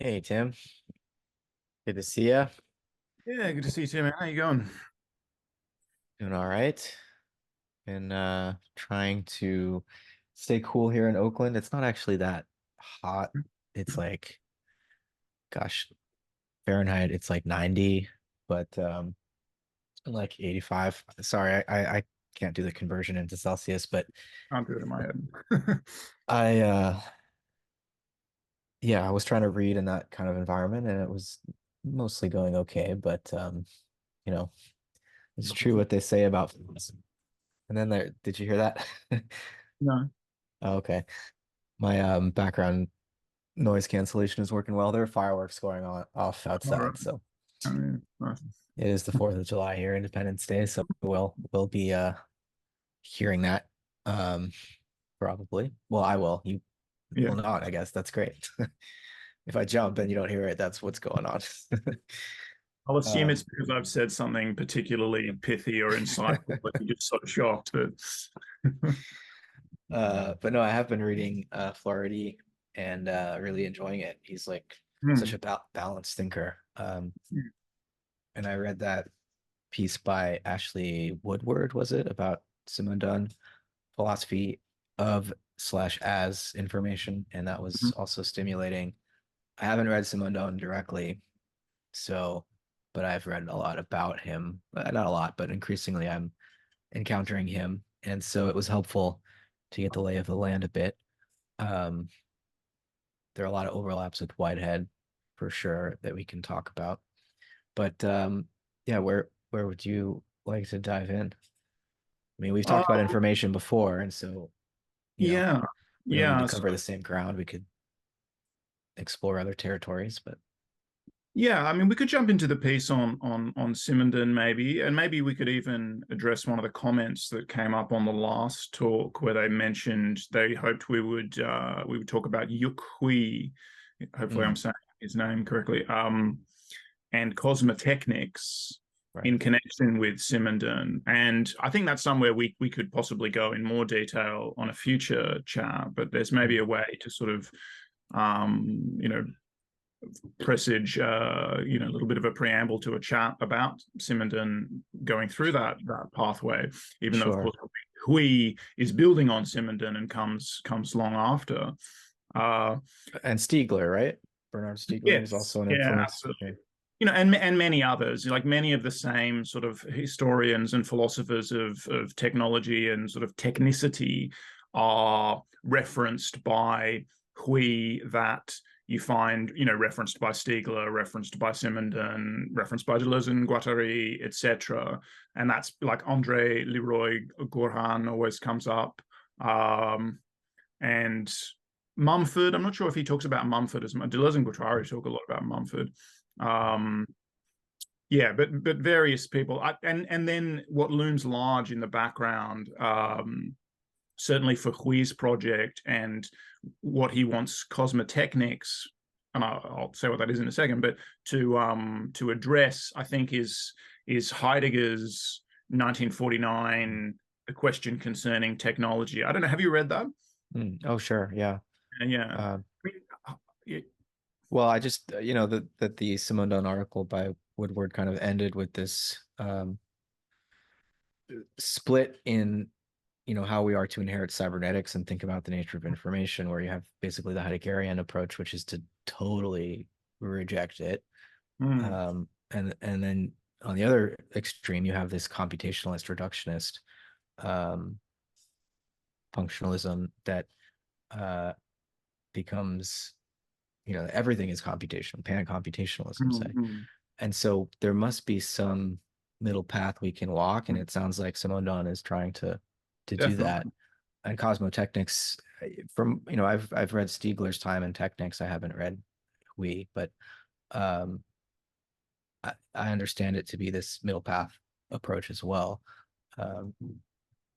Hey Tim, good to see you. Yeah, good to see you too, man. How you going? Doing all right. Been trying to stay cool here in Oakland. It's not actually that hot. It's like, gosh, Fahrenheit, it's like 90, but it's been like 85. Sorry, I can't do the conversion into Celsius, but Can't do it in my head. I yeah, I was trying to read in that kind of environment and it was mostly going okay, but you know, it's true what they say about and then there, did you hear that? No. Oh, okay. My background noise cancellation is working well. There are fireworks going on off All right. outside, so I mean, nice. it is the 4th of July here, Independence Day, so we'll be hearing that probably. Well, I will. You Yeah. will not, I guess. That's great. If I jump and you don't hear it, that's what's going on. I'll assume it's Um because I've said something particularly pithy or insightful, but you're just sort of shocked that. but no, I have been reading Floridi and really enjoying it. He's like such Hmm. a balanced thinker. And I read that piece by Ashley Woodward, was it, about Simondon philosophy of slash as information, and that was also stimulating. I haven't read Simondon directly, so but I've read a lot about him. Not a lot, but increasingly I'm encountering him, and so it was helpful to get the lay of the land a bit. Um, there are a lot of overlaps with Whitehead for sure that we can talk about. But yeah, where would you like to dive in? I mean, we've talked about Um, information before, and so, yeah. we don't need to Yeah. cover the same ground. We could explore other territories, but Yeah, I mean, we could jump into the piece on Simondon maybe, and maybe we could even address one of the comments that came up on the last talk where they mentioned they hoped we would talk about Yuk Hui. Hopefully, I'm mm, saying his name correctly. And Cosmotechnics right. in connection with Simondon, and I think that's somewhere we could possibly go in more detail on a future chat. But there's maybe Mm, a way to sort of you know presage, a little bit of a preamble to a chat about Simondon going through that pathway, even though of sure. course Hui is building on Simondon and comes long after. Uh, And Stiegler, right? Bernard Stiegler is yes, also an yeah, influence. absolutely. Okay. And many others, like many of the same sort of historians and philosophers of technology and sort of technicity are referenced by Hui, that you find, referenced by Stiegler, referenced by Simondon, referenced by Deleuze and Guattari, etc. And that's like Andre Leroy Gourhan always comes up. And Mumford, I'm not sure if he talks about Mumford as much. Deleuze and Guattari talk a lot about Mumford. Um, yeah, but various people, and then what looms large in the background, certainly for Hui's project and what he wants Cosmotechnics, and I'll say what that is in a second, but to address, I think is Heidegger's 1949 The Question Concerning Technology. I don't know. Have you read that? Mm, oh, sure. Yeah. Yeah. Uh, I mean, well, I just, that the Simondon article by Woodward kind of ended with this split in how we are to inherit cybernetics and think about the nature of information, where you have basically the Heideggerian approach, which is to totally reject it. mm, And then on the other extreme, you have this computationalist reductionist um, functionalism that uh, becomes, everything is computational, pan-computationalism, say. mm. And so there must be some middle path we can walk, and it sounds like Simondon is trying to do that. Definitely. And Cosmotechnics, from I've read Stiegler's time in Technics. I haven't read but um, I understand it to be this middle path approach as well. Um,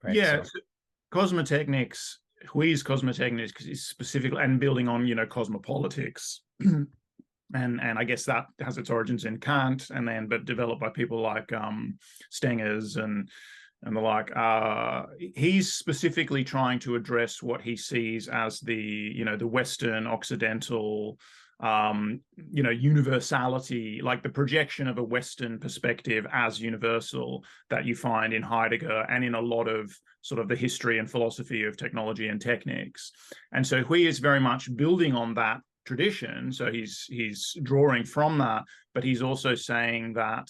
right. Yeah, So Cosmotechnics, Hui's Cosmotechnics is specifically and building on, cosmopolitics. And I guess that has its origins in Kant, and then but developed by people like Stengers and the like. He's specifically trying to address what he sees as the Western Occidental universality, like the projection of a Western perspective as universal that you find in Heidegger and in a lot of sort of the history and philosophy of technology and techniques. And so Hui is very much building on that tradition. So he's drawing from that, but he's also saying that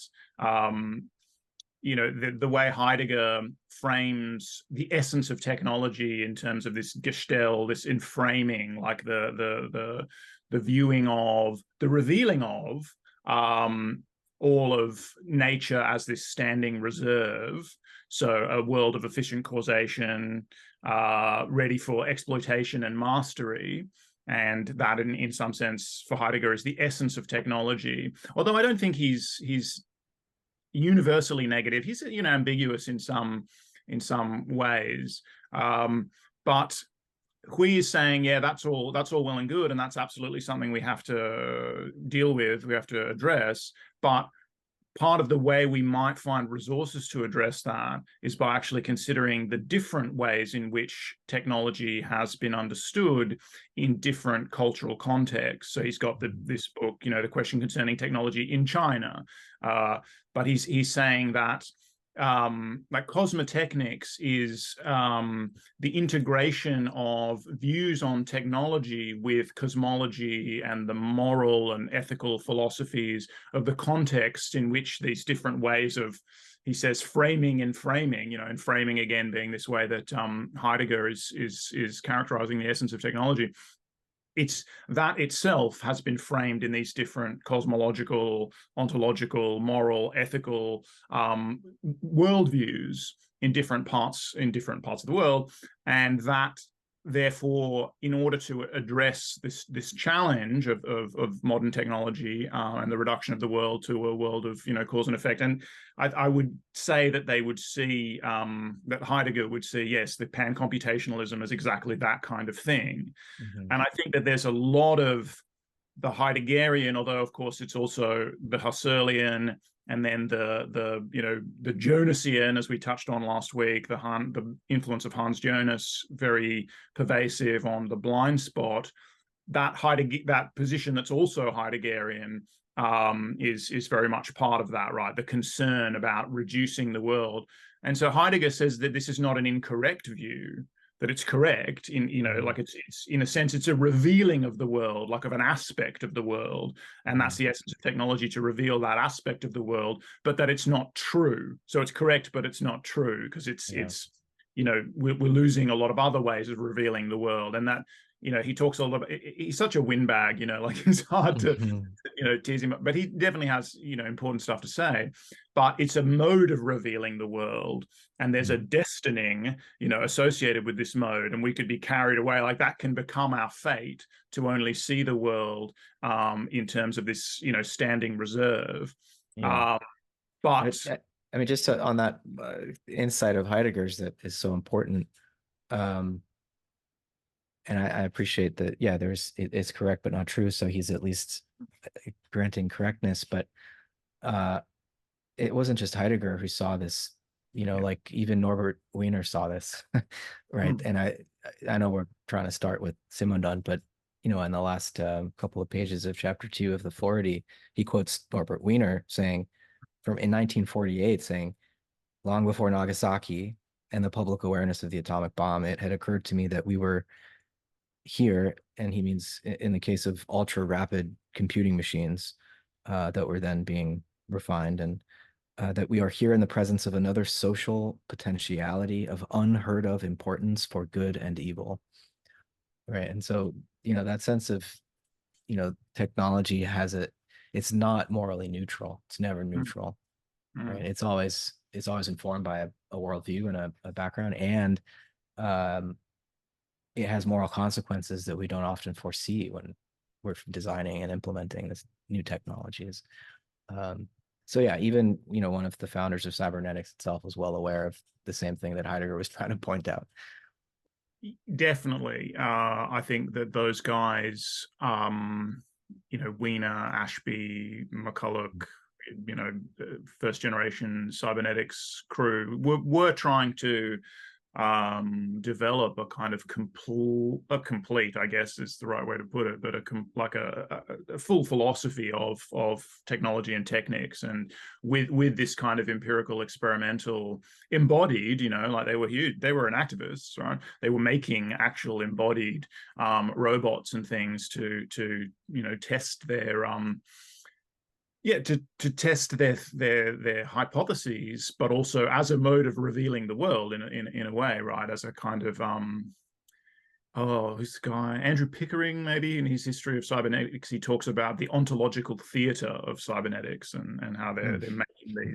the way Heidegger frames the essence of technology in terms of this Gestell, this inframing, like the viewing of, the revealing of all of nature as this standing reserve. So a world of efficient causation, ready for exploitation and mastery. And that, in some sense, for Heidegger, is the essence of technology. Although I don't think he's universally negative. He's ambiguous in some ways, but Hui is saying, yeah, that's all well and good, and that's absolutely something we have to deal with, we have to address. But part of the way we might find resources to address that is by actually considering the different ways in which technology has been understood in different cultural contexts. So he's got this book, The Question Concerning Technology in China, but he's saying that like Cosmotechnics is the integration of views on technology with cosmology and the moral and ethical philosophies of the context in which these different ways of, he says, framing, and framing again being this way that Heidegger is characterizing the essence of technology. It's that itself has been framed in these different cosmological, ontological, moral, ethical worldviews in different parts of the world, and that therefore, in order to address this challenge of modern technology and the reduction of the world to a world of cause and effect, and I would say that they would see that Heidegger would see, yes, the pan-computationalism as exactly that kind of thing. Mm-hmm. And I think that there's a lot of the Heideggerian, although of course it's also the Husserlian, and then the Jonasian, as we touched on last week, the influence of Hans Jonas, very pervasive on the blind spot. That position that's also Heideggerian is very much part of that, right? The concern about reducing the world. And so Heidegger says that this is not an incorrect view, that it's correct in, like it's in a sense, it's a revealing of the world, like of an aspect of the world. And that's the essence of technology, to reveal that aspect of the world, but that it's not true. So it's correct, but it's not true, because we're losing a lot of other ways of revealing the world. And that, he talks a lot about, he's such a windbag, like it's hard to, tease him up, but he definitely has, important stuff to say. But it's a mode of revealing the world, and there's a destining, associated with this mode, and we could be carried away. Like that can become our fate, to only see the world in terms of this, standing reserve. Yeah. But I mean, just on that insight of Heidegger's that is so important. And I appreciate that. Yeah, it's correct, but not true. So he's at least granting correctness. But it wasn't just Heidegger who saw this. Like even Norbert Wiener saw this, right? And I know we're trying to start with Simondon, but in the last couple of pages of chapter 2 of the Floridi, he quotes Norbert Wiener saying, in 1948, saying, "Long before Nagasaki and the public awareness of the atomic bomb, it had occurred to me that we were here," and he means in the case of ultra rapid computing machines that were then being refined, and that we are here in the presence of another social potentiality of unheard of importance for good and evil, right? And so that sense of technology it's not morally neutral. It's never neutral, right? It's always informed by a worldview and a background, and it has moral consequences that we don't often foresee when we're designing and implementing this new technologies. So yeah, even one of the founders of Cybernetics itself was well aware of the same thing that Heidegger was trying to point out. Definitely, I think that those guys, Wiener, Ashby, McCulloch, first generation Cybernetics crew were trying to develop a kind of complete, I guess is the right way to put it, but a full philosophy of technology and techniques, and with this kind of empirical, experimental, embodied, like they were huge, they were an activists, right? They were making actual embodied robots and things to test their to test their hypotheses, but also as a mode of revealing the world in a way, right? As a kind of who's the guy? Andrew Pickering, maybe, in his history of cybernetics, he talks about the ontological theater of cybernetics and how they're making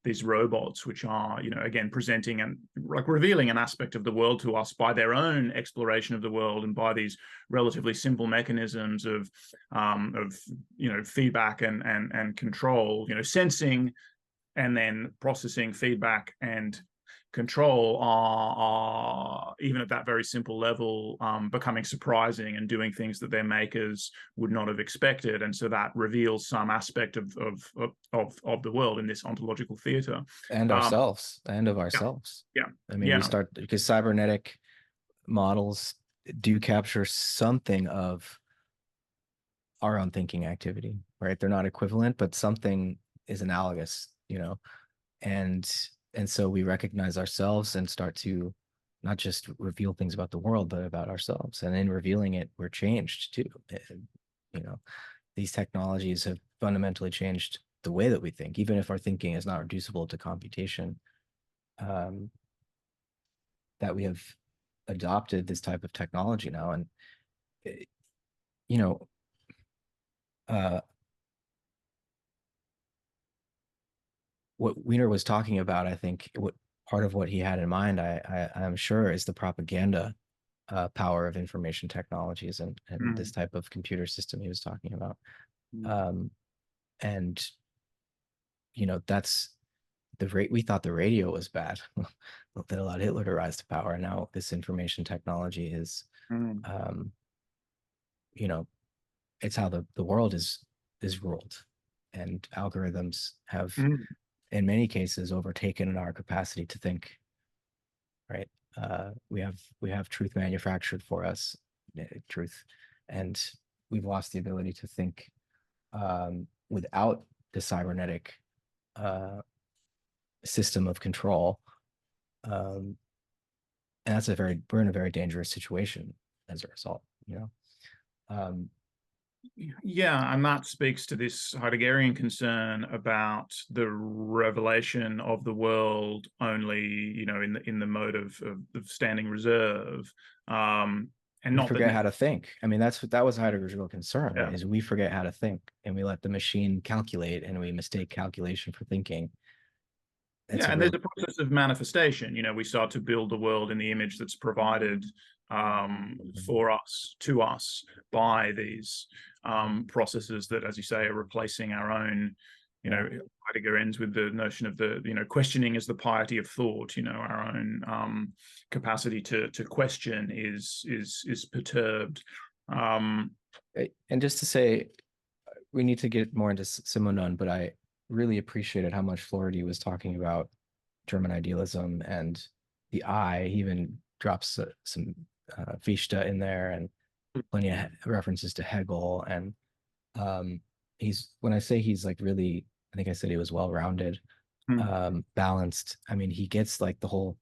these robots, which are, again, presenting and like revealing an aspect of the world to us by their own exploration of the world and by these relatively simple mechanisms of feedback and control, sensing and then processing feedback and control are even at that very simple level becoming surprising and doing things that their makers would not have expected, and so that reveals some aspect of the world in this ontological theater and ourselves and of yeah, ourselves. yeah. I mean, we start because cybernetic models do capture something of our own thinking activity, right? They're not equivalent, but something is analogous, and so we recognize ourselves and start to not just reveal things about the world, but about ourselves. And in revealing it, we're changed too. These technologies have fundamentally changed the way that we think, even if our thinking is not reducible to computation. That we have adopted this type of technology now, and what Wiener was talking about, I think, what part of what he had in mind, I'm sure, is the propaganda power of information technologies and this type of computer system he was talking about. And that's the rate. We thought the radio was bad that allowed Hitler to rise to power, and now this information technology is it's how the world is ruled, and algorithms have in many cases overtaken our capacity to think, right? We have truth manufactured for us, truth, and we've lost the ability to think without the cybernetic system of control. And we're in a very dangerous situation as a result, Yeah, and that speaks to this Heideggerian concern about the revelation of the world only, in the mode of standing reserve, and we forget how to think. I mean, that was Heidegger's real concern, right? Is we forget how to think, and we let the machine calculate, and we mistake calculation for thinking. And there's a process of manifestation. We start to build the world in the image that's provided for us, to us, by these processes that, as you say, are replacing our own. Heidegger ends with the notion of the questioning as the piety of thought. Our own capacity to question is perturbed. And just to say, we need to get more into Simondon, but I really appreciated how much Floridi was talking about German idealism and the I. He even drops some Fichte in there and plenty of references to Hegel. And when I say he's like really, I think I said he was well-rounded, balanced. I mean, he gets like the whole,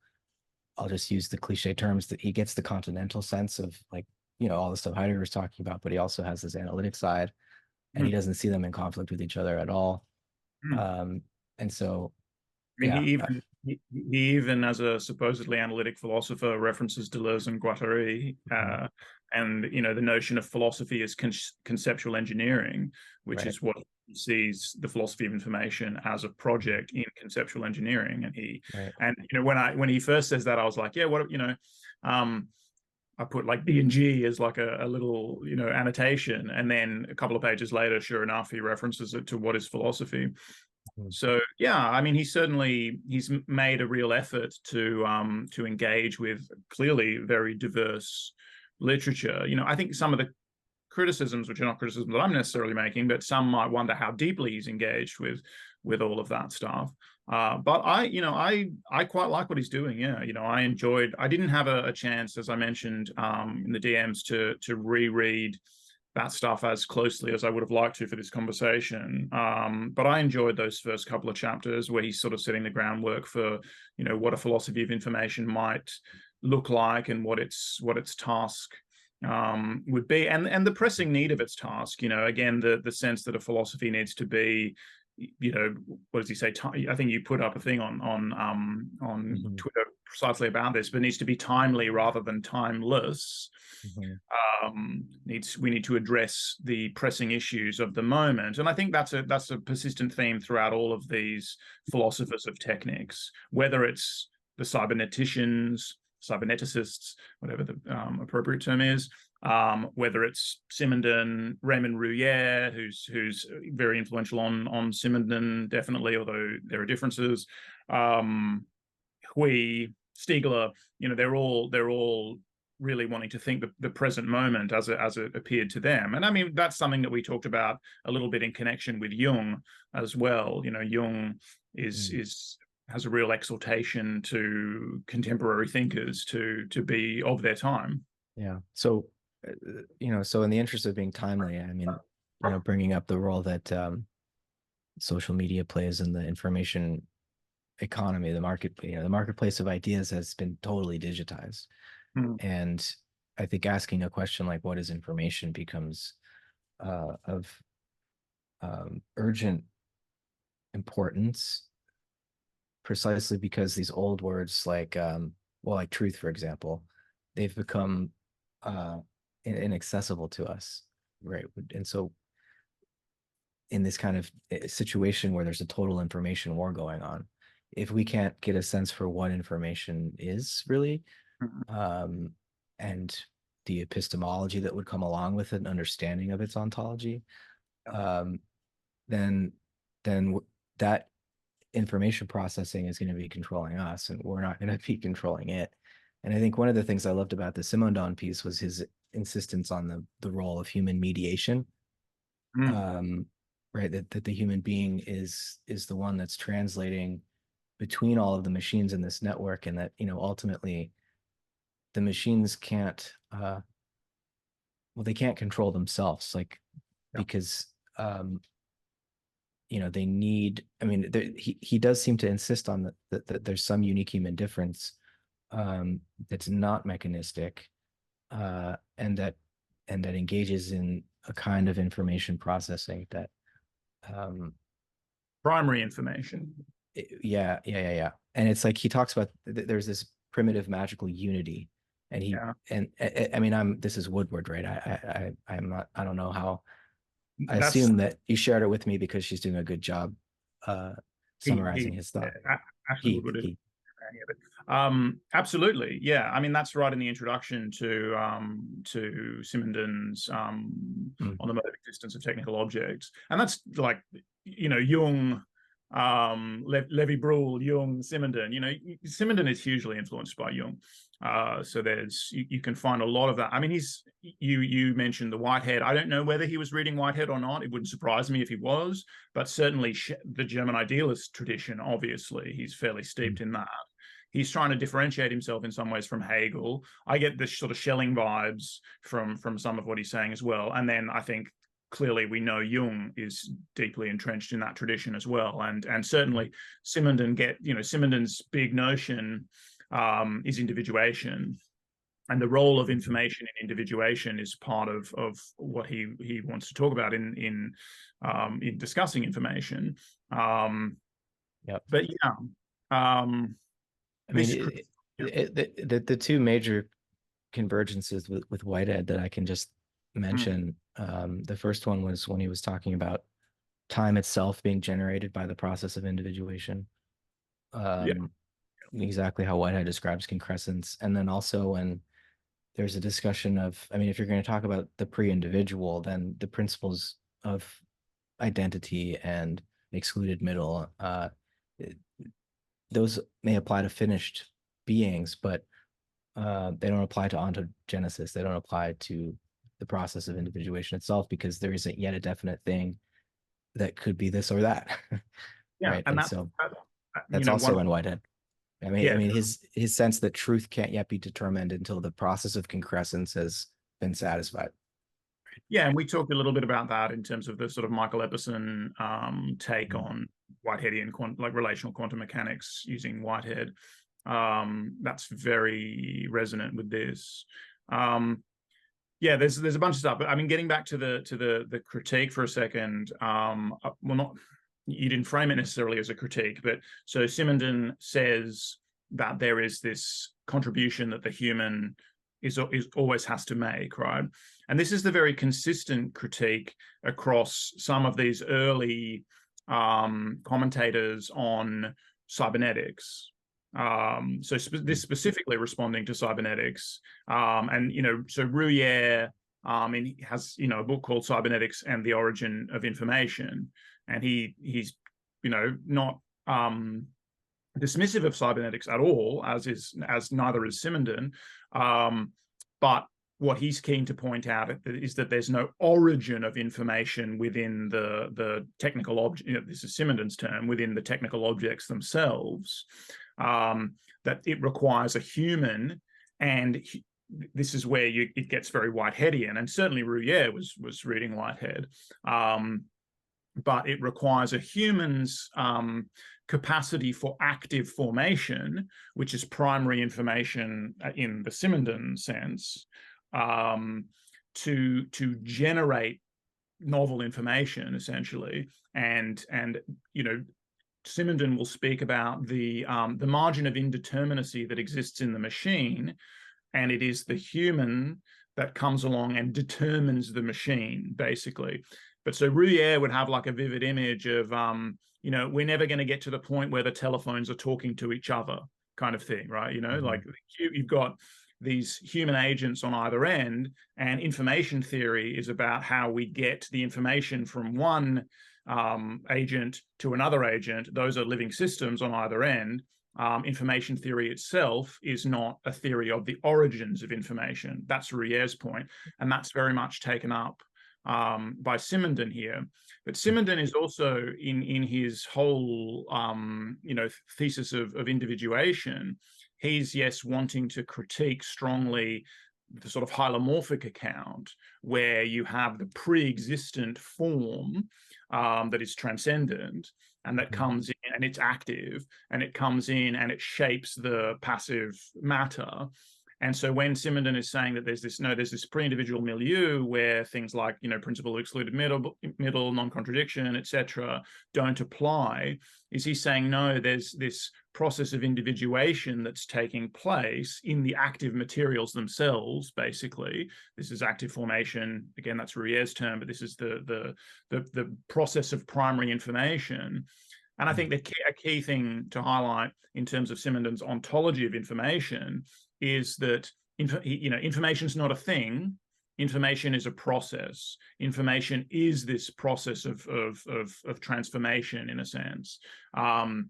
I'll just use the cliche terms, that he gets the continental sense of like, all the stuff Heidegger was talking about, but he also has this analytic side, and he doesn't see them in conflict with each other at all. And so, I mean, he even as a supposedly analytic philosopher references Deleuze and Guattari, and the notion of philosophy as conceptual engineering, which is what he sees the philosophy of information as a project in conceptual engineering. And when he first says that, I was like, yeah, what I put like D&G as like a little annotation, and then a couple of pages later, sure enough, he references it to what is philosophy. So yeah, I mean, he's made a real effort to engage with clearly very diverse literature. I think some of the criticisms, which are not criticisms that I'm necessarily making, but some might wonder how deeply he's engaged with with all of that stuff. But I quite like what he's doing. Yeah, I didn't have a chance, as I mentioned in the DMs, to reread that stuff as closely as I would have liked to for this conversation. But I enjoyed those first couple of chapters where he's sort of setting the groundwork for, what a philosophy of information might look like and what its task would be, and the pressing need of its task. Again, the sense that a philosophy needs to be, what does he say? I think you put up a thing on Twitter precisely about this, but it needs to be timely rather than timeless. We need to address the pressing issues of the moment, and I think that's a persistent theme throughout all of these philosophers of technics, whether it's the cyberneticists, whatever the appropriate term is, whether it's Simondon, Raymond Rouillet, who's very influential on Simondon, definitely, although there are differences. Hui, Stiegler, they're all really wanting to think the present moment as it appeared to them. And I mean, that's something that we talked about a little bit in connection with Jung as well. Jung has a real exhortation to contemporary thinkers to be of their time. Yeah. So, so in the interest of being timely, I mean, bringing up the role that social media plays in the information economy, the marketplace of ideas has been totally digitized. And I think asking a question like what is information becomes of urgent importance, precisely because these old words like like truth, for example, they've become inaccessible to us, right? And so in this kind of situation where there's a total information war going on, if we can't get a sense for what information is really, and the epistemology that would come along with it, an understanding of its ontology, then that information processing is going to be controlling us, and we're not going to be controlling it. And I think one of the things I loved about the Simondon piece was his insistence on the role of human mediation. Right, that the human being is the one that's translating between all of the machines in this network, and that ultimately the machines can't they can't control themselves, like because they need, I mean, he does seem to insist on that there's some unique human difference that's not mechanistic, and that engages in a kind of information processing that primary information. Yeah. And it's like he talks about there's this primitive magical unity, and I mean, this is Woodward, right? I'm not, I don't know how. I assume that you shared it with me because she's doing a good job summarizing his thought. Actually, Woodward. Absolutely, yeah. I mean, that's right in the introduction to Simondon's on the mode of existence of technical objects, and that's like Jung, Levi-Bruhl, Jung, Simondon. Simondon is hugely influenced by Jung. So there's you can find a lot of that. I mean, you mentioned the Whitehead. I don't know whether he was reading Whitehead or not. It wouldn't surprise me if he was, but certainly the German idealist tradition, obviously, he's fairly steeped in that. He's trying to differentiate himself in some ways from Hegel. I get this sort of Schelling vibes from some of what he's saying as well. And then I think clearly we know Jung is deeply entrenched in that tradition as well. And certainly Simondon Simondon's big notion is individuation. And the role of information in individuation is part of what he wants to talk about in discussing information. But yeah. I mean, the two major convergences with Whitehead that I can just mention. The first one was when he was talking about time itself being generated by the process of individuation. Exactly how Whitehead describes concrescence. And then also when there's a discussion of, I mean, if you're going to talk about the pre-individual, then the principles of identity and excluded middle, those may apply to finished beings, but they don't apply to ontogenesis. They don't apply to the process of individuation itself, because there isn't yet a definite thing that could be this or that. Yeah, right? and And that's so you that's know one. also in Whitehead. I Yeah, mean, his sense that truth can't yet be determined until the process of concrescence has been satisfied. yeah, and we talked a little bit about that in terms of the sort of Michael Epperson take Mhm. on Whiteheadian like relational quantum mechanics using Whitehead. That's very resonant with this. Um, yeah, there's a bunch of stuff, but I mean, getting back to the critique for a second. Well, not you didn't frame it necessarily as a critique, but so Simondon says that there is this contribution that the human is always has to make, right? And this is the very consistent critique across some of these early commentators on cybernetics. This specifically responding to cybernetics, and so Rouillère, and he has a book called Cybernetics and the Origin of Information, and he's not dismissive of cybernetics at all, as neither is Simondon, but what he's keen to point out is that there's no origin of information within the technical object. This is Simondon's term, within the technical objects themselves. That it requires a human, and this is where it gets very Whiteheadian, and certainly Rouillère was reading Whitehead. But it requires a human's capacity for active formation, which is primary information in the Simondon sense, to generate novel information essentially, and Simondon will speak about the margin of indeterminacy that exists in the machine, and it is the human that comes along and determines the machine, basically. But so Rouillère would have like a vivid image of, we're never going to get to the point where the telephones are talking to each other, kind of thing, right? Like you've got these human agents on either end, and information theory is about how we get the information from one agent to another agent. Those are living systems on either end. Information theory itself is not a theory of the origins of information. That's Rouillère's point, and that's very much taken up by Simondon here. But Simondon is also in his whole thesis of individuation. He's wanting to critique strongly the sort of hylomorphic account, where you have the pre-existent form that is transcendent, and that comes in and it's active, and it comes in and it shapes the passive matter. And so when Simondon is saying that there's this pre-individual milieu where things like principle of excluded middle, non-contradiction, etc., don't apply, is he saying no? There's this process of individuation that's taking place in the active materials themselves. Basically, this is active formation. Again, that's Rouillère's term, but this is the process of primary information. And I think a key thing to highlight in terms of Simondon's ontology of information is that information is not a thing. Information is a process. Information is this process of transformation, in a sense, and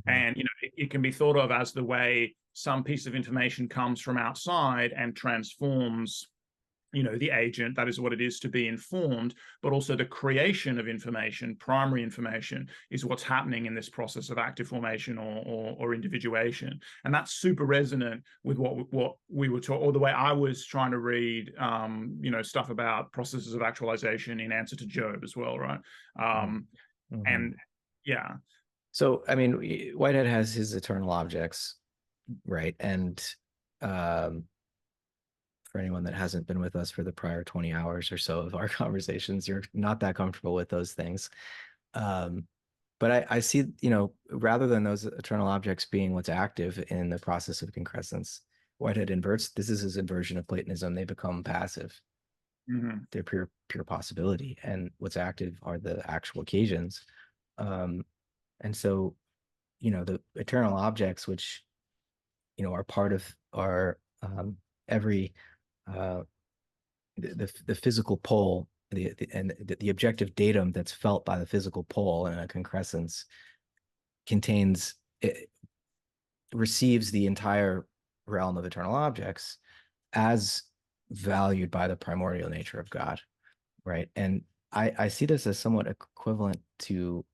it can be thought of as the way some piece of information comes from outside and transforms the agent. That is what it is to be informed, but also the creation of information, primary information, is what's happening in this process of active formation or individuation. And that's super resonant with what we were taught, or the way I was trying to read stuff about processes of actualization in answer to Job as well, right? And yeah. So I mean, Whitehead has his eternal objects, right? And for anyone that hasn't been with us for the prior 20 hours or so of our conversations, you're not that comfortable with those things. But I see, rather than those eternal objects being what's active in the process of concrescence, Whitehead inverts. This is his inversion of Platonism. They become passive. They're pure possibility, and what's active are the actual occasions. And so, the eternal objects, which are part of our every the physical pole, the objective datum that's felt by the physical pole in a concrescence receives the entire realm of eternal objects as valued by the primordial nature of God, right? And I see this as somewhat equivalent to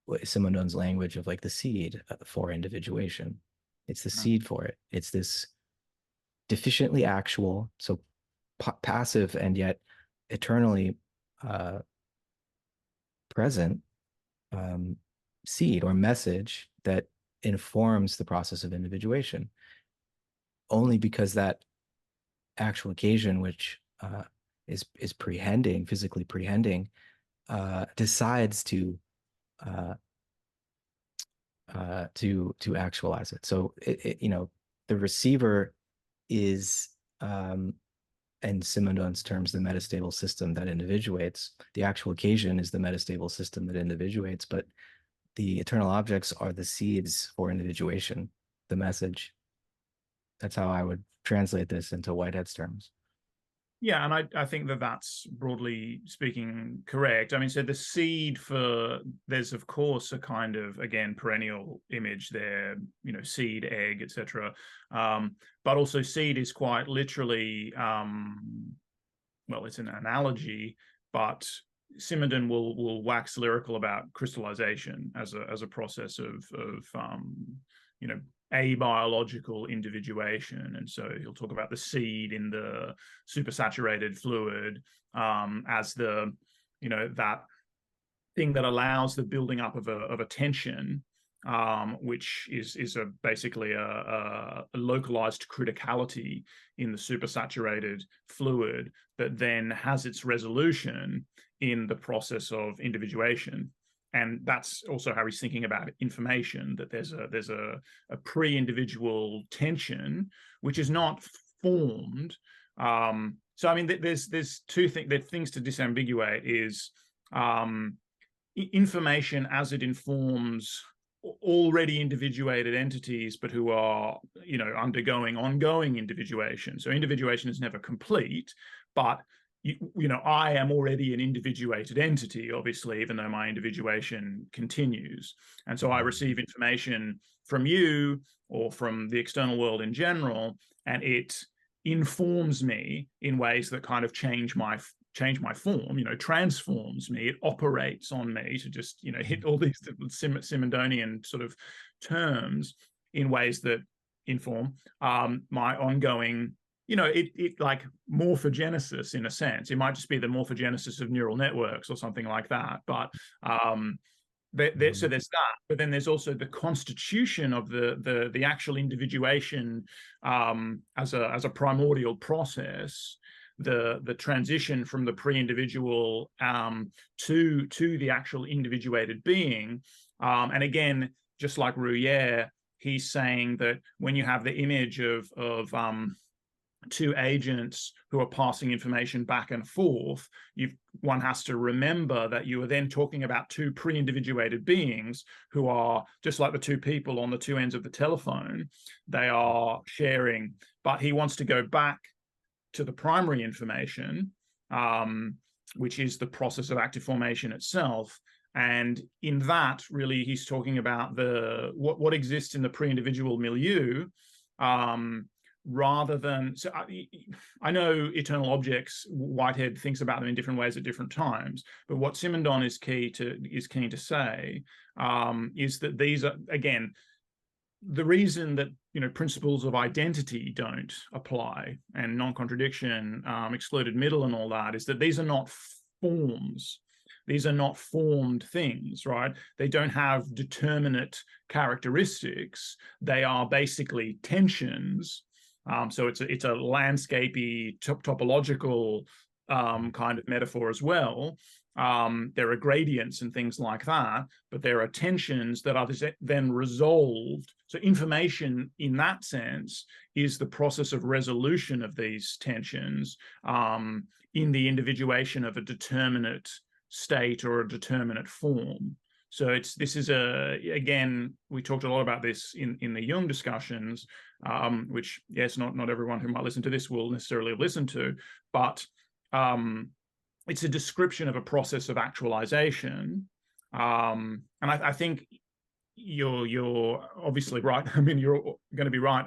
Simondon's language of like the seed for individuation. It's the seed for it. It's this deficiently actual, so passive and yet eternally present seed or message that informs the process of individuation. Only because that actual occasion, which is prehending, physically prehending, decides to actualize it. So the receiver is, in Simondon's terms, the metastable system that individuates. The actual occasion is the metastable system that individuates, but the eternal objects are the seeds for individuation, the message. That's how I would translate this into Whitehead's terms. Yeah, and I think that that's broadly speaking correct. I mean, so the seed for, there's of course a kind of, again, perennial image there, seed, egg, etc. But also seed is quite literally, well, it's an analogy, but Simondon will wax lyrical about crystallization as a process of abiological individuation. And so he'll talk about the seed in the supersaturated fluid as the, that thing that allows the building up of a tension, which is basically a localized criticality in the supersaturated fluid that then has its resolution in the process of individuation. And that's also how he's thinking about information, that there's a pre-individual tension which is not formed. So I mean, there's two things to disambiguate is information as it informs already individuated entities, but who are undergoing ongoing individuation. So individuation is never complete, but I am already an individuated entity, obviously, even though my individuation continues. And so I receive information from you or from the external world in general, and it informs me in ways that kind of change my form, transforms me. It operates on me, to just, hit all these Simondonian sort of terms, in ways that inform my ongoing, it like morphogenesis, in a sense. It might just be the morphogenesis of neural networks or something like that. But so there's that. But then there's also the constitution of the actual individuation as a primordial process. The transition from the pre-individual to the actual individuated being. And again, just like Rouillère, he's saying that when you have the image of two agents who are passing information back and forth, one has to remember that you are then talking about two pre-individuated beings who are just like the two people on the two ends of the telephone. They are sharing, but he wants to go back to the primary information, which is the process of active formation itself. And in that, really, he's talking about what exists in the pre-individual milieu, rather than. So I know eternal objects, Whitehead thinks about them in different ways at different times, but what Simondon is keen to say is that these are, again, the reason that principles of identity don't apply and non-contradiction, excluded middle and all that, is that these are not forms. These are not formed things, right? They don't have determinate characteristics. They are basically tensions. So it's a landscapey, topological kind of metaphor as well. There are gradients and things like that, but there are tensions that are then resolved. So information in that sense is the process of resolution of these tensions in the individuation of a determinate state or a determinate form. So again, we talked a lot about this in the Jung discussions, which, yes, not everyone who might listen to this will necessarily have listened to, but it's a description of a process of actualization. And I think you're obviously right. I mean, you're going to be right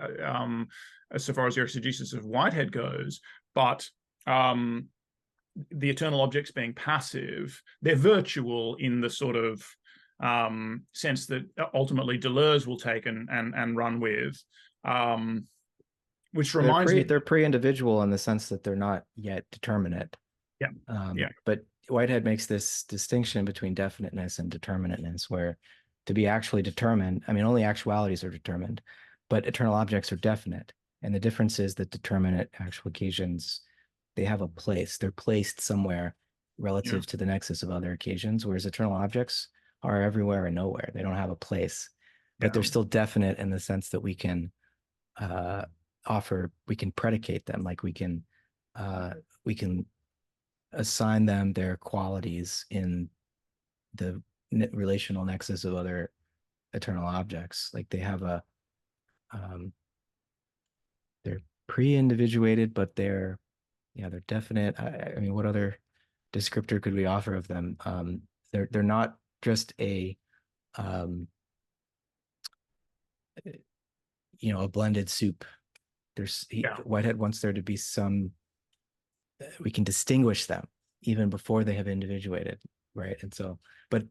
as so far as your exegesis of Whitehead goes, but the eternal objects being passive, they're virtual in the sort of sense that ultimately Deleuze will take and run with. Which reminds me, they're pre-individual in the sense that they're not yet determinate. yeah, yeah, But Whitehead makes this distinction between definiteness and determinateness, where to be actually determined, I mean, only actualities are determined, but eternal objects are definite. And the difference is that determinate actual occasions, they have a place. They're placed somewhere yeah, relative to the nexus of other occasions, whereas eternal objects are everywhere and nowhere. They don't have a place, but yeah. they're still definite in the sense that we can uh, we can predicate them, like we can assign them their qualities in the relational nexus of other eternal objects. Like they have um, they're pre-individuated, but they're definite. I mean, what other descriptor could we offer of them? They're not just um, a blended soup. Yeah. Whitehead wants there to be some, we can distinguish them even before they have individuated, right? And so, but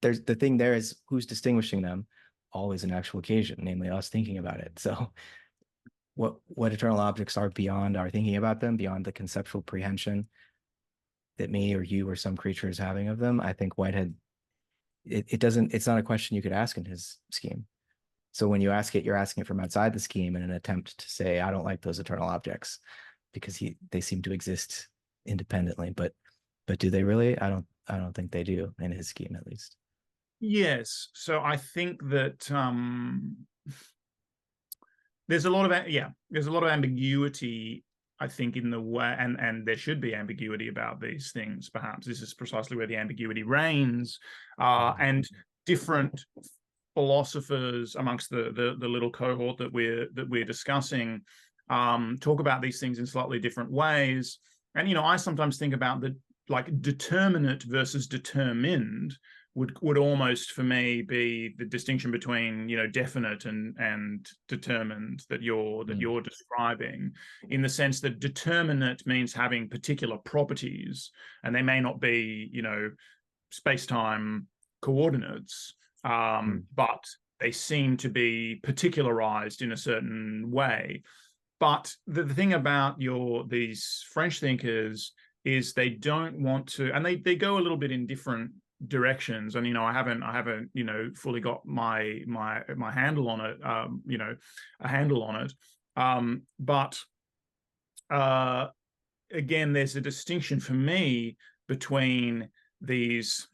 there's the thing there is who's distinguishing them, always an actual occasion, namely us thinking about it. So what eternal objects are beyond our thinking about them, beyond the conceptual prehension that me or you or some creature is having of them, I think Whitehead, it's not a question you could ask in his scheme. So when you ask it, you're asking it from outside the scheme in an attempt to say, I don't like those eternal objects because they seem to exist independently. But do they really? I don't think they do in his scheme at least. Yes. So I think that there's a lot of there's a lot of ambiguity, I think, in the way, and there should be ambiguity about these things. Perhaps this is precisely where the ambiguity reigns, and different philosophers amongst the little cohort that we're discussing talk about these things in slightly different ways. And I sometimes think about the like determinate versus determined would almost for me be the distinction between definite and determined that you're describing, in the sense that determinate means having particular properties, and they may not be space-time coordinates, but they seem to be particularized in a certain way. But the thing about these French thinkers is they don't want to, and they go a little bit in different directions. And I haven't fully got my handle on it, a handle on it. But again, there's a distinction for me between these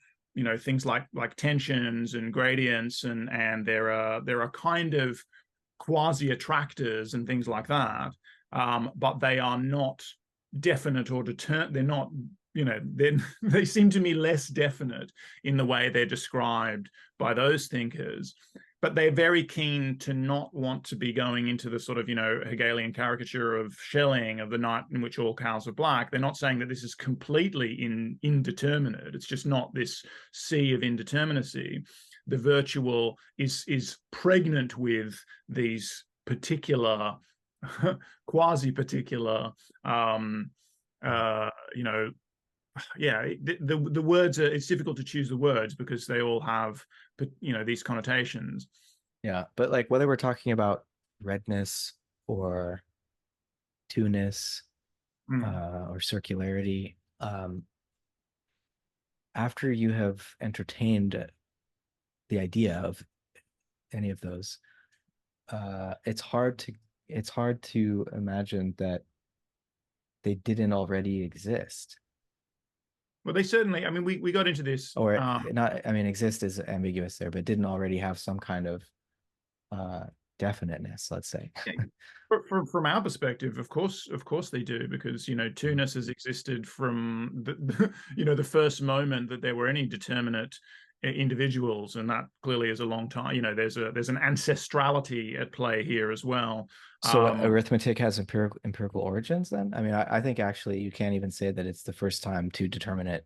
things like tensions and gradients, and there are kind of quasi attractors and things like that, but they are not definite or they're not they seem to me less definite in the way they're described by those thinkers. But they're very keen to not want to be going into the sort of Hegelian caricature of Schelling, of the night in which all cows are black. They're not saying that this is completely indeterminate. It's just not this sea of indeterminacy. The virtual is pregnant with these particular quasi-particular the words are, it's difficult to choose the words because they all have these connotations. Yeah, but like whether we're talking about redness or two-ness or circularity, after you have entertained the idea of any of those, it's hard to imagine that they didn't already exist. Well, they certainly, I mean, we got into this. Or not, I mean, exist is ambiguous there, but didn't already have some kind of uh definiteness, let's say. From our perspective, of course they do, because two-ness has existed from the first moment that there were any determinate individuals, and that clearly is a long time. There's an ancestrality at play here as well. So arithmetic has empirical origins then? I mean, I think actually you can't even say that it's the first time two determinate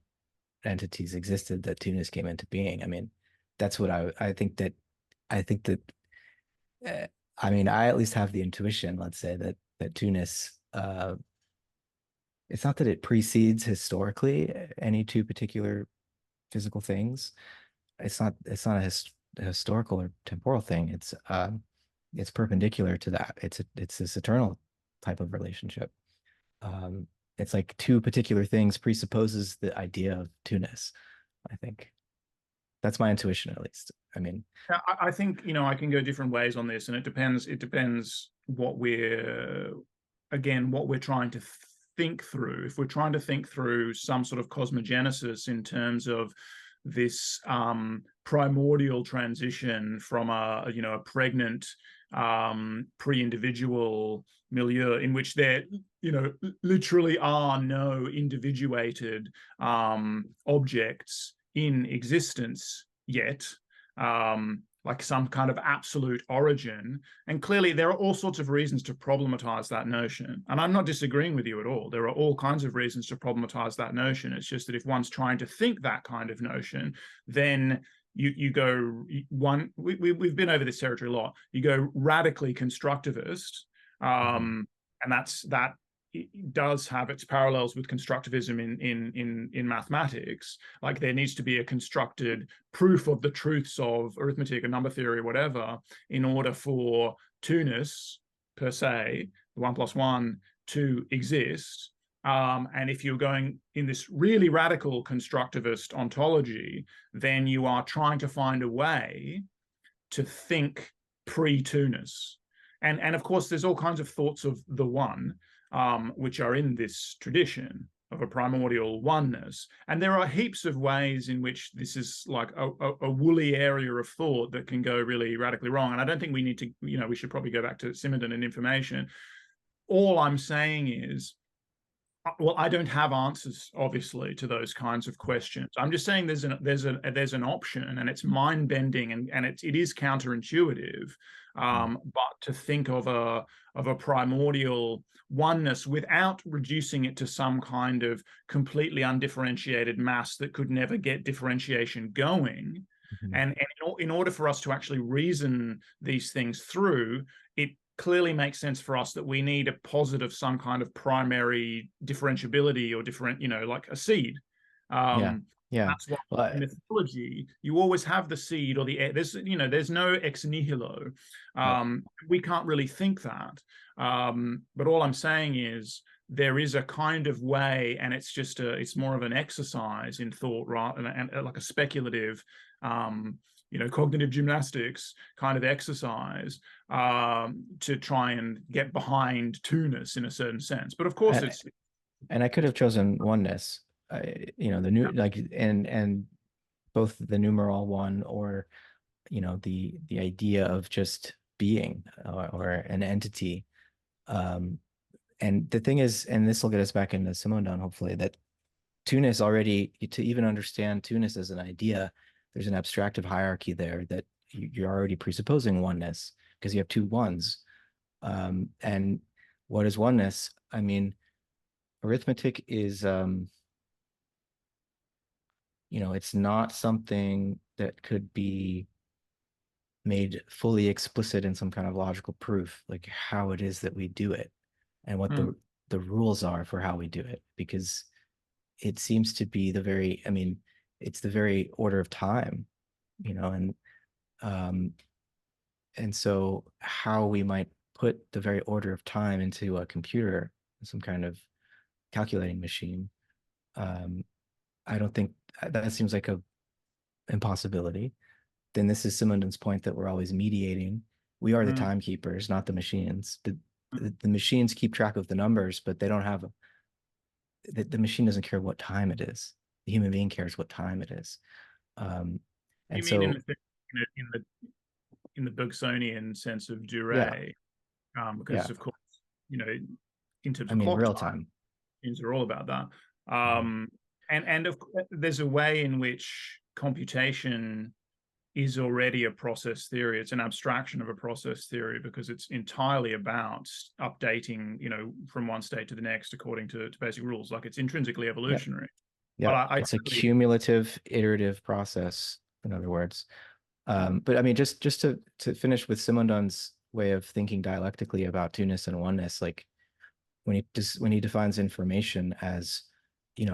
entities existed that two-ness came into being. I mean, that's what I think that I mean, I at least have the intuition, let's say, that two-ness it's not that it precedes historically any two particular physical things, a historical or temporal thing. It's perpendicular to that. It's this eternal type of relationship. It's like two particular things presupposes the idea of two-ness. I think that's my intuition, at least. I mean, Yeah, I think, I can go different ways on this, and it depends what we're trying to think through. If we're trying to think through some sort of cosmogenesis in terms of this primordial transition from a pregnant pre-individual milieu in which there literally are no individuated objects in existence yet, like some kind of absolute origin. And clearly, there are all sorts of reasons to problematize that notion. And I'm not disagreeing with you at all. There are all kinds of reasons to problematize that notion. It's just that if one's trying to think that kind of notion, then you go one. We've been over this territory a lot. You go radically constructivist, and that it does have its parallels with constructivism in mathematics. Like, there needs to be a constructed proof of the truths of arithmetic or number theory or whatever in order for two-ness per se, the 1+1, to exist. And if you're going in this really radical constructivist ontology, then you are trying to find a way to think pre-two-ness. And of course, there's all kinds of thoughts of the one, which are in this tradition of a primordial oneness. And there are heaps of ways in which this is like a woolly area of thought that can go really radically wrong. And I don't think we need to, we should probably go back to Simondon and information. All I'm saying is, well, I don't have answers, obviously, to those kinds of questions. I'm just saying there's an option, and it's mind bending, and it is counterintuitive. But to think of a primordial oneness without reducing it to some kind of completely undifferentiated mass that could never get differentiation going, and in order for us to actually reason these things through, it clearly makes sense for us that we need a posit of some kind of primary differentiability or different, like a seed. yeah, yeah. That's why Well, in mythology you always have the seed or the there's no ex nihilo. We can't really think that. But all I'm saying is there is a kind of way, and it's more of an exercise in thought, right, and like a speculative cognitive gymnastics kind of exercise to try and get behind two-ness in a certain sense. But of course, and I could have chosen oneness, the new, like, and both the numeral one or, the idea of just being, or an entity. And the thing is, and this will get us back into Simondon, hopefully, that two-ness already, to even understand two-ness as an idea, there's an abstractive hierarchy there that you're already presupposing oneness because you have two ones. And what is oneness? I mean, arithmetic is, it's not something that could be made fully explicit in some kind of logical proof, like how it is that we do it and what the rules are for how we do it, because it seems to be it's the very order of time, and so how we might put the very order of time into a computer, some kind of calculating machine, I don't think that seems like a impossibility. Then this is Simondon's point that we're always mediating. We are the timekeepers, not the machines. The machines keep track of the numbers, but they don't have the machine doesn't care what time it is. The human being cares what time it is. And you mean so, in the Bergsonian sense of yeah, durée, because yeah. of course, in terms I of mean, clock real time, time. things are all about that. And of course, there's a way in which computation is already a process theory. It's an abstraction of a process theory because it's entirely about updating, from one state to the next according to basic rules. Like, it's intrinsically Yeah, evolutionary. yeah. But I It's a totally, cumulative, iterative process, in other words. But I mean, just to finish with Simondon's way of thinking dialectically about two-ness and oneness, like when he defines information as, in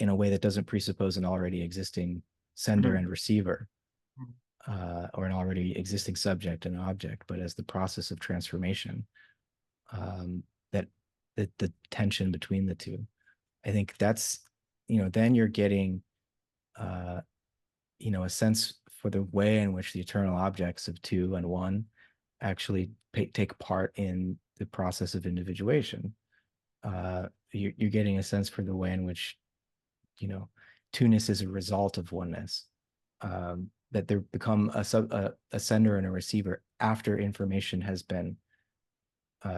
a way that doesn't presuppose an already existing sender and receiver, or an already existing subject and object, but as the process of transformation, that the tension between the two. I think that's, then you're getting, a sense for the way in which the eternal objects of two and one actually take part in the process of individuation. You're getting a sense for the way in which, two-ness is a result of oneness. That there become a sender and a receiver after information has been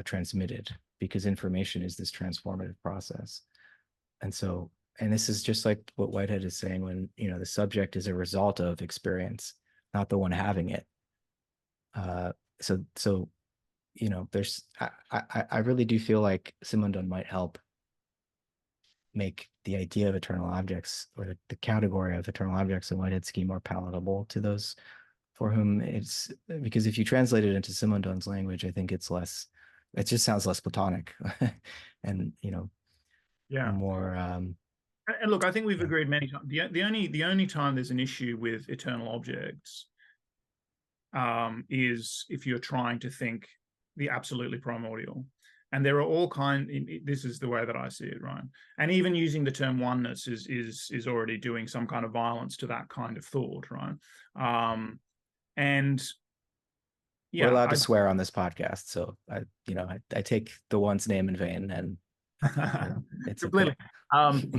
transmitted, because information is this transformative process. And this is just like what Whitehead is saying when, the subject is a result of experience, not the one having it. There's, I really do feel like Simondon might help make the idea of eternal objects, or the category of eternal objects in Whitehead's scheme, more palatable to those for whom it's, because if you translate it into Simondon's language, I think it just sounds less Platonic and, more. And look, I think we've agreed many times. The only time there's an issue with eternal objects is if you're trying to think the absolutely primordial. And there are all this is the way that I see it, right? And even using the term oneness is already doing some kind of violence to that kind of thought, right? And yeah, we're allowed to swear on this podcast, so I take the one's name in vain, and it's completely. And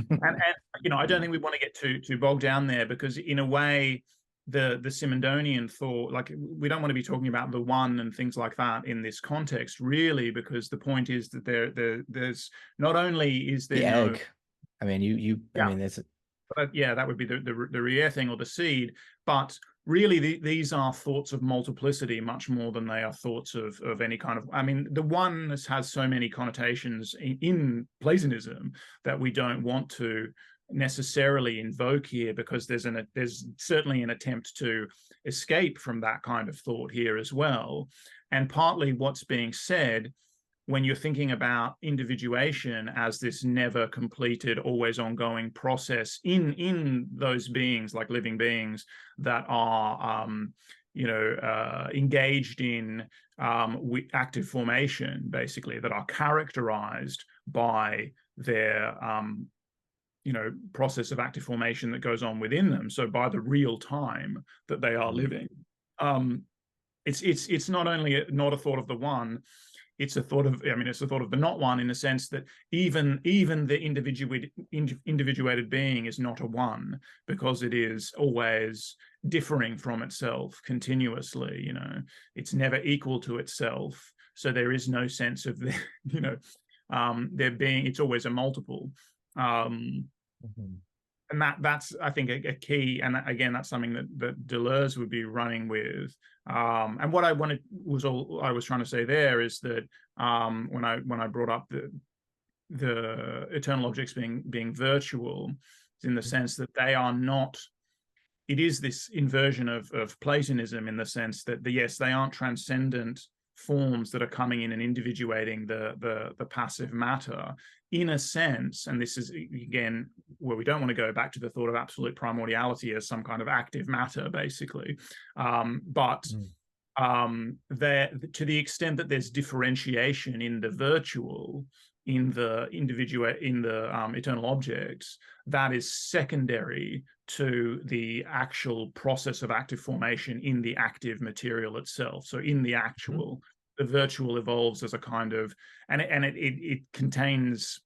I don't think we want to get too bogged down there, because in a way, the Simondonian thought, like, we don't want to be talking about the one and things like that in this context, really, because the point is that there's not only is there the egg. I mean, I mean, it's. Yeah, that would be the rear thing, or the seed. But really, these are thoughts of multiplicity much more than they are thoughts of any kind of. I mean, the oneness has so many connotations in Platonism that we don't want to necessarily invoke here, because there's certainly an attempt to escape from that kind of thought here as well. And partly what's being said when you're thinking about individuation as this never completed, always ongoing process in those beings, like living beings that are engaged in active formation, basically, that are characterized by their process of active formation that goes on within them. So by the real time that they are living, it's not only not a thought of the one, it's a thought of the not one, in the sense that even the individuated being is not a one, because it is always differing from itself continuously. It's never equal to itself. So there is no sense of there being. It's always a multiple. And that's, I think, a key. And again, that's something that Deleuze would be running with. And what I was trying to say there is that when I brought up the eternal objects being virtual, in the sense that they are not. It is this inversion of Platonism, in the sense that yes, they aren't transcendent forms that are coming in and individuating the passive matter, in a sense. And this is, again, where we don't want to go back to the thought of absolute primordiality as some kind of active matter, basically. But there, to the extent that there's differentiation in the virtual, in the eternal objects, that is secondary to the actual process of active formation in the active material itself. So in the actual, the virtual evolves as a kind of, and it contains,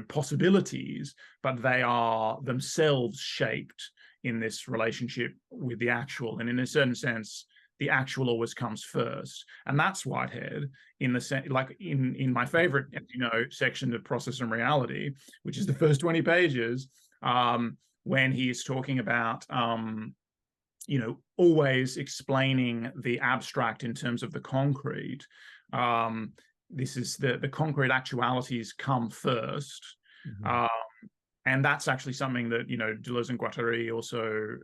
possibilities, but they are themselves shaped in this relationship with the actual. And in a certain sense, the actual always comes first. And that's Whitehead, in the sense, like in my favorite, section of Process and Reality, which is the first 20 pages, when he is talking about, always explaining the abstract in terms of the concrete. This is the concrete actualities come first. And that's actually something that, Deleuze and Guattari also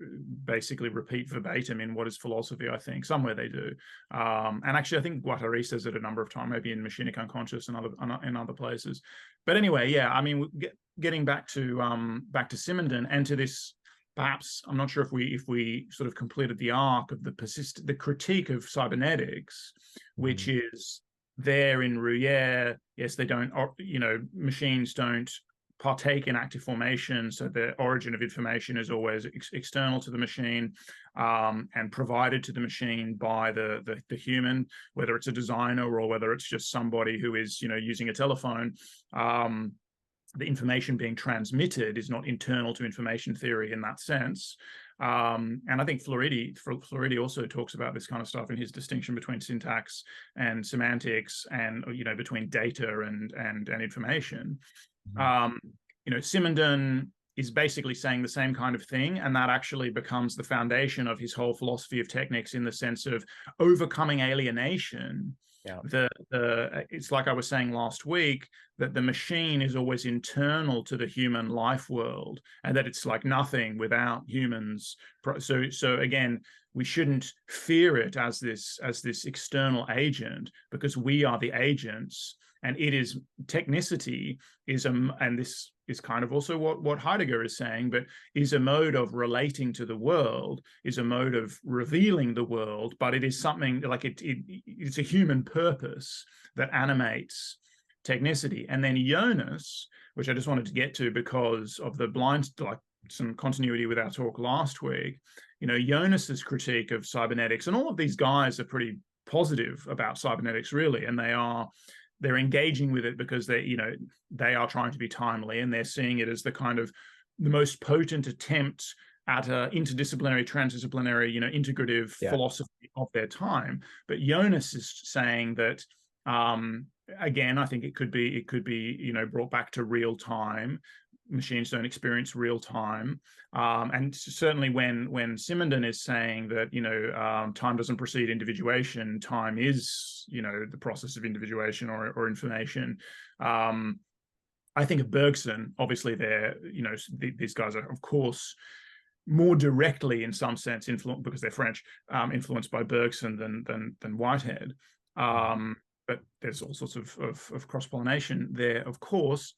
basically repeat verbatim in What is Philosophy, I think. Somewhere they do. And actually, I think Guattari says it a number of times, maybe in Machinic Unconscious and other places. But anyway, yeah, I mean, getting back to Simondon and to this perhaps I'm not sure if we sort of completed the arc of the critique of cybernetics, which is there in Rouillère. Yes, they don't, machines don't partake in active formation, so the origin of information is always external to the machine, and provided to the machine by the human, whether it's a designer or whether it's just somebody who is using a telephone. The information being transmitted is not internal to information theory in that sense. And I think Floridi also talks about this kind of stuff in his distinction between syntax and semantics, and between data and information. Simondon is basically saying the same kind of thing, and that actually becomes the foundation of his whole philosophy of technics, in the sense of overcoming alienation. Yeah. It's like I was saying last week, that the machine is always internal to the human life world, and that it's like nothing without humans. So again, we shouldn't fear it as this external agent, because we are the agents. And it is technicity and this is kind of also what Heidegger is saying, but is a mode of relating to the world, is a mode of revealing the world, but it is something like it's a human purpose that animates technicity. And then Jonas, which I just wanted to get to because of the like some continuity with our talk last week, Jonas's critique of cybernetics, and all of these guys are pretty positive about cybernetics, really, and they're engaging with it because they are trying to be timely, and they're seeing it as the kind of the most potent attempt at a interdisciplinary, transdisciplinary, integrative philosophy of their time. But Jonas is saying that, again, I think it could be brought back to real time. Machines don't experience real time, and certainly when Simondon is saying that time doesn't precede individuation, time is the process of individuation or information. I think of Bergson. Obviously, these guys are, of course, more directly in some sense influenced, because they're French, influenced by Bergson than Whitehead. But there's all sorts of cross-pollination there, of course.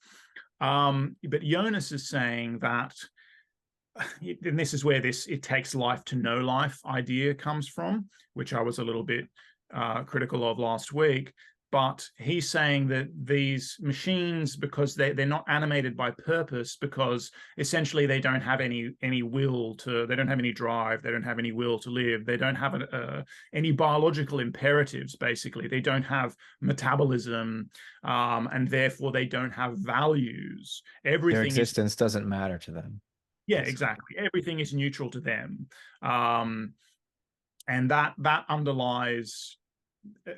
But Jonas is saying that, and this is where it takes life to know life idea comes from, which I was a little bit critical of last week. But he's saying that these machines, because they're not animated by purpose, because essentially they don't have any will to, they don't have any drive, they don't have any will to live, they don't have any biological imperatives, basically. They don't have metabolism, and therefore they don't have values. Their existence doesn't matter to them. Yeah, exactly. Everything is neutral to them. And that underlies,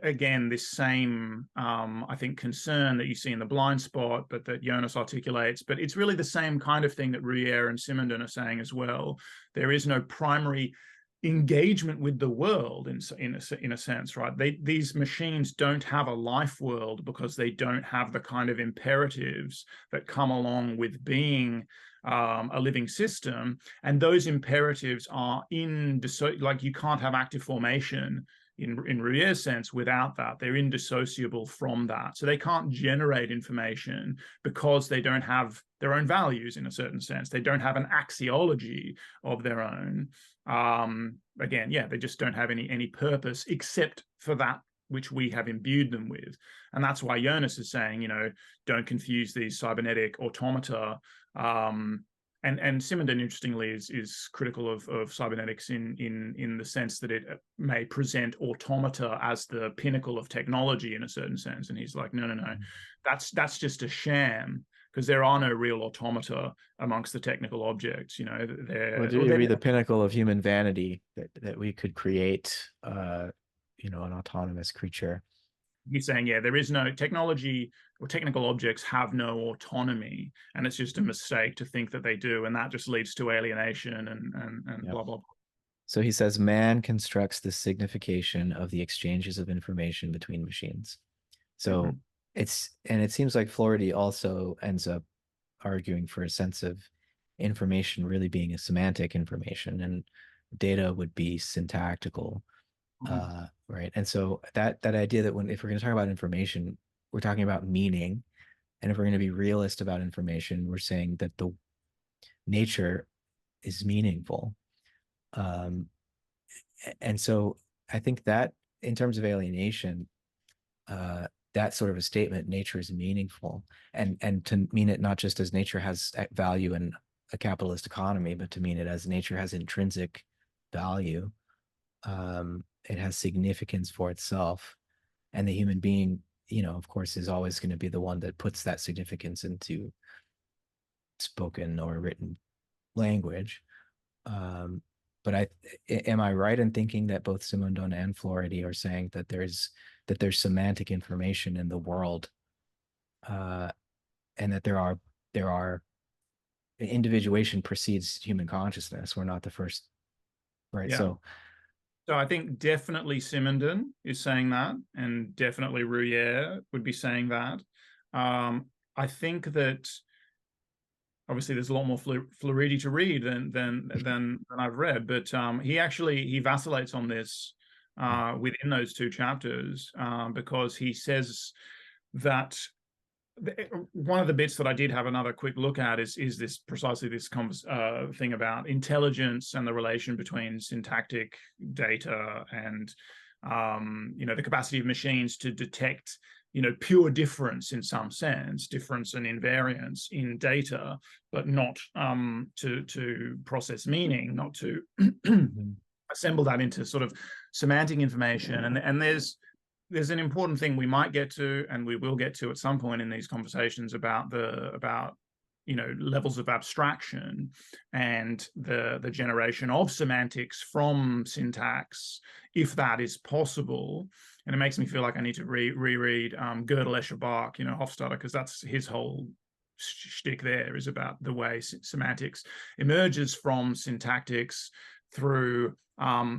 again, this same, I think, concern that you see in the blind spot, but that Jonas articulates. But it's really the same kind of thing that Rouillère and Simondon are saying as well. There is no primary engagement with the world in a sense, right? These machines don't have a life world because they don't have the kind of imperatives that come along with being a living system. And those imperatives are like you can't have active formation in Rouillère's sense without that. They're indissociable from that. So they can't generate information because they don't have their own values in a certain sense. They don't have an axiology of their own. Again, they just don't have any purpose except for that which we have imbued them with. And that's why Jonas is saying, don't confuse these cybernetic automata. And Simondon, interestingly, is critical of cybernetics in the sense that it may present automata as the pinnacle of technology in a certain sense. And he's like, no, that's just a sham, because there are no real automata amongst the technical objects. Would it be the pinnacle of human vanity that we could create, an autonomous creature? He's saying, there is no technology, or technical objects have no autonomy, and it's just a mistake to think that they do, and that just leads to alienation and blah, blah, blah. So he says, man constructs the signification of the exchanges of information between machines. So it seems like Floridi also ends up arguing for a sense of information really being a semantic information, and data would be syntactical. Right. And so that idea that if we're going to talk about information, we're talking about meaning. And if we're going to be realist about information, we're saying that the nature is meaningful. And so I think that in terms of alienation, that sort of a statement, nature is meaningful, and to mean it not just as nature has value in a capitalist economy, but to mean it as nature has intrinsic value. It has significance for itself, and the human being, of course, is always going to be the one that puts that significance into spoken or written language. But am I right in thinking that both Simondon and Floridi are saying that there's semantic information in the world, and that there are individuation precedes human consciousness? We're not the first, right? Yeah. So I think definitely Simondon is saying that, and definitely Rouillère would be saying that. I think that obviously there's a lot more Floridi to read than I've read, but he vacillates on this within those two chapters, because he says that one of the bits that I did have another quick look at is this precisely this thing about intelligence and the relation between syntactic data and the capacity of machines to detect pure difference in some sense, difference and invariance in data, but not to process meaning, not to assemble that into sort of semantic information. And there's an important thing we might get to, and we will get to at some point in these conversations about levels of abstraction and the generation of semantics from syntax, if that is possible. And it makes me feel like I need to reread Gödel, Escher, Bach, Hofstadter, because that's his whole shtick there, is about the way semantics emerges from syntactics through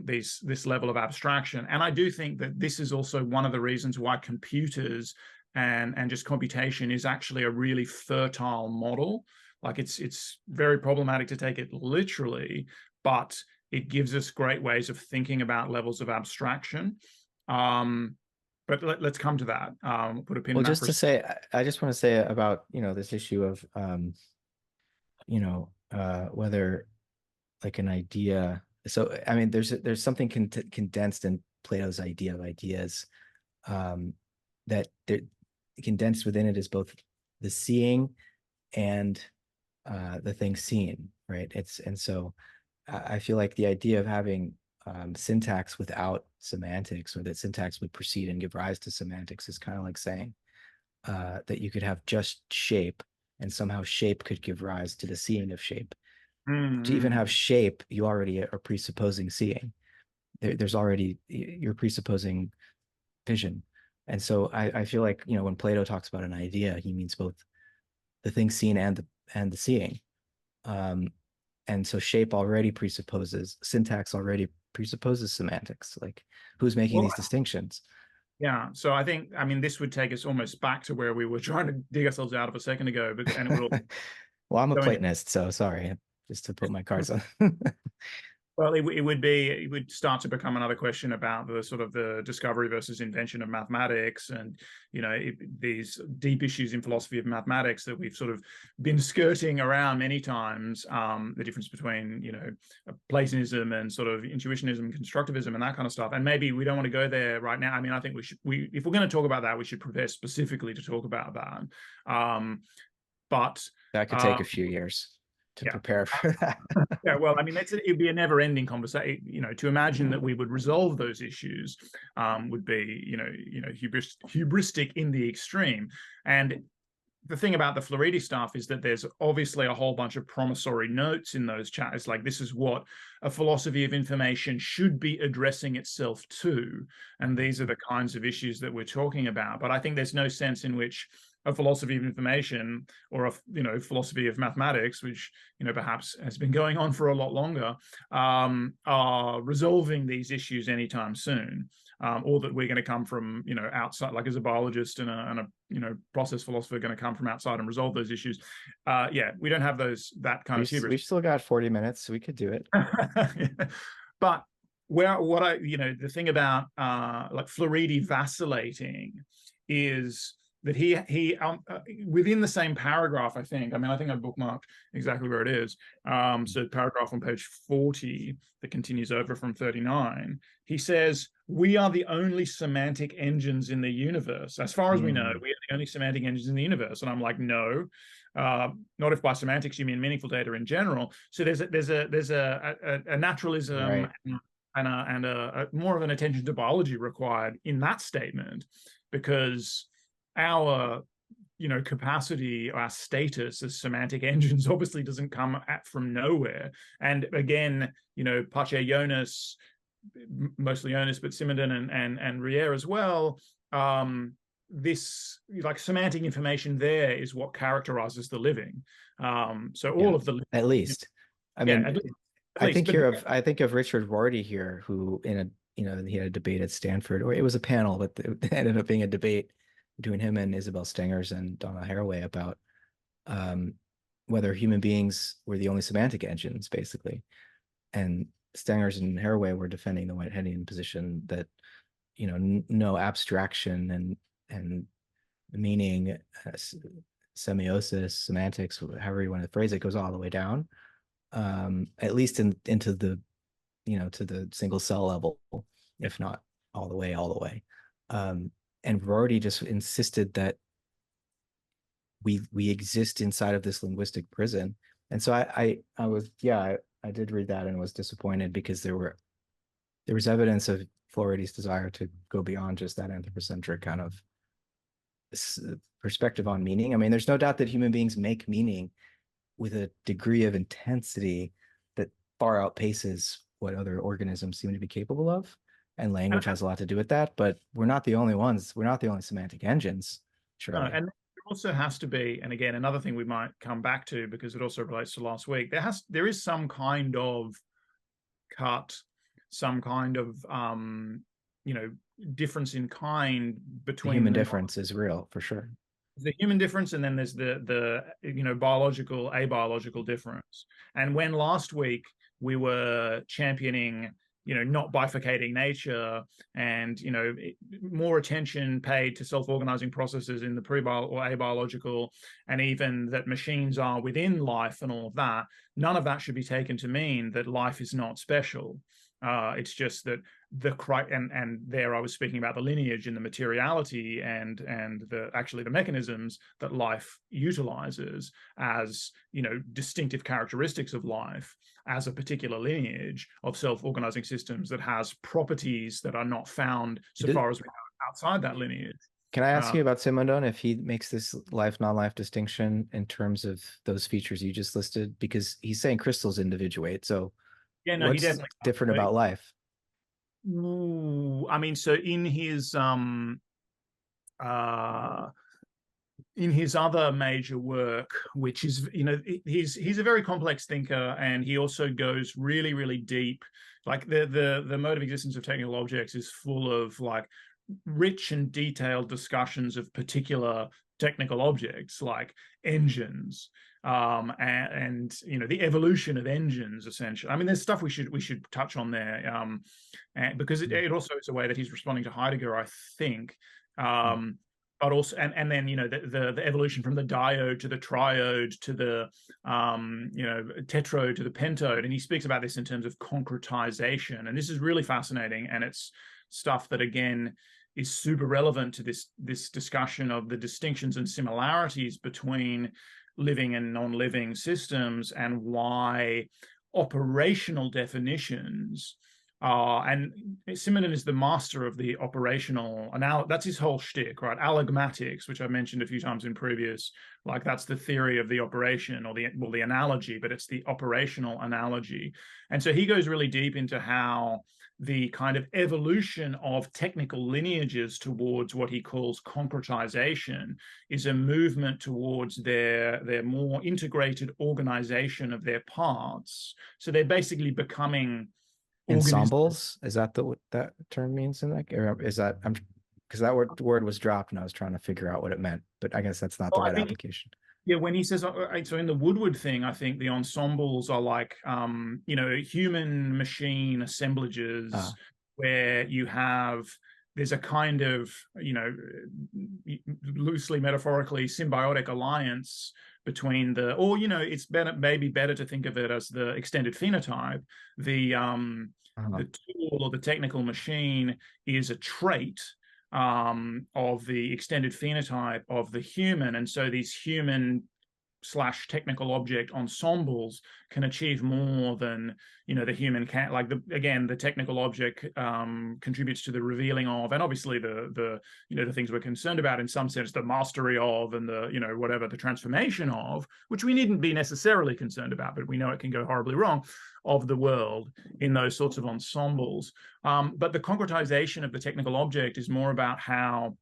this level of abstraction. And I do think that this is also one of the reasons why computers and just computation is actually a really fertile model. Like it's very problematic to take it literally, but it gives us great ways of thinking about levels of abstraction. But let's come to that. Put a pin in that. Just to say, I just want to say about this issue of whether like an idea. So I mean, there's something condensed in Plato's idea of ideas, that condensed within it is both the seeing and the thing seen, right? So I feel like the idea of having syntax without semantics, or that syntax would precede and give rise to semantics, is kind of like saying that you could have just shape, and somehow shape could give rise to the seeing of shape. To even have shape, you already are presupposing seeing. You're presupposing vision. And so I feel like, when Plato talks about an idea, he means both the thing seen and the seeing. And so shape already presupposes, syntax already presupposes semantics. Like, who's making these distinctions? Yeah, so I mean, this would take us almost back to where we were trying to dig ourselves out of a second ago, and it will. Well, I'm a Platonist, so sorry, just to put my cards on. Well, it would start to become another question about the sort of the discovery versus invention of mathematics, and these deep issues in philosophy of mathematics that we've sort of been skirting around many times. The difference between Platonism and sort of intuitionism, constructivism, and that kind of stuff. And maybe we don't want to go there right now. I mean, I think if we're going to talk about that, we should prepare specifically to talk about that. But that could take a few years to prepare for that. Yeah, well, I mean, it'd be a never-ending conversation. To imagine that we would resolve those issues would be, hubristic in the extreme. And the thing about the Floridi stuff is that there's obviously a whole bunch of promissory notes in those chapters. Like, this is what a philosophy of information should be addressing itself to, and these are the kinds of issues that we're talking about. But I think there's no sense in which a philosophy of information, or a philosophy of mathematics, which perhaps has been going on for a lot longer, are resolving these issues anytime soon, or that we're going to come from outside, like as a biologist and a process philosopher going to come from outside and resolve those issues. We don't have that kind of hubris. We've still got 40 minutes, so we could do it. But the thing about like Floridi vacillating is that he within the same paragraph, I think. I mean, I think I bookmarked exactly where it is. So paragraph on page 40 that continues over from 39. He says, "We are the only semantic engines in the universe. As far as we know, we are the only semantic engines in the universe." And I'm like, no, not if by semantics you mean meaningful data in general. So there's a naturalism, Right. and a more of an attention to biology required in that statement, because our capacity, our status as semantic engines obviously doesn't come from nowhere. And again, Pache Jonas, mostly Jonas, but Simondon and Rier as well. This like semantic information there is what characterizes the living. So all of the at least, I yeah, mean, at I least, think but here of I think of Richard Rorty here, who he had a debate at Stanford, or it was a panel, but it ended up being a debate between him and Isabel Stengers and Donna Haraway about um, whether human beings were the only semantic engines, basically. And Stengers and Haraway were defending the Whiteheadian position that no abstraction and meaning, semiosis, semantics, however you want to phrase it, goes all the way down, at least into the to the single cell level, if not all the way. And Rorty just insisted that we exist inside of this linguistic prison. And so I did read that and was disappointed because there was evidence of Floridi's desire to go beyond just that anthropocentric kind of perspective on meaning. I mean, there's no doubt that human beings make meaning with a degree of intensity that far outpaces what other organisms seem to be capable of. And language has a lot to do with that, but we're not the only ones. We're not the only semantic engines, surely. and there also has to be, and again, another thing we might come back to because it also relates to last week. There is some kind of cut, some kind of difference in kind The between human difference is real for sure. the human difference, and then there's the biological, abiological difference. And when last week we were championing not bifurcating nature, and more attention paid to self-organizing processes in the pre-bio or abiological, and even that machines are within life and all of that, none of that should be taken to mean that life is not special. It's just that and there I was speaking about the lineage and the materiality and the mechanisms that life utilizes as distinctive characteristics of life, as a particular lineage of self-organizing systems that has properties that are not found so far as we know outside that lineage. Can I ask you about Simondon, if he makes this life non-life distinction in terms of those features you just listed? Because he's saying crystals individuate, so Yeah, no, he what's definitely different about life? Ooh, I mean, so uh in his other major work, which is he's a very complex thinker, and he also goes really, really deep. Like the mode of existence of technical objects is full of like rich and detailed discussions of particular technical objects like engines, and the evolution of engines, essentially. I mean, there's stuff we should touch on there, and because it also is a way that he's responding to Heidegger, I think. But also, and then the evolution from the diode to the triode to the tetrode to the pentode, and he speaks about this in terms of concretization, and this is really fascinating, and it's stuff that again is super relevant to this discussion of the distinctions and similarities between living and non-living systems, and why operational definitions and Simondon is the master of the operational that's his whole shtick, right? Alagmatics, which I mentioned a few times in previous, like that's the theory of the operation, or the analogy, but it's the operational analogy. And so he goes really deep into how the kind of evolution of technical lineages towards what he calls concretization is a movement towards their more integrated organization of their parts. So they're basically becoming Ensembles, is that what that term means in that? Or is that because that word was dropped and I was trying to figure out what it meant, but I guess that's not the right application. Yeah, when he says so in the Woodward thing, I think the ensembles are like human machine assemblages where you have there's a kind of, loosely metaphorically symbiotic alliance between the, or it's better, maybe better to think of it as the extended phenotype. The tool or the technical machine is a trait of the extended phenotype of the human, and so these human / technical object ensembles can achieve more than the human can. Like the technical object contributes to the revealing of, and obviously the things we're concerned about in some sense, the mastery of, and the whatever, the transformation of, which we needn't be necessarily concerned about, but we know it can go horribly wrong, of the world in those sorts of ensembles. But the concretization of the technical object is more about how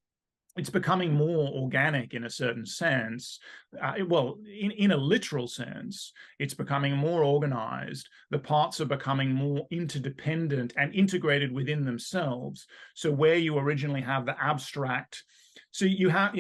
it's becoming more organic in a certain sense. In a literal sense, it's becoming more organized. The parts are becoming more interdependent and integrated within themselves. So where you originally have the abstract, so you have,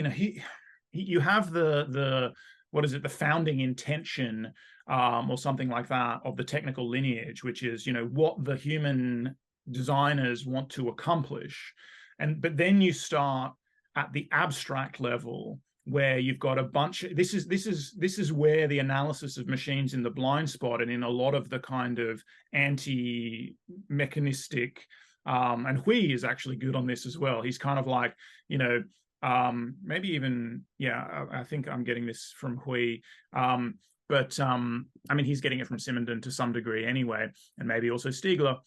you have the what is it, the founding intention or something like that of the technical lineage, which is, what the human designers want to accomplish. But then you start at the abstract level, where you've got a bunch of, this is where the analysis of machines in the blind spot, and in a lot of the kind of anti-mechanistic, and Hui is actually good on this as well. He's kind of like, maybe even, I think I'm getting this from Hui, but I mean, he's getting it from Simondon to some degree anyway, and maybe also Stiegler.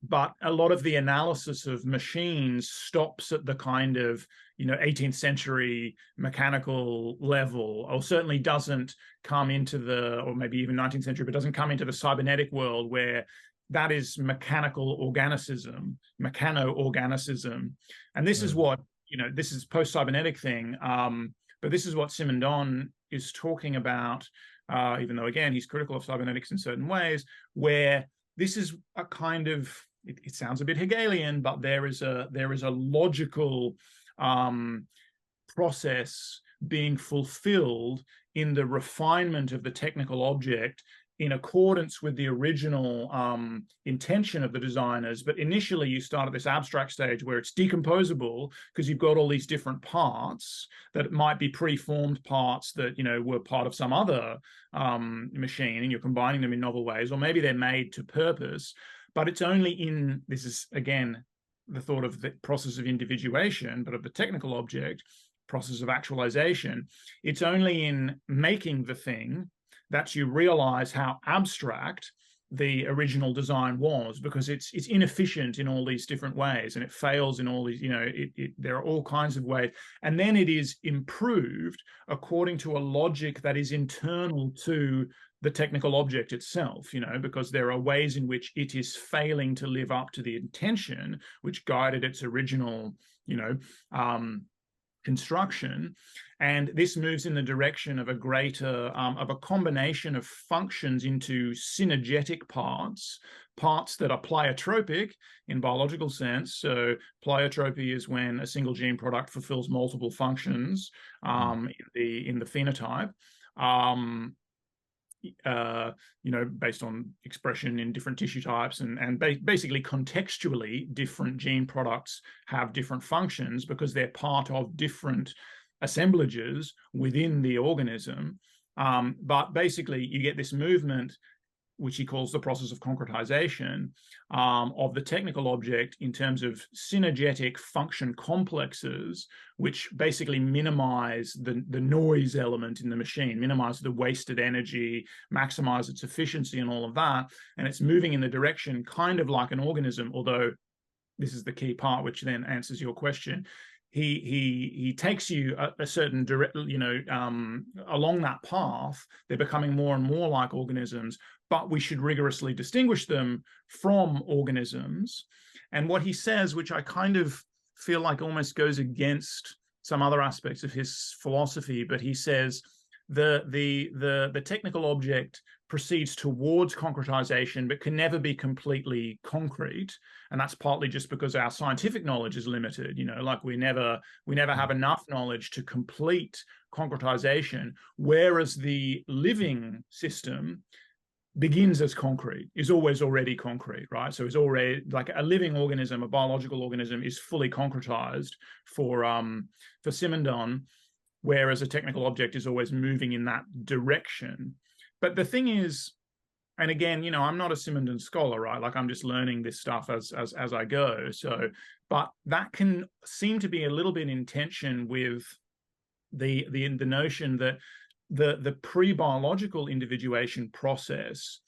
But a lot of the analysis of machines stops at the kind of 18th century mechanical level, or certainly doesn't come into the, or maybe even 19th century, but doesn't come into the cybernetic world, where that is mechanical organicism, mechano-organicism. And this is what, this is post-cybernetic thing, but this is what Simondon is talking about, even though, again, he's critical of cybernetics in certain ways, where this is a kind of, it sounds a bit Hegelian, but there is a logical process being fulfilled in the refinement of the technical object in accordance with the original intention of the designers. But initially you start at this abstract stage where it's decomposable, because you've got all these different parts that might be preformed parts that were part of some other machine, and you're combining them in novel ways, or maybe they're made to purpose. But it's only in, this is again the thought of the process of individuation, but of the technical object, process of actualization, it's only in making the thing that you realize how abstract the original design was, because it's inefficient in all these different ways, and it fails in all these, there are all kinds of ways. And then it is improved according to a logic that is internal to the technical object itself, because there are ways in which it is failing to live up to the intention which guided its original, construction. And this moves in the direction of a greater, of a combination of functions into synergetic parts that are pleiotropic in biological sense. So pleiotropy is when a single gene product fulfills multiple functions in the phenotype. Based on expression in different tissue types, and basically contextually different gene products have different functions because they're part of different assemblages within the organism. But basically you get this movement, which he calls the process of concretization, of the technical object in terms of synergetic function complexes, which basically minimize the noise element in the machine, minimize the wasted energy, maximize its efficiency and all of that. And it's moving in the direction kind of like an organism, although this is the key part, which then answers your question. He takes you a certain direct, along that path. They're becoming more and more like organisms, but we should rigorously distinguish them from organisms. And what he says, which I kind of feel like almost goes against some other aspects of his philosophy, but he says the technical object proceeds towards concretization, but can never be completely concrete. And that's partly just because our scientific knowledge is limited, like we never have enough knowledge to complete concretization. Whereas the living system begins as concrete, is always already concrete, right? So it's already like a living organism, a biological organism is fully concretized for Simondon, whereas a technical object is always moving in that direction. But the thing is, and again, you know, I'm not a Simondon scholar, right? Like I'm just learning this stuff as I go. So, but that can seem to be a little bit in tension with the notion that the pre-biological individuation process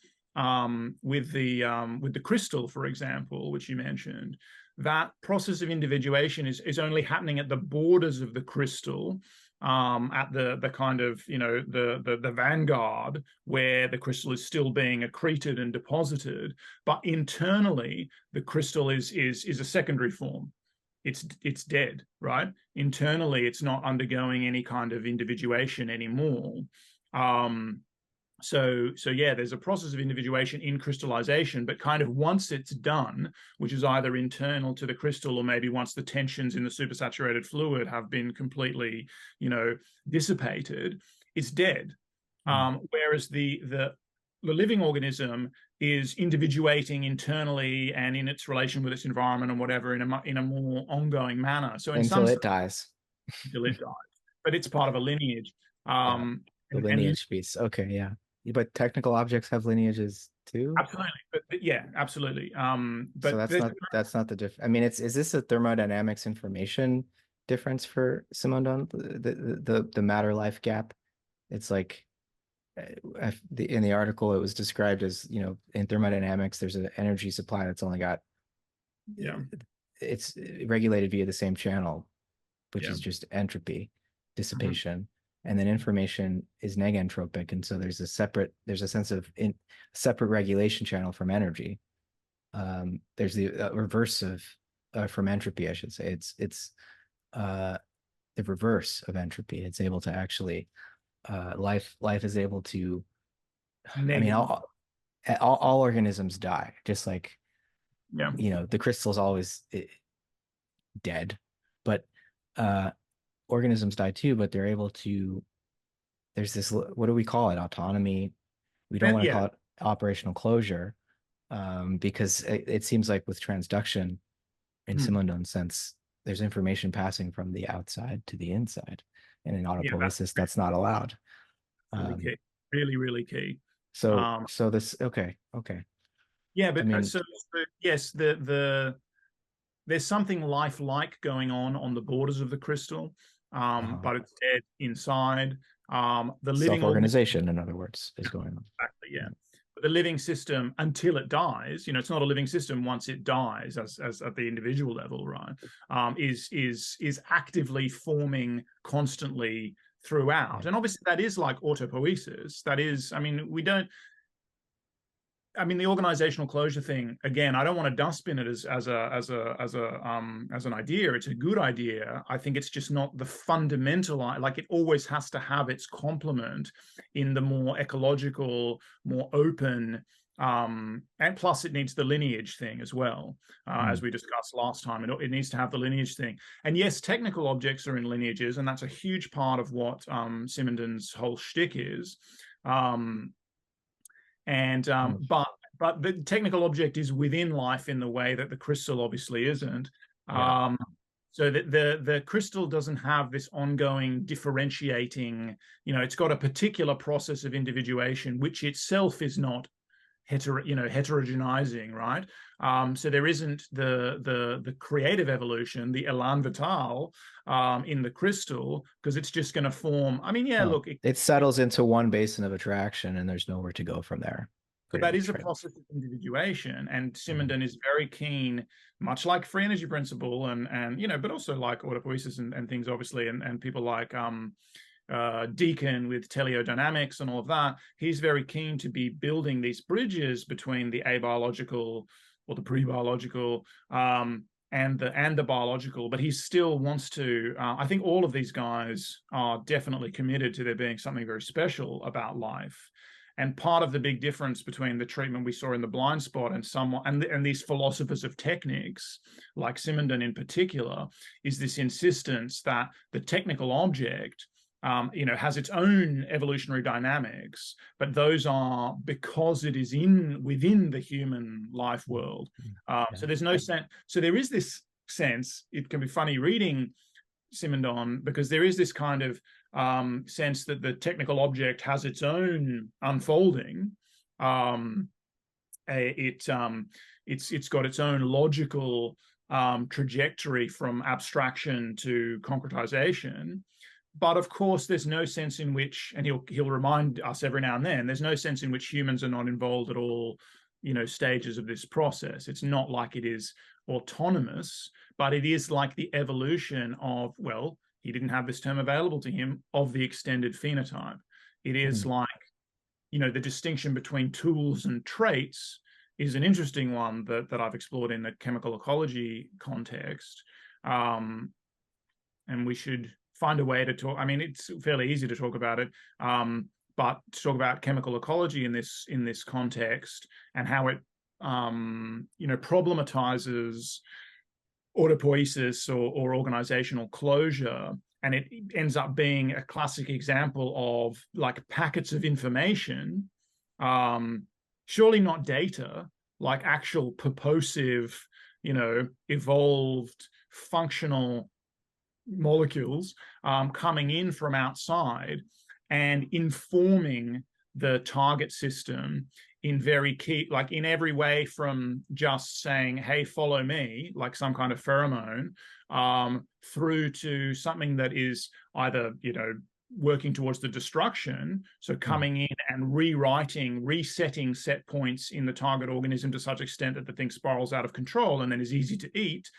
with the crystal, for example, which you mentioned, that process of individuation is only happening at the borders of the crystal, at the kind of, you know, the vanguard where the crystal is still being accreted and deposited, but internally the crystal is a secondary form. It's dead, right? Internally, it's not undergoing any kind of individuation anymore. So yeah, there's a process of individuation in crystallization, but kind of once it's done, which is either internal to the crystal or maybe once the tensions in the supersaturated fluid have been completely, you know, dissipated, it's dead. Whereas the living organism is individuating internally and in its relation with its environment and whatever in a more ongoing manner. So in until some it dies. until it dies, but it's part of a lineage. Yeah, the lineage piece. Okay, yeah. But technical objects have lineages too? Absolutely, but yeah, absolutely. So But that's not the diff. I mean, is this a thermodynamics information difference for Simondon? The matter life gap? It's like in the article it was described as, you know, in thermodynamics there's an energy supply that's only got, yeah, it's regulated via the same channel, which yeah, is just entropy dissipation. And then information is negentropic, and so there's a sense of separate regulation channel from energy. There's the reverse of from entropy, I should say. It's the reverse of entropy. It's able to actually life is able to. I mean, all organisms die, just like, yeah, you know, the crystal's always dead, but organisms die too. But they're able to. There's this, what do we call it? Autonomy. We don't want to yeah, call it operational closure, because it seems like with transduction in Simondon's sense, there's information passing from the outside to the inside, and in yeah. Autopoiesis, that's not allowed. Really key, really, really key. So Um, this, okay. yeah, I but mean, so yes, there's something lifelike going on the borders of the crystal, but it's dead inside. The living organism, self-organization, in other words, is going on. exactly, yeah. But the living system, until it dies, you know, it's not a living system once it dies, as at the individual level, right? Is actively forming constantly throughout, Yeah. and obviously that is like autopoiesis. That is, I mean, we don't. I mean, the organizational closure thing, again, I don't want to dustbin it as an idea. It's a good idea. I think it's just not the fundamental, like it always has to have its complement in the more ecological, more open, and plus it needs the lineage thing as well, as we discussed last time. It needs to have the lineage thing. And yes, technical objects are in lineages, and that's a huge part of what Simondon's whole shtick is. And but the technical object is within life in the way that the crystal obviously isn't. Yeah. So that the crystal doesn't have this ongoing differentiating, you know, it's got a particular process of individuation which itself is not heterogenizing, right? So there isn't the creative evolution, the élan vital, in the crystal, because it's just going to form. I mean, yeah, look, it settles into one basin of attraction, and there's nowhere to go from there. but Pretty that much, is a right? process of individuation, and Simondon is very keen, much like free energy principle, and you know, but also like autopoiesis and things, obviously, and people like Deacon with teleodynamics and all of that. He's very keen to be building these bridges between the abiological or the pre-biological, and the biological, but he still wants to. I think all of these guys are definitely committed to there being something very special about life. And part of the big difference between the treatment we saw in the blind spot and and these philosophers of technics, like Simondon in particular, is this insistence that the technical object has its own evolutionary dynamics, but those are because it is within the human life world. So there's no sense. So there is this sense. It can be funny reading Simondon because there is this kind of sense that the technical object has its own unfolding. It's got its own logical trajectory from abstraction to concretization. But of course, there's no sense in which, and he'll remind us every now and then, there's no sense in which humans are not involved at all, stages of this process. It's not like it is autonomous, but it is like the evolution of, well, he didn't have this term available to him, of the extended phenotype. It is like, the distinction between tools and traits is an interesting one that I've explored in the chemical ecology context. And we should find a way to talk. I mean, it's fairly easy to talk about it, but to talk about chemical ecology in this context and how it, problematizes autopoiesis or organizational closure, and it ends up being a classic example of like packets of information, surely not data, like actual purposive, evolved functional molecules coming in from outside and informing the target system in very key, like in every way, from just saying, hey, follow me, like some kind of pheromone, through to something that is either, working towards the destruction, so coming in and resetting set points in the target organism to such extent that the thing spirals out of control and then is easy to eat,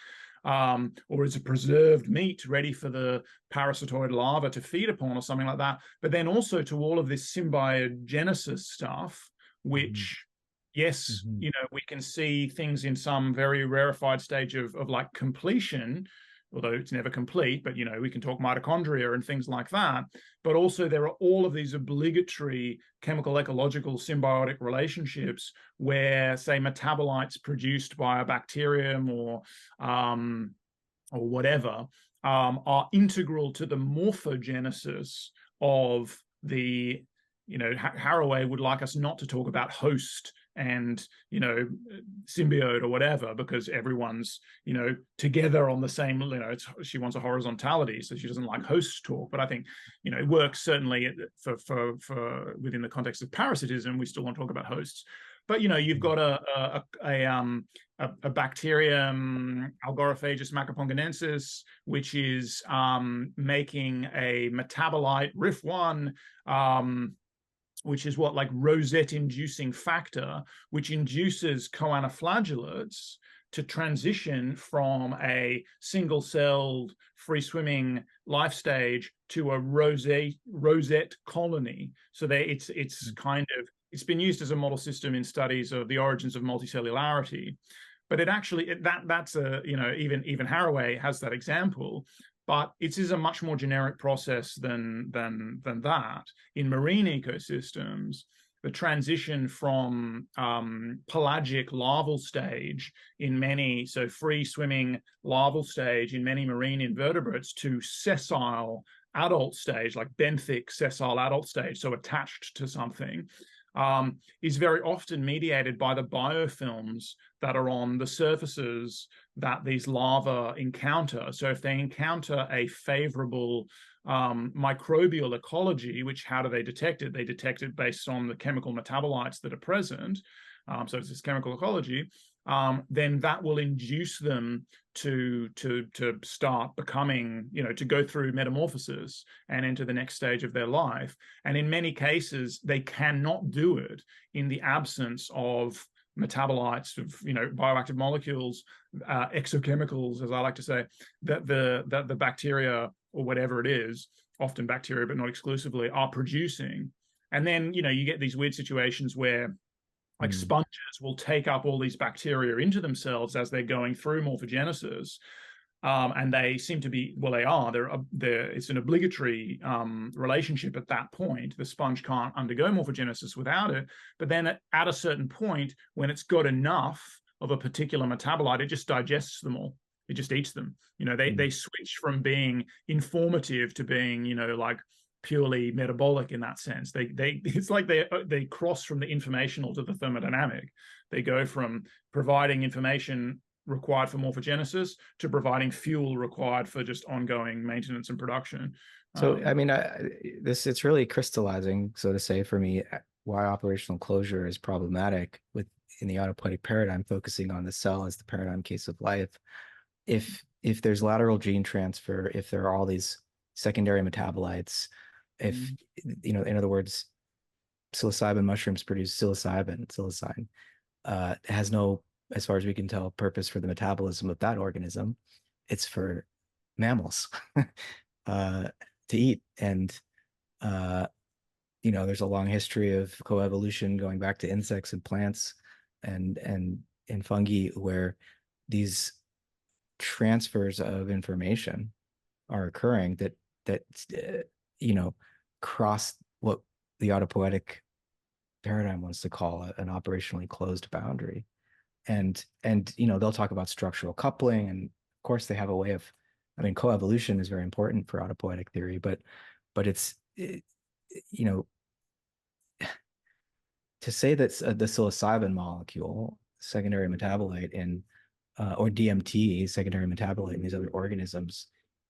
or is a preserved meat ready for the parasitoid larva to feed upon or something like that. But then also to all of this symbiogenesis stuff, which, yes, we can see things in some very rarefied stage of like completion, although it's never complete, but, we can talk mitochondria and things like that. But also there are all of these obligatory chemical ecological symbiotic relationships where, say, metabolites produced by a bacterium or whatever are integral to the morphogenesis of the, Haraway would like us not to talk about host and, symbiote or whatever, because everyone's, together on the same, she wants a horizontality, so she doesn't like host talk. But I think, it works certainly for within the context of parasitism. We still want to talk about hosts. But, you've got a bacterium, Algorophagus macapongonensis, which is making a metabolite, RIF1, which is what, like, rosette-inducing factor, which induces choanoflagellates to transition from a single-celled, free-swimming life stage to a rosette colony. So it's it's been used as a model system in studies of the origins of multicellularity. But it actually, that's a, even Haraway has that example. But it is a much more generic process than that. In marine ecosystems, the transition from pelagic larval stage in many, so free swimming larval stage in many marine invertebrates, to sessile adult stage, like benthic sessile adult stage, so attached to something, is very often mediated by the biofilms that are on the surfaces that these larvae encounter. So if they encounter a favorable microbial ecology, which, how do they detect it? They detect it based on the chemical metabolites that are present. So it's this chemical ecology. Then that will induce them to start becoming, to go through metamorphosis and enter the next stage of their life. And in many cases, they cannot do it in the absence of metabolites, of bioactive molecules, exochemicals, as I like to say, that the bacteria or whatever it is, often bacteria but not exclusively, are producing. And then you get these weird situations where, like, sponges will take up all these bacteria into themselves as they're going through morphogenesis. And they seem to be, well, they are. It's an obligatory relationship at that point. The sponge can't undergo morphogenesis without it. But then at a certain point, when it's got enough of a particular metabolite, it just digests them all. It just eats them. They switch from being informative to being, like, purely metabolic in that sense. It's like they cross from the informational to the thermodynamic. They go from providing information required for morphogenesis to providing fuel required for just ongoing maintenance and production. So, I mean, it's really crystallizing, so to say, for me, why operational closure is problematic in the autopoietic paradigm, focusing on the cell as the paradigm case of life. If there's lateral gene transfer, if there are all these secondary metabolites, if, in other words, psilocybin mushrooms produce psilocybin, it has no, as far as we can tell, purpose for the metabolism of that organism. It's for mammals to eat. And, there's a long history of coevolution going back to insects and plants and fungi, where these transfers of information are occurring that cross what the autopoietic paradigm wants to call an operationally closed boundary. And they'll talk about structural coupling, and of course they have a way of, coevolution is very important for autopoietic theory, but to say that the psilocybin molecule, secondary metabolite or DMT, secondary metabolite in these other organisms,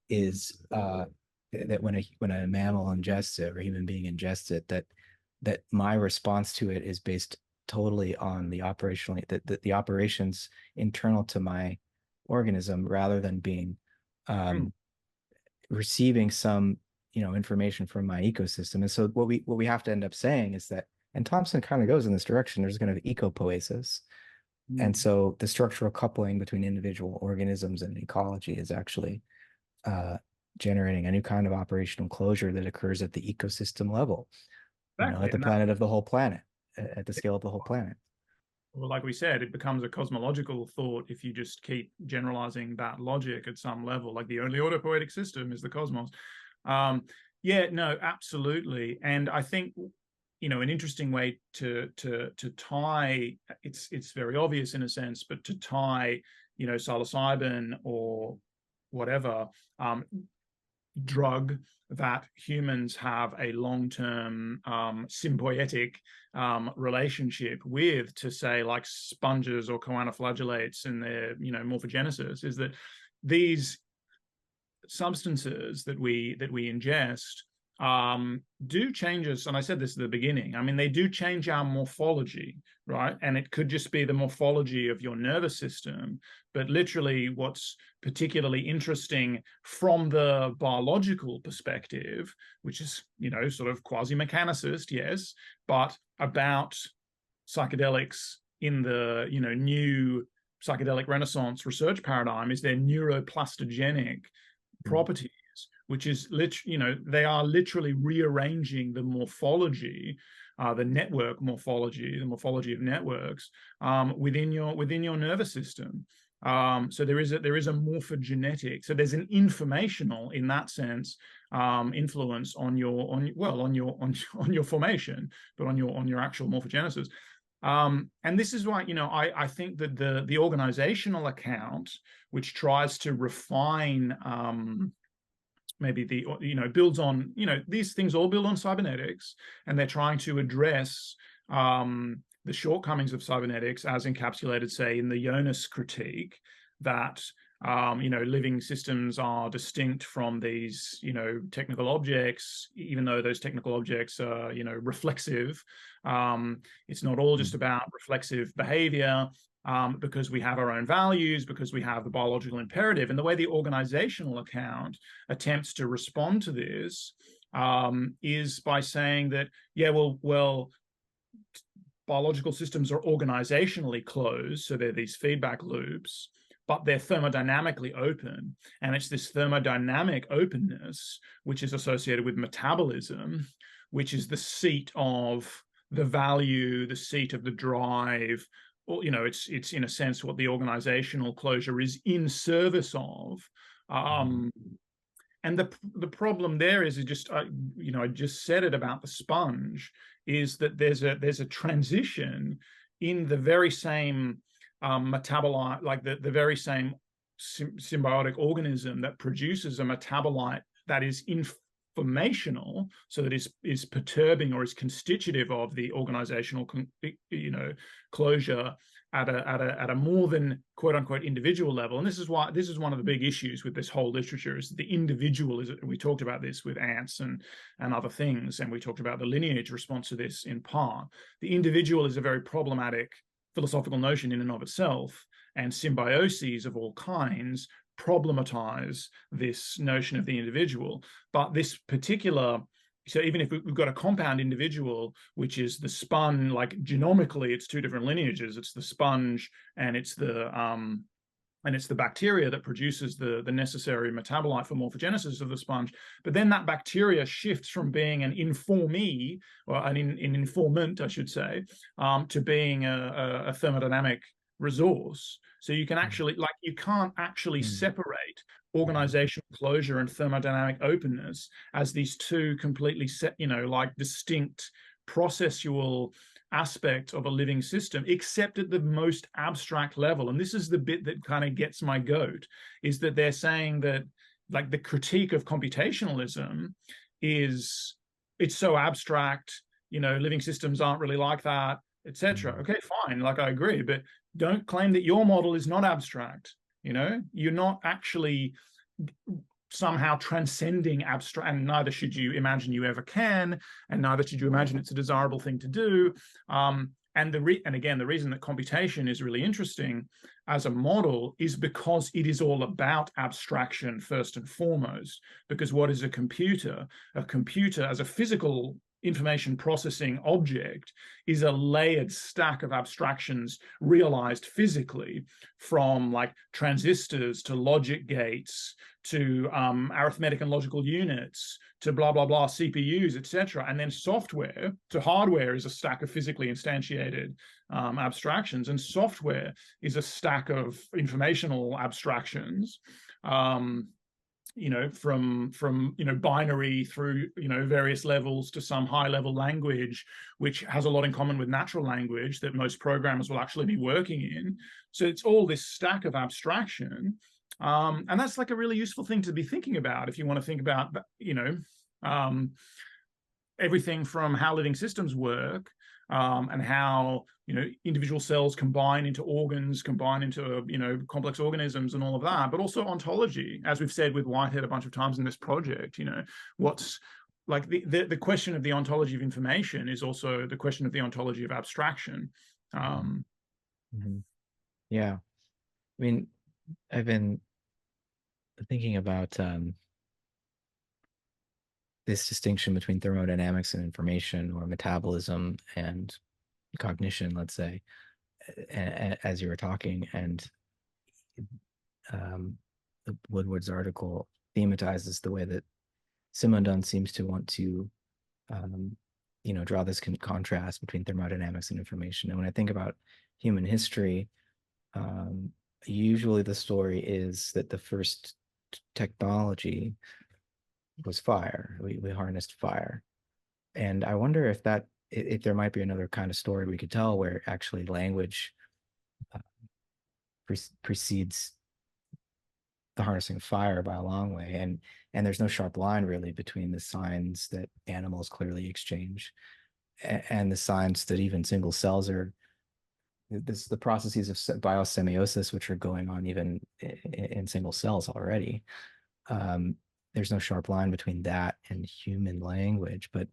is that when a mammal ingests it or a human being ingests it, that my response to it is based totally on the operations internal to my organism, rather than being receiving some information from my ecosystem. And so what we have to end up saying is that, and Thompson kind of goes in this direction, there's going to be ecopoiesis. And so the structural coupling between individual organisms and ecology is actually generating a new kind of operational closure that occurs at the ecosystem level, exactly. at the planet of the whole planet, at the scale of the whole planet. Well, like we said, it becomes a cosmological thought if you just keep generalizing that logic at some level, like the only autopoietic system is the cosmos. Yeah, no, absolutely. And I think, an interesting way to tie, it's very obvious in a sense, but to tie, psilocybin or whatever drug that humans have a long-term symbiotic relationship with, to say like sponges or choanoflagellates in their morphogenesis, is that these substances that we ingest do change us. And I said this at the beginning, they do change our morphology, right? And it could just be the morphology of your nervous system, but literally what's particularly interesting from the biological perspective, which is sort of quasi-mechanicist, yes, but about psychedelics in the new psychedelic renaissance research paradigm, is their neuroplastigenic properties, which is they are literally rearranging the morphology, the network morphology, the morphology of networks within your nervous system. So there is a morphogenetic. So there's an informational, in that sense, influence on your formation, but on your actual morphogenesis. And this is why I think that the organizational account, which tries to refine maybe builds on these things all build on cybernetics, and they're trying to address the shortcomings of cybernetics as encapsulated, say, in the Jonas critique, that living systems are distinct from these technical objects, even though those technical objects are reflexive. It's not all just about reflexive behavior, because we have our own values, because we have the biological imperative. And the way the organizational account attempts to respond to this is by saying that, well, biological systems are organizationally closed, so they're these feedback loops, but they're thermodynamically open. And it's this thermodynamic openness which is associated with metabolism, which is the seat of the value, the seat of the drive. Or, it's in a sense what the organizational closure is in service of. And the problem there is just I just said it about the sponge, is that there's a transition in the very same metabolite, like the very same symbiotic organism that produces a metabolite that is formational, so that is perturbing or is constitutive of the organizational, closure at a more than quote unquote individual level. And this is one of the big issues with this whole literature, is the individual is, we talked about this with ants and other things, and we talked about the lineage response to this in part. The individual is a very problematic philosophical notion in and of itself, and symbioses of all kinds problematize this notion of the individual. But this particular, so even if we've got a compound individual, which is the sponge, like genomically, it's two different lineages. It's the sponge and it's the bacteria that produces the necessary metabolite for morphogenesis of the sponge. But then that bacteria shifts from being an informee, or an informant, I should say, to being a thermodynamic resource. So you can actually, like, you can't actually separate organizational closure and thermodynamic openness as these two completely distinct processual aspect of a living system, except at the most abstract level. And this is the bit that kind of gets my goat, is that they're saying that, like, the critique of computationalism is it's so abstract, living systems aren't really like that, etc. Okay, fine, like, I agree, but don't claim that your model is not abstract. You're not actually somehow transcending abstract, and neither should you imagine you ever can, and neither should you imagine it's a desirable thing to do. And again, the reason that computation is really interesting as a model is because it is all about abstraction first and foremost. Because what is a computer? A computer, as a physical information processing object, is a layered stack of abstractions realized physically, from like transistors to logic gates to arithmetic and logical units to blah blah blah CPUs, etc. And then software to hardware is a stack of physically instantiated abstractions, and software is a stack of informational abstractions, from binary through various levels to some high level language, which has a lot in common with natural language that most programmers will actually be working in. So it's all this stack of abstraction, and that's like a really useful thing to be thinking about if you want to think about everything from how living systems work, and how individual cells combine into organs, combine into complex organisms and all of that, but also ontology, as we've said with Whitehead a bunch of times in this project. What's like the question of the ontology of information is also the question of the ontology of abstraction. Yeah, I mean, I've been thinking about this distinction between thermodynamics and information, or metabolism and cognition, let's say, as you were talking. And Woodward's article thematizes the way that Simondon seems to want to draw this contrast between thermodynamics and information. And when I think about human history, usually the story is that the first technology was fire. We harnessed fire. And I wonder if there might be another kind of story we could tell, where actually language precedes the harnessing of fire by a long way. And there's no sharp line really between the signs that animals clearly exchange and the signs that even single cells are, the processes of biosemiosis, which are going on even in single cells already. There's no sharp line between that and human language, but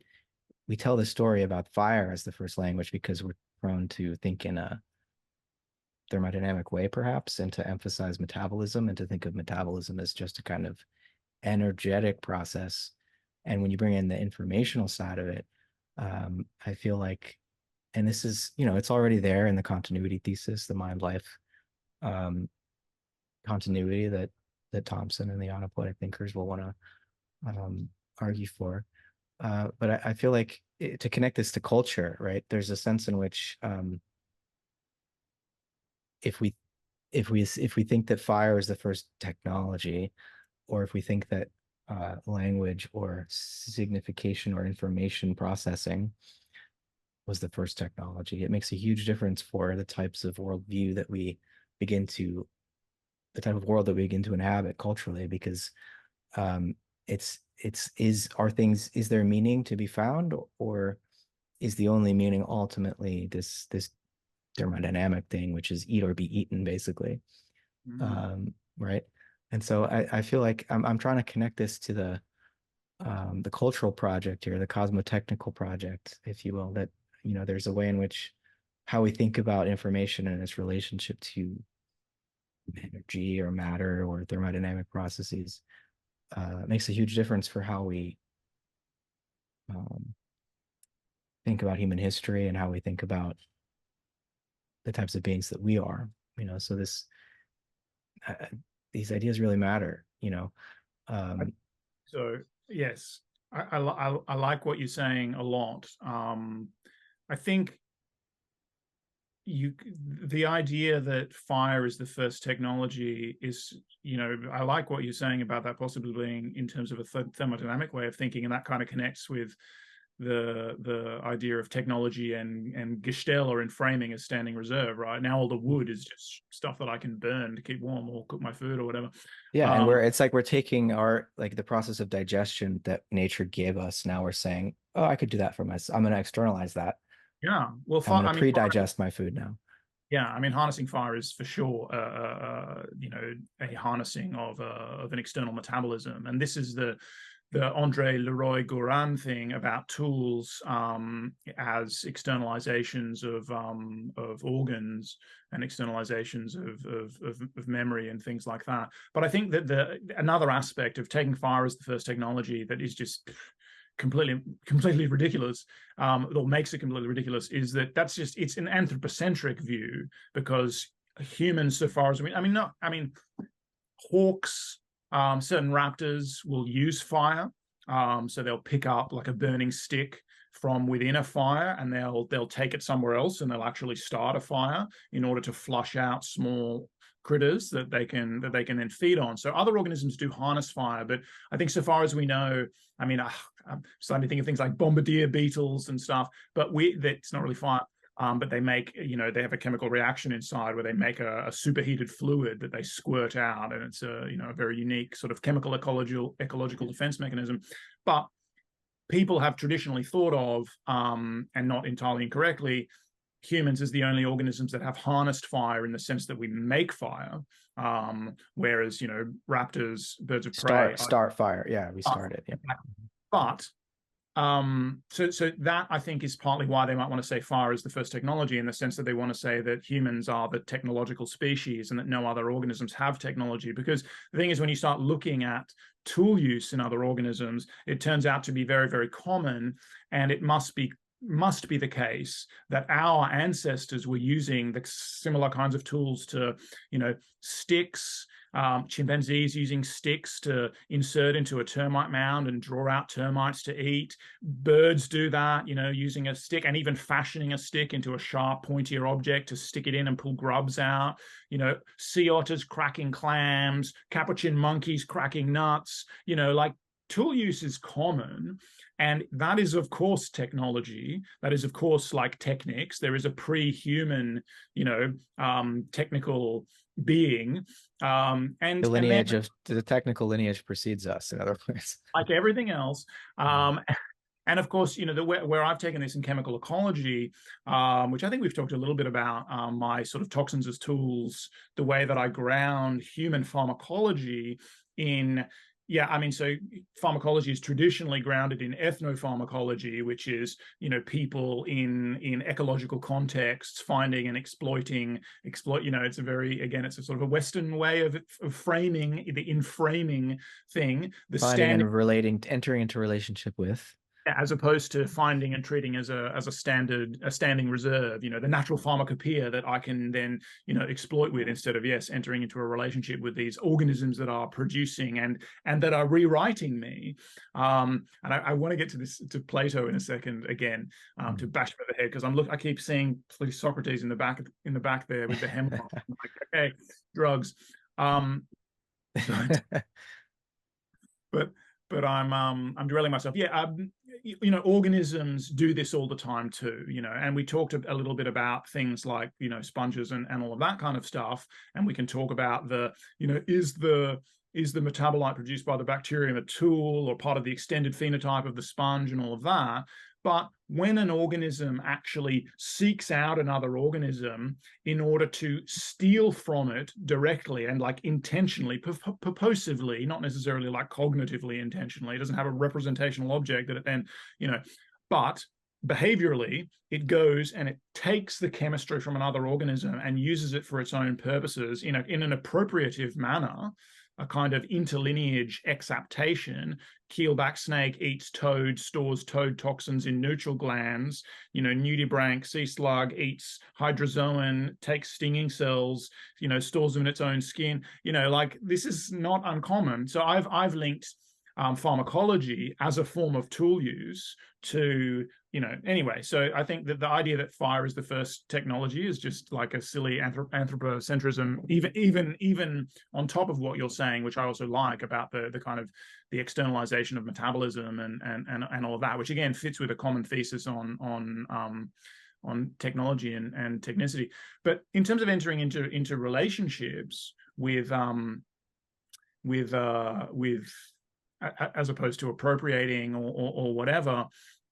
we tell the story about fire as the first language because we're prone to think in a thermodynamic way, perhaps, and to emphasize metabolism, and to think of metabolism as just a kind of energetic process. And when you bring in the informational side of it, I feel like, and this is, it's already there in the continuity thesis, the mind-life continuity that Thompson and the Autopoietic thinkers will want to argue for. But I feel like to connect this to culture, right? There's a sense in which if we think that fire is the first technology, or if we think that language or signification or information processing was the first technology, it makes a huge difference for the types of worldview that we begin to, the type of world that we begin to inhabit culturally, because is there meaning to be found, or is the only meaning ultimately this thermodynamic thing, which is eat or be eaten, basically. Right. And so I feel like I'm trying to connect this to the cultural project here, the cosmotechnical project, if you will, that, there's a way in which how we think about information and its relationship to energy or matter or thermodynamic processes makes a huge difference for how we think about human history and how we think about the types of beings that we are. So these ideas really matter. So yes, I like what you're saying a lot. I think the idea that fire is the first technology is, I like what you're saying about that possibly being in terms of a thermodynamic way of thinking, and that kind of connects with the idea of technology and Gestell or framing as standing reserve. Right now, all the wood is just stuff that I can burn to keep warm or cook my food or whatever. Yeah, and it's like we're taking the process of digestion that nature gave us. Now we're saying, oh, I could do that for myself. I'm going to externalize that. Yeah, well, I'm going to pre-digest my food now. Yeah, I mean, harnessing fire is for sure, a harnessing of an external metabolism, and this is the Andre Leroy-Gourhan thing about tools as externalizations of organs and externalizations of memory and things like that. But I think that another aspect of taking fire as the first technology that is just completely ridiculous, or makes it completely ridiculous, is it's an anthropocentric view, because humans, so far as hawks, certain raptors will use fire, so they'll pick up like a burning stick from within a fire, and they'll take it somewhere else, and they'll actually start a fire in order to flush out small critters that they can then feed on. So other organisms do harness fire, but I think so far as we know, I'm starting to think of things like bombardier beetles and stuff, but that's not really fire. But they make, they have a chemical reaction inside where they make a superheated fluid that they squirt out, and it's a very unique sort of chemical ecological defense mechanism. But people have traditionally thought of, and not entirely incorrectly, humans as the only organisms that have harnessed fire in the sense that we make fire, whereas raptors, birds of prey, start fire. Yeah, we start it. Yeah. But so that, I think, is partly why they might want to say fire is the first technology, in the sense that they want to say that humans are the technological species and that no other organisms have technology. Because the thing is, when you start looking at tool use in other organisms, it turns out to be very, very common, and it must be the case that our ancestors were using the similar kinds of tools to, sticks, chimpanzees using sticks to insert into a termite mound and draw out termites to eat. Birds do that, using a stick, and even fashioning a stick into a sharp, pointier object to stick it in and pull grubs out. Sea otters cracking clams, capuchin monkeys cracking nuts. Tool use is common, and that is, of course, technology. That is, of course, like technics. There is a pre-human, technical being, and the technical lineage precedes us, in other words, like everything else. And of course, where I've taken this in chemical ecology, which I think we've talked a little bit about, my sort of toxins as tools, the way that I ground human pharmacology in. So pharmacology is traditionally grounded in ethnopharmacology, which is, people in ecological contexts finding and exploiting. It's a sort of a Western way of framing the inframing thing. Finding and entering into relationship with. As opposed to finding and treating as a standing reserve, the natural pharmacopoeia that I can then, exploit with, instead of, entering into a relationship with these organisms that are producing and that are rewriting me. And I want to get to Plato in a second again, to bash him over the head, because I keep seeing Socrates in the back there with the hemlock. I'm like, okay, drugs. But I'm derailing myself. Organisms do this all the time too, and we talked a little bit about things like, sponges and all of that kind of stuff. And we can talk about is the is the metabolite produced by the bacterium a tool or part of the extended phenotype of the sponge and all of that? But when an organism actually seeks out another organism in order to steal from it directly and like intentionally, purposively, not necessarily like cognitively intentionally, it doesn't have a representational object that it then, but behaviorally, it goes and it takes the chemistry from another organism and uses it for its own purposes in an appropriative manner, a kind of interlineage exaptation. Keelback snake eats toad, stores toad toxins in neutral glands. Nudibranch sea slug eats hydrozoan, takes stinging cells, stores them in its own skin. Like this is not uncommon. So I've linked pharmacology as a form of tool use to anyway. So I think that the idea that fire is the first technology is just like a silly anthropocentrism, even on top of what you're saying, which I also like about the kind of the externalization of metabolism and all of that, which again fits with a common thesis on technology and technicity. But in terms of entering into relationships with as opposed to appropriating or whatever,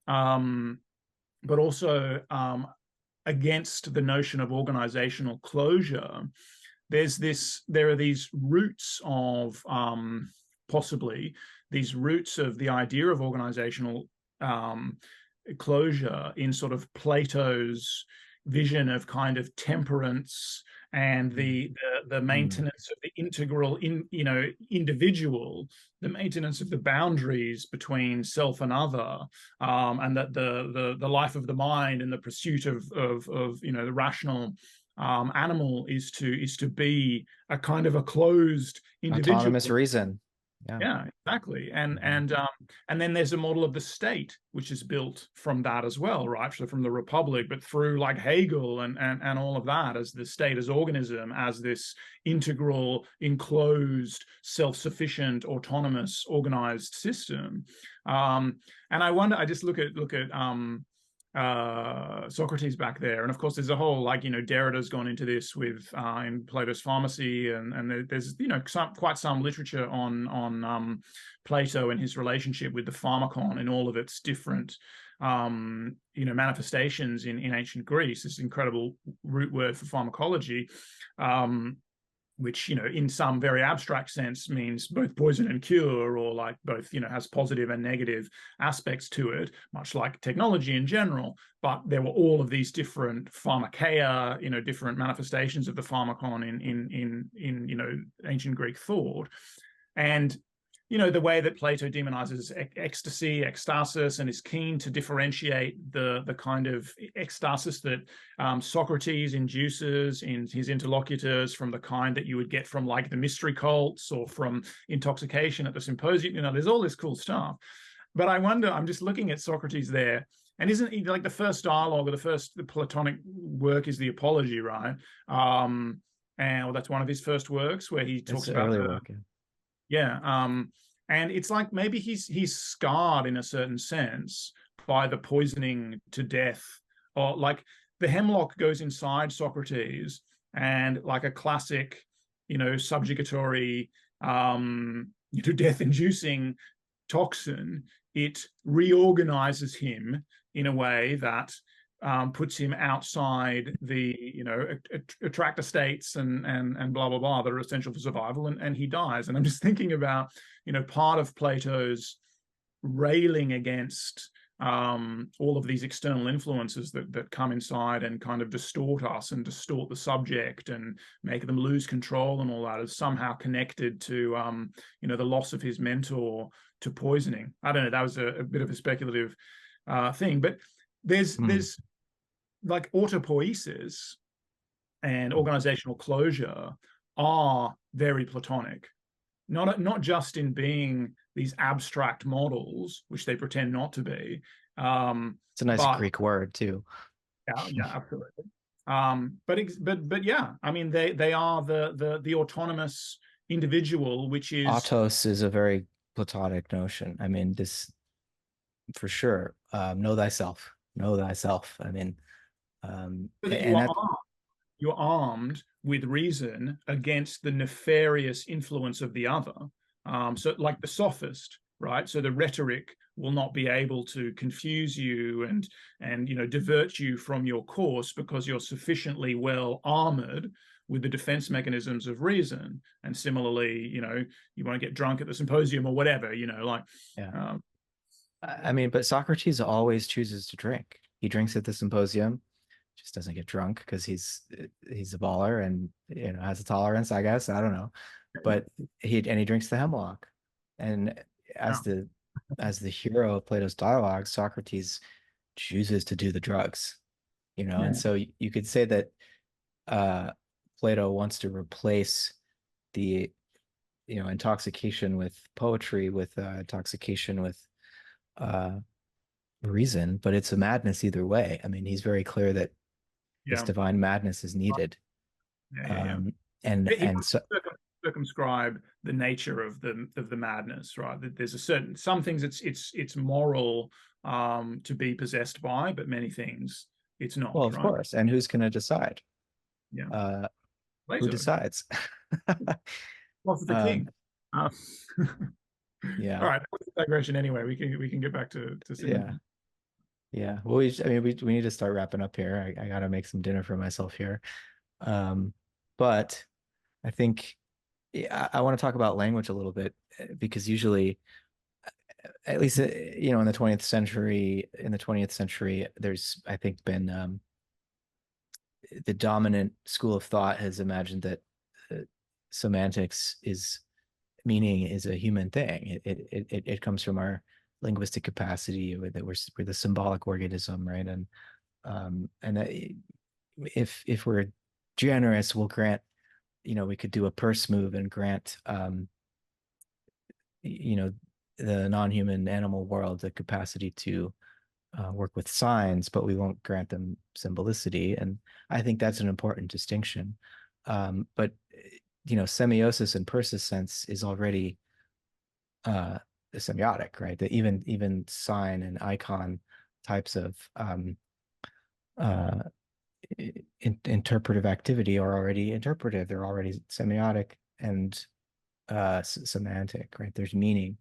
but also against the notion of organizational closure, there are these roots of possibly these roots of the idea of organizational closure in sort of Plato's vision of kind of temperance and the maintenance of the integral individual, the maintenance of the boundaries between self and other, and that the life of the mind and the pursuit of the rational animal is to be a kind of a closed individual. Autonomous reason. Yeah, exactly. And then there's a model of the state which is built from that as well, right? So from the Republic, but through like Hegel and all of that, as the state as organism, as this integral, enclosed, self-sufficient, autonomous, organized system. And I wonder, I just look at Socrates back there, and of course there's a whole Derrida's gone into this with in Plato's Pharmacy, and there's quite some literature on Plato and his relationship with the Pharmacon and all of its different manifestations in ancient Greece. This incredible root word for pharmacology, which in some very abstract sense means both poison and cure, or like both has positive and negative aspects to it, much like technology in general. But there were all of these different pharmakeia, different manifestations of the pharmacon in ancient Greek thought. And the way that Plato demonizes ecstasy, ecstasis, and is keen to differentiate the kind of ecstasis that Socrates induces in his interlocutors from the kind that you would get from like the mystery cults or from intoxication at the symposium. There's all this cool stuff. But I wonder, I'm just looking at Socrates there, and isn't he like the first dialogue or the Platonic work is the Apology, right? And that's one of his first works where he talks about early work. Yeah. And it's like maybe he's scarred in a certain sense by the poisoning to death, or like the hemlock goes inside Socrates, and like a classic, subjugatory, death-inducing toxin, it reorganizes him in a way that puts him outside the attractor states and blah blah blah that are essential for survival, and he dies. And I'm just thinking about part of Plato's railing against all of these external influences that come inside and kind of distort us and distort the subject and make them lose control and all that is somehow connected to the loss of his mentor to poisoning. I don't know, that was a bit of a speculative thing, but there's like autopoiesis and organizational closure are very Platonic, not just in being these abstract models, which they pretend not to be. It's a nice Greek word too. Yeah, absolutely. But yeah, I mean they are the autonomous individual, which is autos is a very Platonic notion. I mean, this for sure. Know thyself. I mean, but you are. you're armed with reason against the nefarious influence of the other. So like the sophist, right? So the rhetoric will not be able to confuse you and divert you from your course because you're sufficiently well armored with the defense mechanisms of reason. And similarly, you won't get drunk at the symposium or whatever, Yeah. um, I mean, but Socrates always chooses to drink. He drinks at the symposium, just doesn't get drunk because he's a baller and has a tolerance, I guess. I don't know. But he drinks the hemlock. And yeah, as the hero of Plato's dialogue, Socrates chooses to do the drugs, and yeah, so you could say that uh Plato wants to replace the intoxication with poetry with intoxication with uh reason, but it's a madness either way. I mean, he's very clear that this yeah, divine madness is needed. yeah. Um, and He and wants so to circumscribe the nature of the madness, right? That there's some things it's moral to be possessed by, but many things it's well, not, of right? course. And who's going to decide? Yeah, Uh, who Plato. decides? What's the um, king? Uh, all yeah, right, that was a digression. Anyway, we can get back to yeah, Simondon. yeah. Well, I mean, we need to start wrapping up here. I got to make some dinner for myself here. But I think yeah, I want to talk about language a little bit because usually, at least in the 20th century, there's I think been the dominant school of thought has imagined that uh, semantics is meaning is a human thing. It comes from our linguistic capacity, that we're the symbolic organism, right? And that if we're generous, we'll grant. We could do a purse move and grant you know the non-human animal world the capacity to work with signs, but we won't grant them symbolicity. And I think that's an important distinction. But semiosis and persistency is already semiotic, right? That even sign and icon types of uh, interpretive activity are already interpretive. They're already semiotic and semantic, right? There's meaning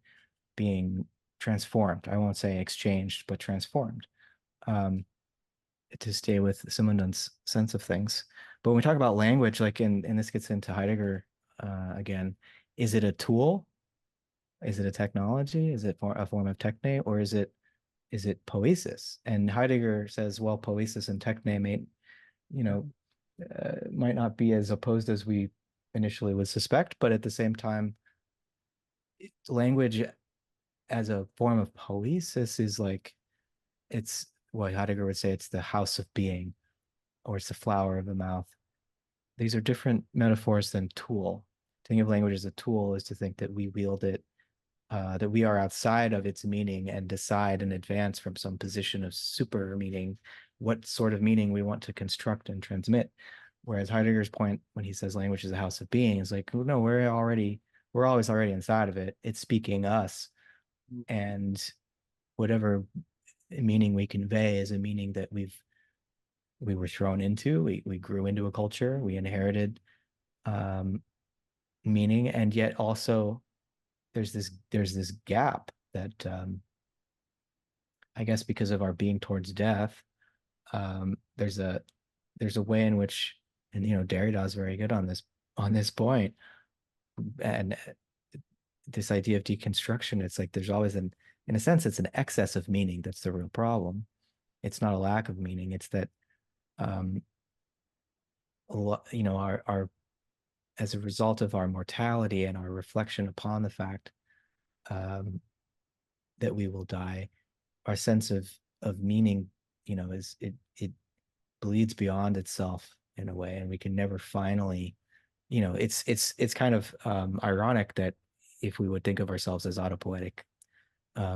being transformed. I won't say exchanged, but transformed. Um, to stay with Simondon's sense of things. But when we talk about language, like and this gets into Heidegger again, is it a tool? Is it a technology? Is it a form of techne, or is it poiesis? And Heidegger says, well, poiesis and techne might not be as opposed as we initially would suspect, but at the same time, language as a form of poiesis is like it's what Heidegger would say it's the house of being, or it's the flower of the mouth. These are different metaphors than tool. To think of language as a tool is to think that we wield it, that we are outside of its meaning and decide in advance from some position of super meaning what sort of meaning we want to construct and transmit. Whereas Heidegger's point when he says language is a house of being is like, no, we're always already inside of it. It's speaking us, and whatever meaning we convey is a meaning that we were thrown into. We grew into a culture. We inherited um, meaning, and yet also there's this gap that I guess because of our being towards death, there's a way in which, and Derrida is very good on this point, and this idea of deconstruction. It's like there's always in a sense, it's an excess of meaning that's the real problem. It's not a lack of meaning. It's that um, our as a result of our mortality and our reflection upon the fact um, that we will die, our sense of meaning, is it bleeds beyond itself in a way, and we can never finally, it's kind of ironic that if we would think of ourselves as autopoietic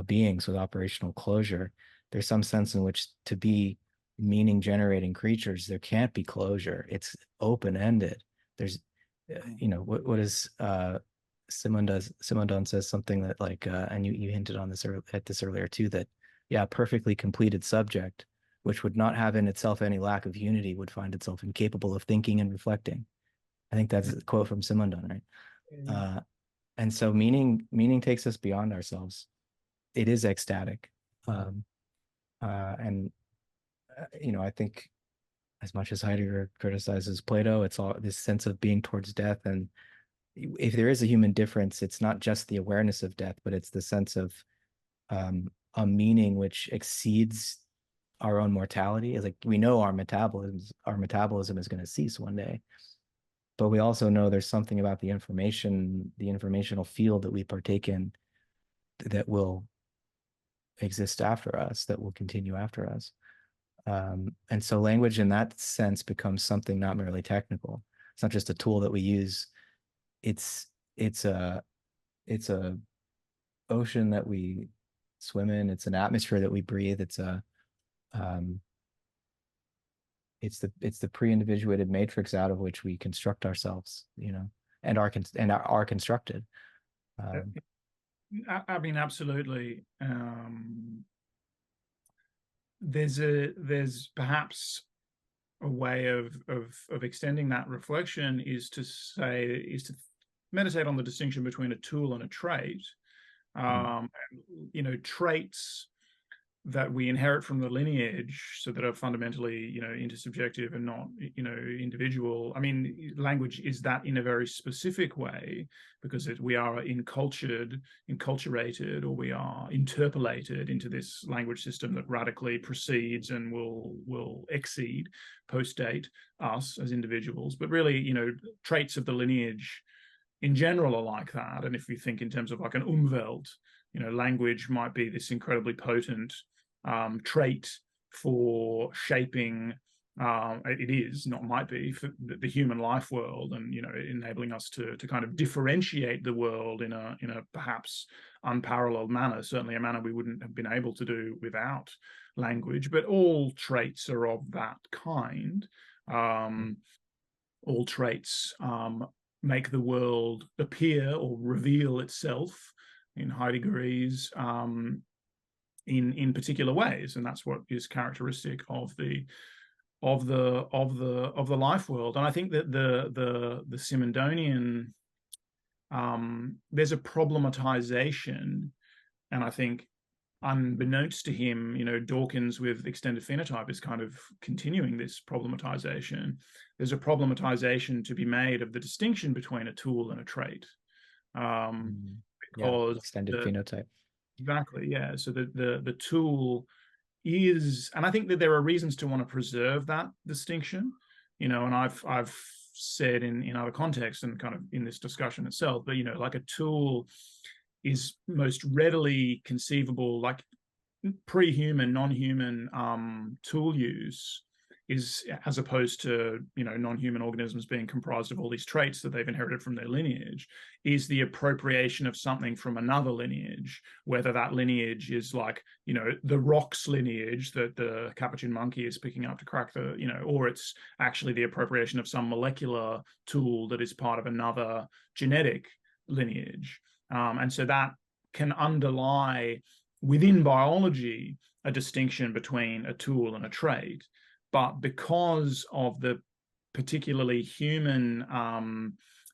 beings with operational closure, there's some sense in which to be meaning generating creatures, there can't be closure. It's open ended. There's, what is Simondon says something that like, and you hinted on this at this earlier too, that yeah, perfectly completed subject which would not have in itself any lack of unity, would find itself incapable of thinking and reflecting. I think that's a quote from Simondon, right? And so meaning takes us beyond ourselves. It is ecstatic. And I think as much as Heidegger criticizes Plato, it's all this sense of being towards death. And if there is a human difference, it's not just the awareness of death, but it's the sense of a meaning which exceeds our own mortality. Is like we know our metabolism is going to cease one day, but we also know there's something about the informational field that we partake in that will exist after us, that will continue after us. And so language in that sense becomes something not merely technical. It's not just a tool that we use. It's a ocean that we swim in. It's an atmosphere that we breathe. It's the pre-individuated matrix out of which we construct ourselves, and are constructed. I mean, absolutely. There's perhaps a way of extending that reflection is to meditate on the distinction between a tool and a trait. Traits that we inherit from the lineage, so that are fundamentally, intersubjective and not, individual. I mean, language is that in a very specific way, because we are enculturated, or we are interpolated into this language system that radically precedes and will exceed, postdate us as individuals. But really, traits of the lineage in general are like that. And if we think in terms of like an Umwelt, language might be this incredibly potent trait for shaping, it is, not might be, for the human life world, and enabling us to kind of differentiate the world in a perhaps unparalleled manner, certainly a manner we wouldn't have been able to do without language. But all traits are of that kind. All traits make the world appear or reveal itself in high degrees, in particular ways, and that's what is characteristic of the life world. And I think that the Simondonian, there's a problematization, and I think unbeknownst to him, Dawkins with extended phenotype is kind of continuing this problematization. There's a problematization to be made of the distinction between a tool and a trait, because extended phenotype. Exactly, yeah. So the tool is, and I think that there are reasons to want to preserve that distinction, and I've said in other contexts and kind of in this discussion itself, but like a tool is most readily conceivable, like pre-human, non-human tool use is, as opposed to non-human organisms being comprised of all these traits that they've inherited from their lineage, is the appropriation of something from another lineage, whether that lineage is like the rocks lineage that the capuchin monkey is picking up to crack the or it's actually the appropriation of some molecular tool that is part of another genetic lineage. And so that can underlie within biology a distinction between a tool and a trait. But because of the particularly human,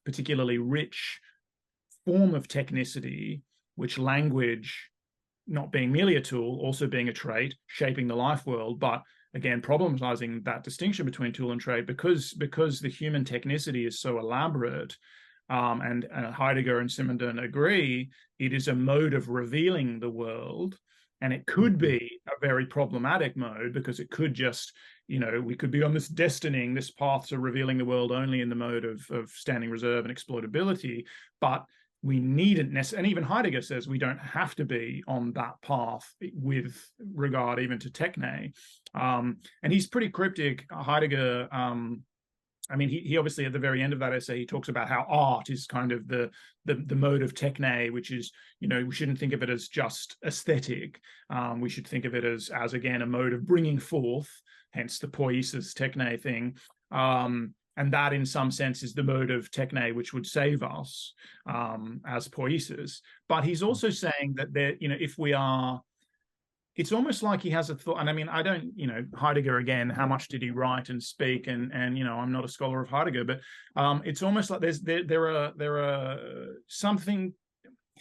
particularly rich form of technicity, which language, not being merely a tool, also being a trait, shaping the life world, but again, problematizing that distinction between tool and trait, because the human technicity is so elaborate, and Heidegger and Simondon agree, it is a mode of revealing the world. And it could be a very problematic mode, because it could just, we could be on this destining, this path to revealing the world only in the mode of standing reserve and exploitability. But we needn't necessarily, and even Heidegger says we don't have to be on that path with regard even to techne. And he's pretty cryptic, Heidegger. I mean, he obviously at the very end of that essay, he talks about how art is kind of the mode of techne, which is, we shouldn't think of it as just aesthetic. We should think of it as again, a mode of bringing forth, hence the poiesis techne thing. And that in some sense is the mode of techne which would save us, as poiesis. But he's also saying that there, if we are, it's almost like he has a thought, and I mean, I don't, Heidegger again, how much did he write and speak? And I'm not a scholar of Heidegger, but it's almost like there are something.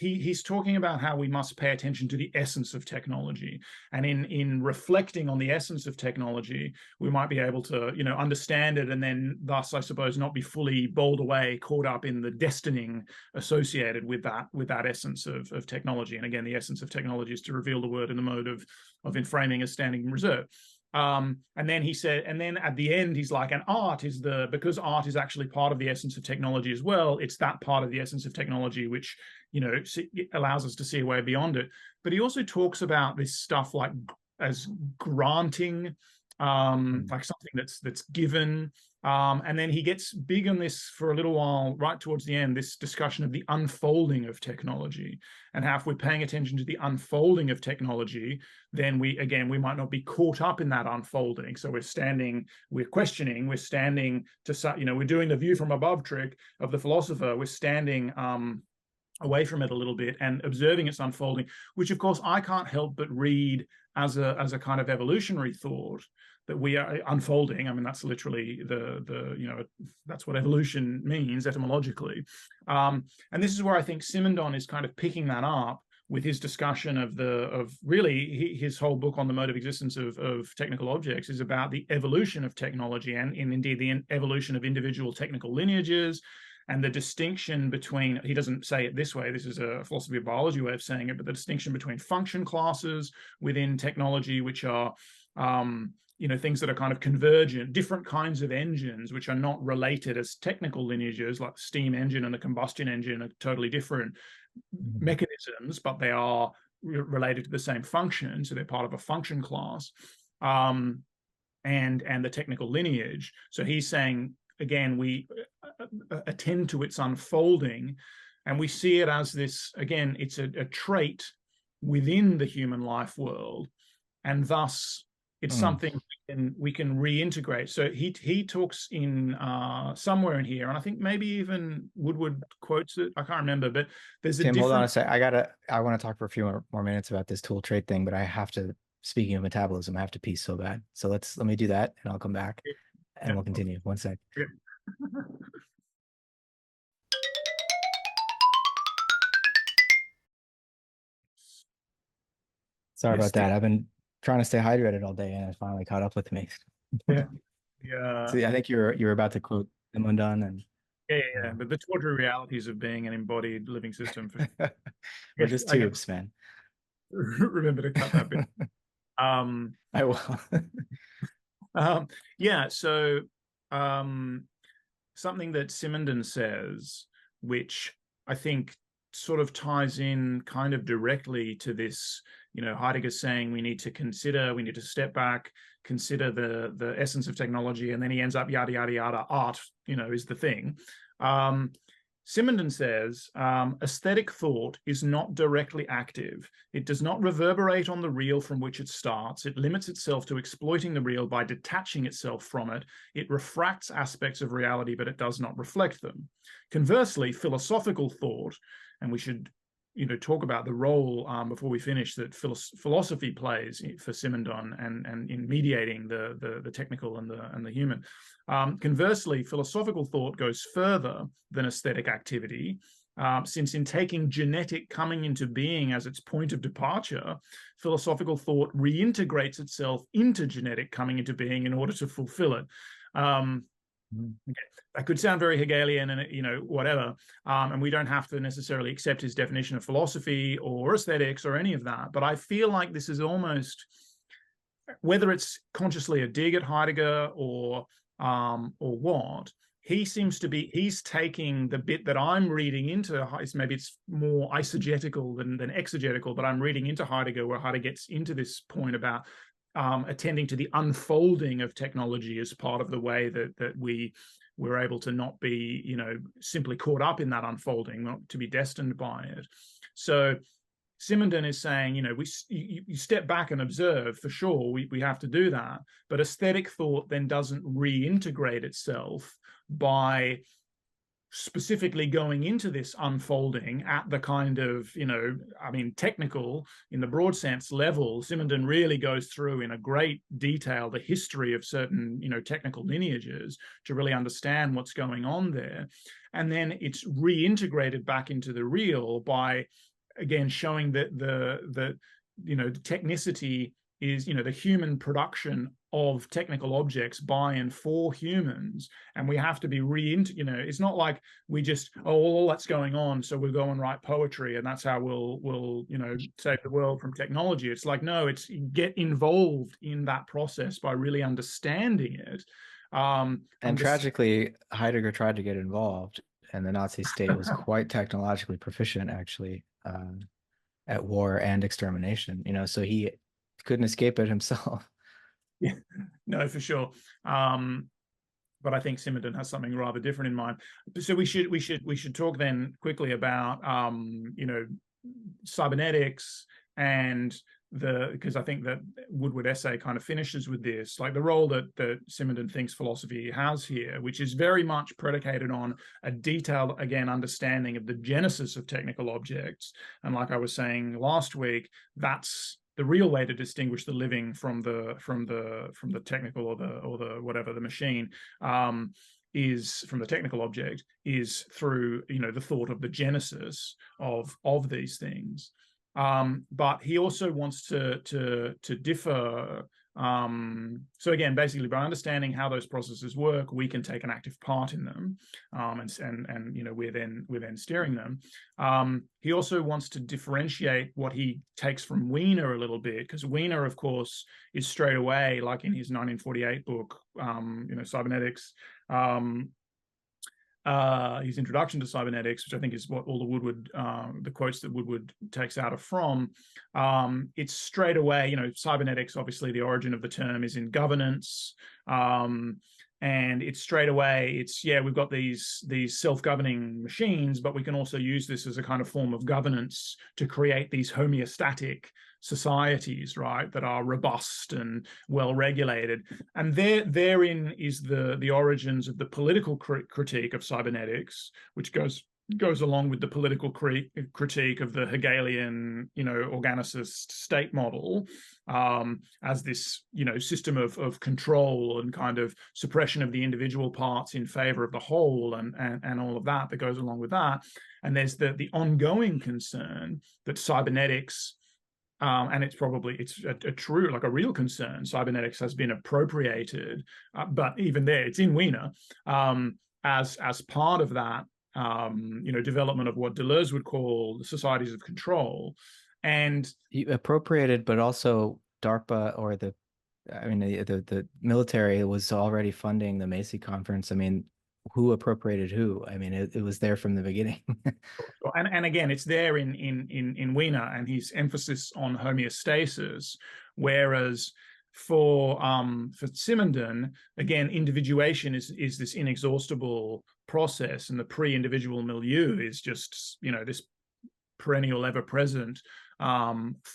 He's talking about how we must pay attention to the essence of technology, and in reflecting on the essence of technology, we might be able to understand it, and then thus, I suppose, not be fully bowled away, caught up in the destining associated with that essence of technology. And again, the essence of technology is to reveal the word in the mode of inframing as standing in reserve. And then he said, and then at the end, he's like, and art is because art is actually part of the essence of technology as well. It's that part of the essence of technology which allows us to see a way beyond it. But he also talks about this stuff like as granting, like something that's given. And then he gets big on this for a little while, right towards the end, this discussion of the unfolding of technology, and how if we're paying attention to the unfolding of technology, then we might not be caught up in that unfolding. So we're questioning, we're standing to, we're doing the view from above trick of the philosopher. We're standing away from it a little bit and observing its unfolding, which of course I can't help but read as a kind of evolutionary thought that we are unfolding. I mean, that's literally that's what evolution means etymologically. And this is where I think Simondon is kind of picking that up with his discussion of really his whole book on the mode of existence of technical objects is about the evolution of technology and indeed the evolution of individual technical lineages, and the distinction between, he doesn't say it this way, this is a philosophy of biology way of saying it, but the distinction between function classes within technology, which are things that are kind of convergent, different kinds of engines which are not related as technical lineages, like the steam engine and the combustion engine are totally different mechanisms, but they are related to the same function, so they're part of a function class, and the technical lineage. So he's saying, again, we attend to its unfolding, and we see it as this, again, it's a trait within the human life world, and thus it's something we can reintegrate. So he talks in somewhere in here, and I think maybe even Woodward quotes it, I can't remember, but there's a Tim, hold on a different... sec. I want to talk for a few more minutes about this tool trait thing, but I have to, speaking of metabolism, I have to pee so bad. So let me do that and I'll come back and we'll continue. One sec. Yeah. Sorry about that. I've been trying to stay hydrated all day and it finally caught up with me. Yeah. See, I think you're about to quote Simondon and Yeah. But the tawdry realities of being an embodied living system. We're just tubes, man. Remember to cut that bit. I will. So something that Simondon says, which I think sort of ties in kind of directly to this, Heidegger's saying we need to step back, consider the essence of technology, and then he ends up yada, yada, yada, art, is the thing. Simondon says, aesthetic thought is not directly active. It does not reverberate on the real from which it starts. It limits itself to exploiting the real by detaching itself from it. It refracts aspects of reality, but it does not reflect them. Conversely, philosophical thought, and we should talk about the role before we finish that philosophy plays for Simondon and in mediating the technical and the human. Conversely, philosophical thought goes further than aesthetic activity, since in taking genetic coming into being as its point of departure, philosophical thought reintegrates itself into genetic coming into being in order to fulfill it. Okay. That could sound very Hegelian and whatever, and we don't have to necessarily accept his definition of philosophy or aesthetics or any of that, but I feel like this is almost, whether it's consciously a dig at Heidegger or what, he's taking the bit that I'm reading into, maybe it's more eisegetical than exegetical, but I'm reading into Heidegger, where Heidegger gets into this point about attending to the unfolding of technology as part of the way that we're able to not be, simply caught up in that unfolding, not to be destined by it. So Simondon is saying, you step back and observe, for sure, we have to do that, but aesthetic thought then doesn't reintegrate itself by specifically going into this unfolding at the kind of, technical, in the broad sense, level, Simondon really goes through in a great detail the history of certain, technical lineages to really understand what's going on there. And then it's reintegrated back into the real by, again, showing that the technicity is, the human production of technical objects by and for humans, and we have to be it's not like we just, all that's going on, so we'll go and write poetry and that's how we'll save the world from technology. It's like, no, it's get involved in that process by really understanding it. And tragically, Heidegger tried to get involved, and the Nazi state was quite technologically proficient, actually, at war and extermination. So he couldn't escape it himself. Yeah, no, for sure. But I think Simondon has something rather different in mind. So we should talk then quickly about cybernetics, and because I think that Woodward essay kind of finishes with this, like the role that Simondon thinks philosophy has here, which is very much predicated on a detailed, again, understanding of the genesis of technical objects. And like I was saying last week, that's the real way to distinguish the living from the technical or the whatever, the machine, is from the technical object, is through the thought of the genesis of these things. But he also wants to differ. So again, basically, by understanding how those processes work, we can take an active part in them, and we're then steering them. He also wants to differentiate what he takes from Wiener a little bit, because Wiener, of course, is straight away, like in his 1948 book, Cybernetics. His introduction to cybernetics, which I think is what all the Woodward, the quotes that Woodward takes out of from, it's straight away, cybernetics, obviously the origin of the term is in governance, and it's straight away, we've got these self-governing machines, but we can also use this as a kind of form of governance to create these homeostatic societies, right, that are robust and well regulated. And therein is the origins of the political critique of cybernetics, which goes along with the political critique of the Hegelian, organicist state model, as this, system of control and kind of suppression of the individual parts in favor of the whole, and all of that goes along with that. And there's the ongoing concern that cybernetics, and it's a true, like a real concern, cybernetics has been appropriated, but even there, it's in Wiener, as part of that, development of what Deleuze would call the societies of control. And appropriated, but also DARPA, or the military was already funding the Macy conference. I mean, who appropriated who? I mean, it was there from the beginning. and again, it's there in Wiener and his emphasis on homeostasis, whereas for Simondon, again, individuation is this inexhaustible process, and the pre-individual milieu is just this perennial, ever-present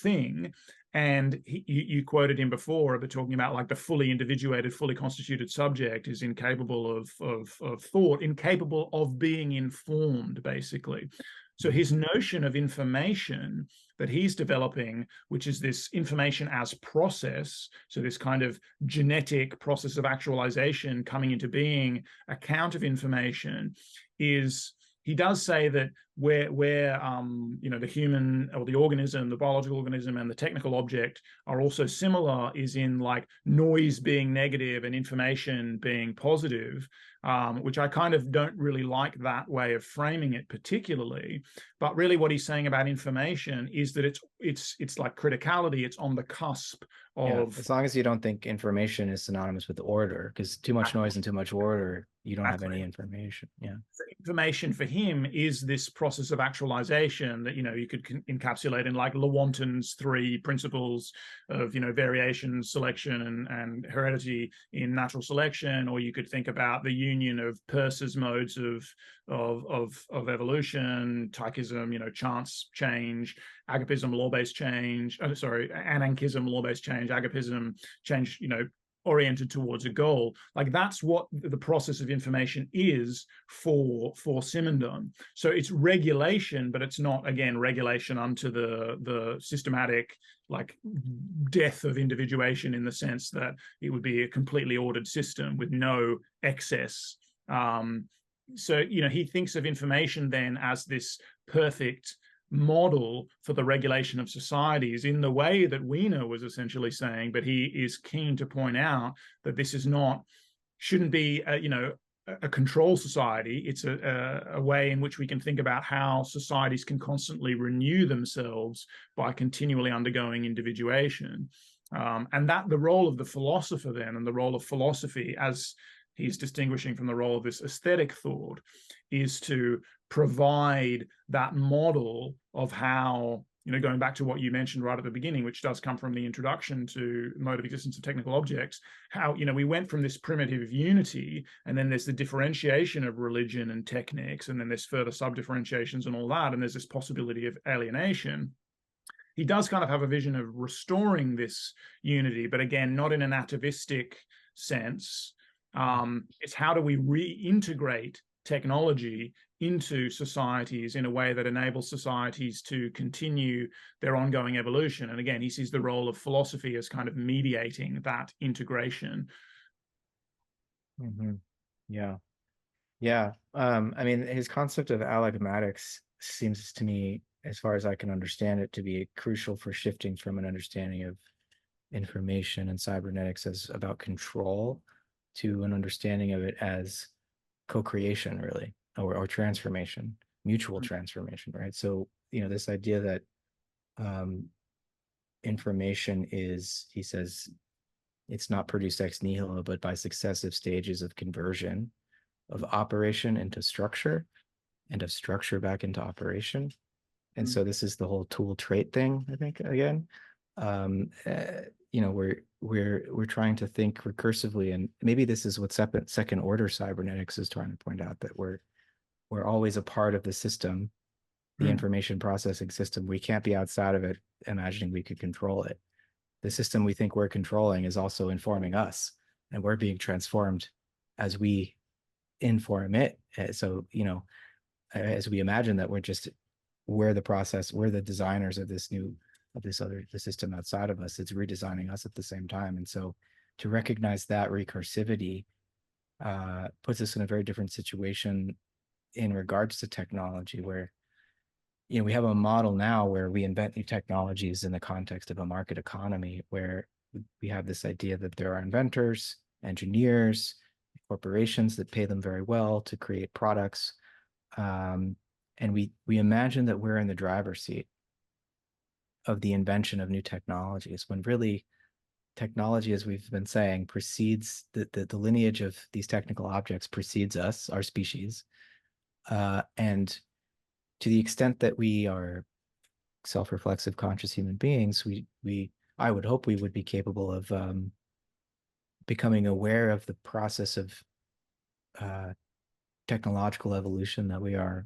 thing. And you quoted him before about talking about like the fully individuated, fully constituted subject is incapable of thought, incapable of being informed, basically. So his notion of information that he's developing, which is this information as process, so this kind of genetic process of actualization coming into being, account of information, is, he does say that where the human or the organism, the biological organism, and the technical object are also similar is in like noise being negative and information being positive, which I kind of don't really like that way of framing it particularly. But really what he's saying about information is that it's like criticality, it's on the cusp of... as long as you don't think information is synonymous with order, because too much noise and too much order, you don't have any information. Yeah. So information for him is this process of actualization that, you could encapsulate in like Lewontin's 3 principles of, variation, selection, and heredity in natural selection, or you could think about the union of Peirce's modes of evolution, Tychism, chance change, agapism, law-based change, anarchism, law-based change, agapism, change, oriented towards a goal. Like that's what the process of information is for Simondon. So it's regulation, but it's not, again, regulation unto the systematic like death of individuation, in the sense that it would be a completely ordered system with no excess. So, you know, he thinks of information then as this perfect model for the regulation of societies in the way that Wiener was essentially saying, but he is keen to point out that this is not, shouldn't be, you know, a control society. It's a way in which we can think about how societies can constantly renew themselves by continually undergoing individuation. And that the role of the philosopher then, and the role of philosophy, as he's distinguishing from the role of this aesthetic thought, is to provide that model of how, you know, going back to what you mentioned right at the beginning, which does come from the introduction to Mode of Existence of Technical Objects, how, you know, we went from this primitive unity, and then there's the differentiation of religion and technics, and then there's further sub-differentiations and all that, and there's this possibility of alienation. He does kind of have a vision of restoring this unity, but again, not in an atavistic sense. It's how do we reintegrate technology into societies in a way that enables societies to continue their ongoing evolution. And again, he sees the role of philosophy as kind of mediating that integration. Mm-hmm. Yeah. Yeah. I mean, his concept of alagmatics seems to me, as far as I can understand it, to be crucial for shifting from an understanding of information and cybernetics as about control to an understanding of it as co-creation, really, or transformation, mutual transformation, right? So, you know, this idea that information is, he says, it's not produced ex nihilo, but by successive stages of conversion of operation into structure and of structure back into operation. And so this is the whole tool trait thing, I think, again. You know, we're trying to think recursively, and maybe this is what second order cybernetics is trying to point out, that we're always a part of the system, the information processing system. We can't be outside of it imagining we could control it. The system we think we're controlling is also informing us, and we're being transformed as we inform it. So, you know, as we imagine that we're the process, we're the designers of this the system outside of us, it's redesigning us at the same time. And so to recognize that recursivity puts us in a very different situation in regards to technology, where, you know, we have a model now where we invent new technologies in the context of a market economy, where we have this idea that there are inventors, engineers, corporations that pay them very well to create products. And we imagine that we're in the driver's seat of the invention of new technologies, when really technology, as we've been saying, precedes the lineage of these technical objects, precedes us, our species. And to the extent that we are self-reflexive, conscious human beings, I would hope we would be capable of becoming aware of the process of technological evolution that we are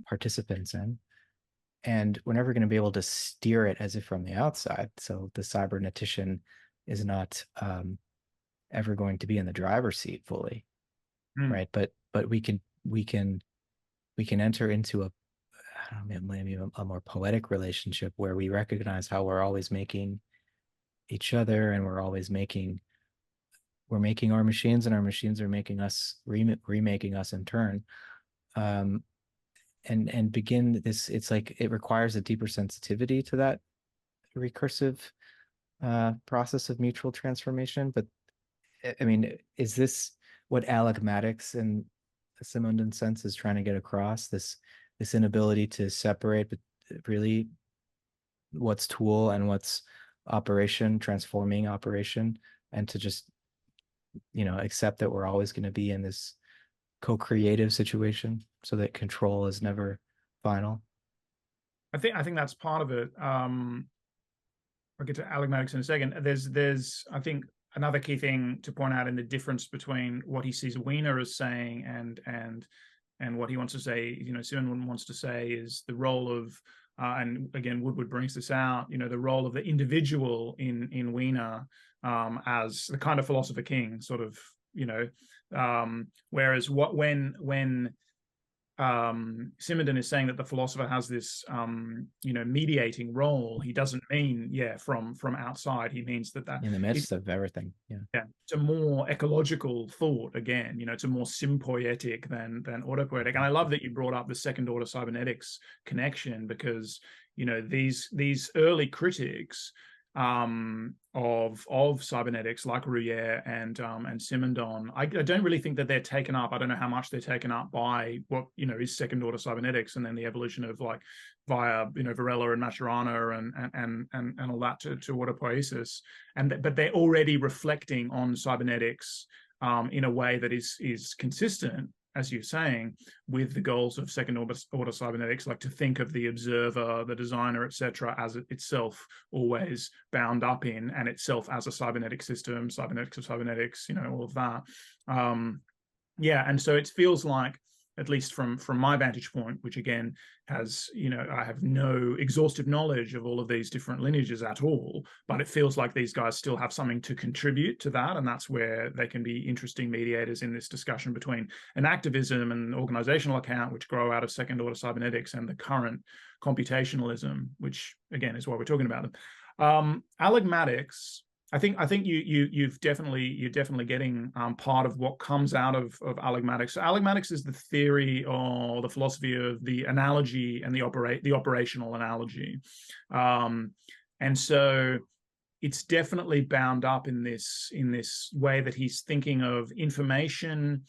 participants in. And we're never going to be able to steer it as if from the outside. So the cybernetician is not ever going to be in the driver's seat fully, right? But we can enter into I don't know, maybe a more poetic relationship, where we recognize how we're always making each other, and we're making our machines, and our machines are making us, remaking us in turn. And begin this, it's like it requires a deeper sensitivity to that recursive process of mutual transformation. But I mean, is this what Alagmatics in a Simondon sense is trying to get across, this inability to separate really what's tool and what's operation, transforming operation, and to just, you know, accept that we're always going to be in this co-creative situation, so that control is never final? I think that's part of it. I'll get to Alagmatics in a second. There's I think another key thing to point out in the difference between what he sees Wiener as saying and what he wants to say, you know, Simondon wants to say, is the role of and again, Woodward brings this out, the role of the individual in Wiener as the kind of philosopher king, sort of, whereas when Simondon is saying that the philosopher has this, mediating role, he doesn't mean, from outside. He means that in the midst of everything. Yeah, it's a more ecological thought again. It's a more sympoietic than autopoietic. And I love that you brought up the second order cybernetics connection, because these early critics of cybernetics, like Rouillé and Simondon, I don't really think that they're taken up. I don't know how much they're taken up by what is second order cybernetics, and then the evolution of via Varela and Mascherano and all that to Autopoiesis, but they're already reflecting on cybernetics in a way that is consistent, as you're saying, with the goals of second order cybernetics, like to think of the observer, the designer, etc., as itself always bound up in, and itself as a cybernetic system, cybernetics of cybernetics, all of that. And so it feels like, at least from my vantage point, which again has, I have no exhaustive knowledge of all of these different lineages at all, but it feels like these guys still have something to contribute to that, and that's where they can be interesting mediators in this discussion between an activism and organizational account, which grow out of second order cybernetics, and the current computationalism, which again is why we're talking about them. Alagmatics, I think you're definitely getting part of what comes out of Alagmatics. So Alagmatics is the theory or the philosophy of the analogy and the operational analogy, and so it's definitely bound up in this way that he's thinking of information,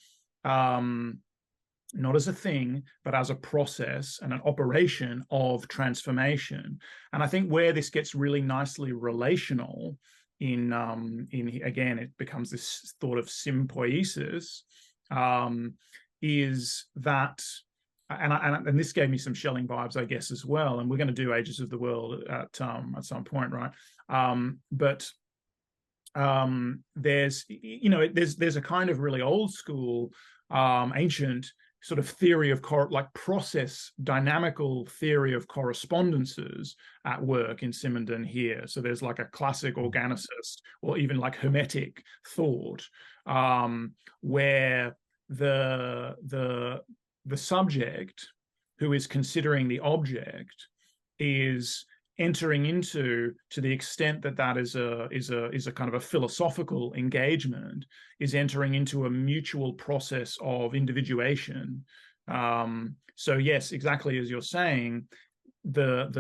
not as a thing, but as a process and an operation of transformation. And I think where this gets really nicely relational in again, it becomes this thought of sympoiesis, is that, and this gave me some Schelling vibes, I guess, as well. And we're going to do Ages of the World at some point, right? But there's a kind of really old school, ancient sort of theory of process dynamical theory of correspondences at work in Simondon here. So there's like a classic organicist or even like hermetic thought, where the subject who is considering the object is entering into, to the extent that that is a kind of a philosophical engagement, is entering into a mutual process of individuation. So yes, exactly as you're saying, the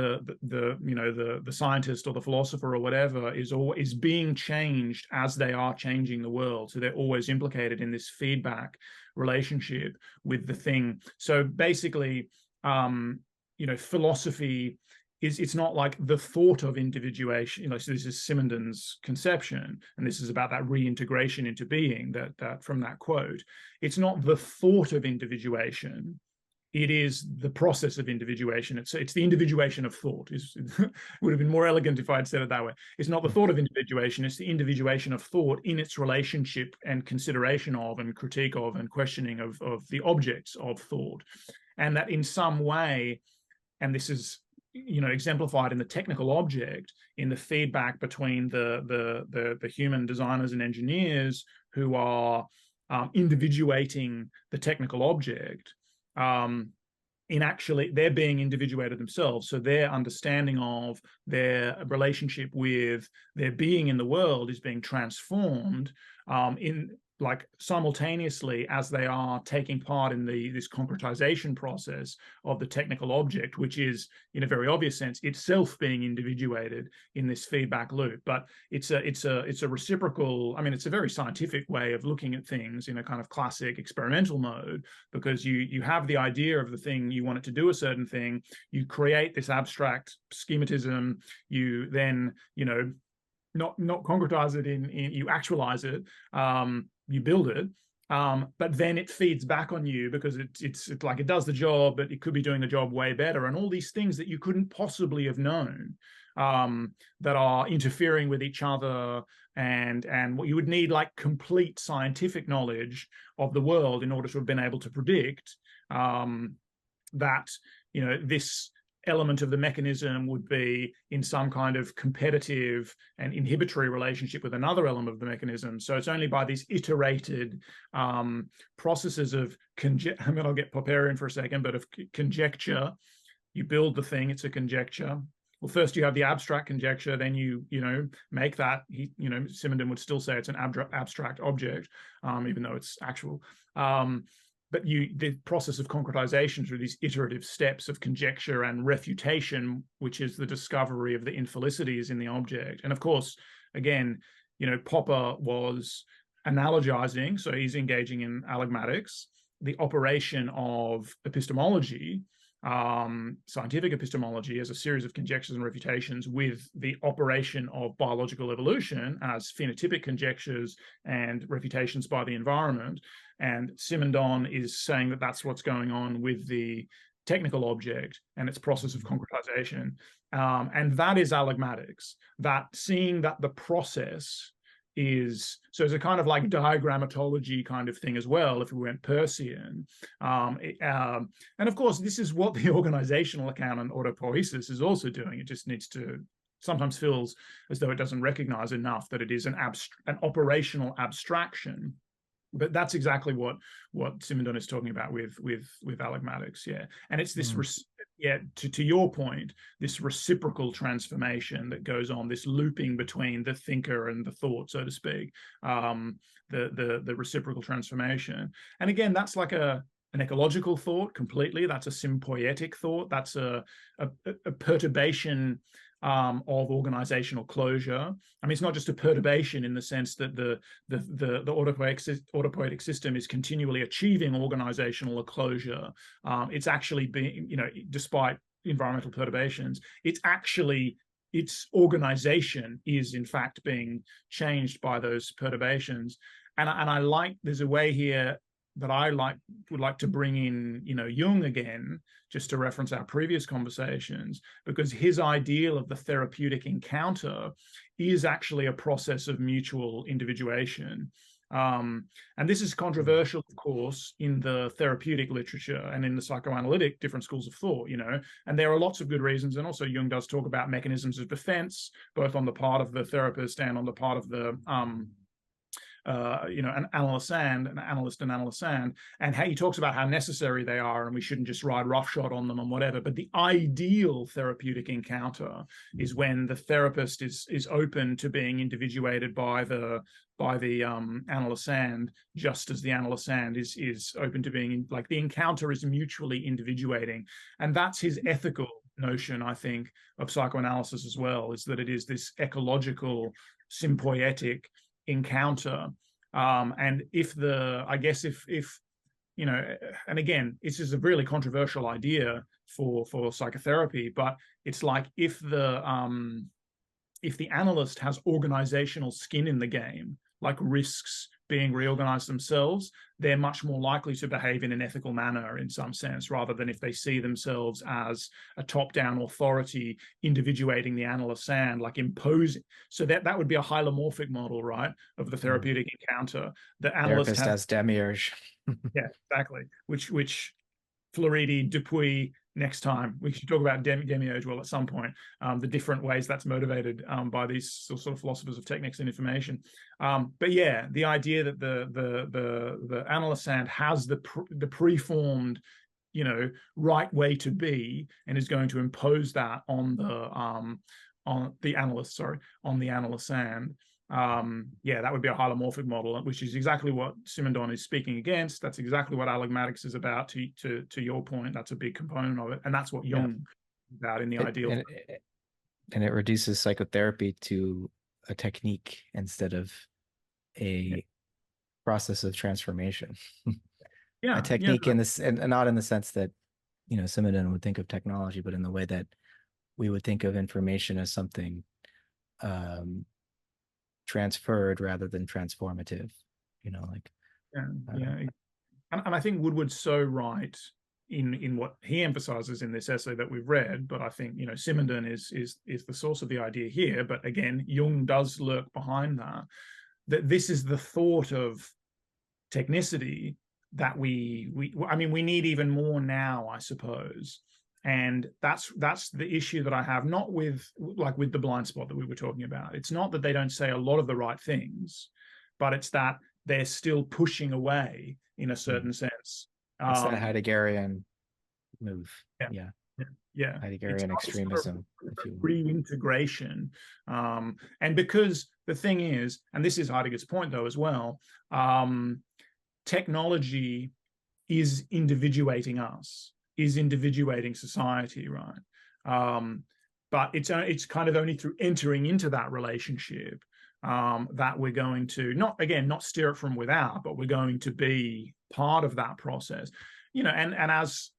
scientist or the philosopher or whatever is being changed as they are changing the world. So they're always implicated in this feedback relationship with the thing. So basically, philosophy it's not like the thought of individuation. So this is Simondon's conception, and this is about that reintegration into being that from that quote. It's not the thought of individuation. It is the process of individuation. It's the individuation of thought. It would have been more elegant if I had said it that way. It's not the thought of individuation. It's the individuation of thought in its relationship and consideration of and critique of and questioning of the objects of thought. And that in some way, and this is exemplified in the technical object, in the feedback between the human designers and engineers who are individuating the technical object, in actually they're being individuated themselves. So their understanding of their relationship with their being in the world is being transformed in simultaneously as they are taking part in this concretization process of the technical object, which is, in a very obvious sense, itself being individuated in this feedback loop. But it's a reciprocal. I mean, it's a very scientific way of looking at things in a kind of classic experimental mode, because you have the idea of the thing, you want it to do a certain thing, you create this abstract schematism, you then not concretize it in you actualize it, you build it, but then it feeds back on you, because it's like it does the job, but it could be doing the job way better, and all these things that you couldn't possibly have known, that are interfering with each other, and what you would need complete scientific knowledge of the world in order to have been able to predict that this element of the mechanism would be in some kind of competitive and inhibitory relationship with another element of the mechanism. So it's only by these iterated processes of I'll get Popperian for a second, but of conjecture. You build the thing, it's a conjecture. Well, first you have the abstract conjecture, then you make that. Simondon would still say it's an abstract object, even though it's actual. But the process of concretization through these iterative steps of conjecture and refutation, which is the discovery of the infelicities in the object. And of course, again, Popper was analogizing, so he's engaging in Alagmatics, the operation of epistemology, scientific epistemology, as a series of conjectures and refutations, with the operation of biological evolution as phenotypic conjectures and refutations by the environment. And Simondon is saying that that's what's going on with the technical object and its process of concretization. And that is Alagmatics, that seeing that the process is, so it's a kind of like diagrammatology kind of thing as well, if we went Peircean. And of course, this is what the organizational account on Autopoiesis is also doing. It just needs to, sometimes feels as though it doesn't recognize enough that it is an operational abstraction. But that's exactly what Simondon is talking about with Alagmatics, yeah. And it's this, to your point, this reciprocal transformation that goes on, this looping between the thinker and the thought, so to speak, the reciprocal transformation. And again, that's like an ecological thought completely. That's a sympoietic thought. That's a perturbation of organizational closure. I mean, it's not just a perturbation in the sense that the autopoietic system is continually achieving organizational closure. It's actually being, despite environmental perturbations, its organization is in fact being changed by those perturbations. And I like, there's a way here that I would like to bring in, Jung again, just to reference our previous conversations, because his ideal of the therapeutic encounter is actually a process of mutual individuation. And this is controversial, of course, in the therapeutic literature and in the psychoanalytic different schools of thought, and there are lots of good reasons. And also Jung does talk about mechanisms of defense, both on the part of the therapist and on the part of the an analyst and how he talks about how necessary they are, and we shouldn't just ride roughshod on them and whatever. But the ideal therapeutic encounter is when the therapist is open to being individuated by the analyst, just as the analyst is open to being, like, the encounter is mutually individuating. And that's his ethical notion, I think, of psychoanalysis as well, is that it is this ecological, sympoietic encounter. And if and again, this is a really controversial idea for psychotherapy, but it's like if the analyst has organizational skin in the game, like risks being reorganized themselves, they're much more likely to behave in an ethical manner in some sense, rather than if they see themselves as a top-down authority individuating the analyst and like imposing. So that would be a hylomorphic model, right, of the therapeutic encounter. The analyst therapist has demiurge. Yeah, exactly. Which Floridi, Dupuy, next time we should talk about demiurge, well, at some point, the different ways that's motivated by these sort of philosophers of techniques and information. But yeah, the idea that the analyst has the preformed, right way to be, and is going to impose that on the analyst and that would be a hylomorphic model, which is exactly what Simondon is speaking against. That's exactly what Alagmatics is about. To your point, that's a big component of it, and that's what Jung is about in the ideal. And it reduces psychotherapy to a technique instead of a process of transformation. A technique in this, and not in the sense that Simondon would think of technology, but in the way that we would think of information as something transferred rather than transformative, and I think Woodward's so right in what he emphasizes in this essay that we've read, but I think Simondon is the source of the idea here. But again, Jung does lurk behind that this is the thought of technicity that we need even more now, I suppose. And that's the issue that I have, not with the blind spot that we were talking about. It's not that they don't say a lot of the right things, but it's that they're still pushing away in a certain sense. It's that Heideggerian move. Yeah. Yeah. Yeah. Heideggerian extremism, if you will. Reintegration. And because the thing is, and this is Heidegger's point though as well, technology is individuating us, is individuating society, right? But it's kind of only through entering into that relationship that we're going to not steer it from without, but we're going to be part of that process. And as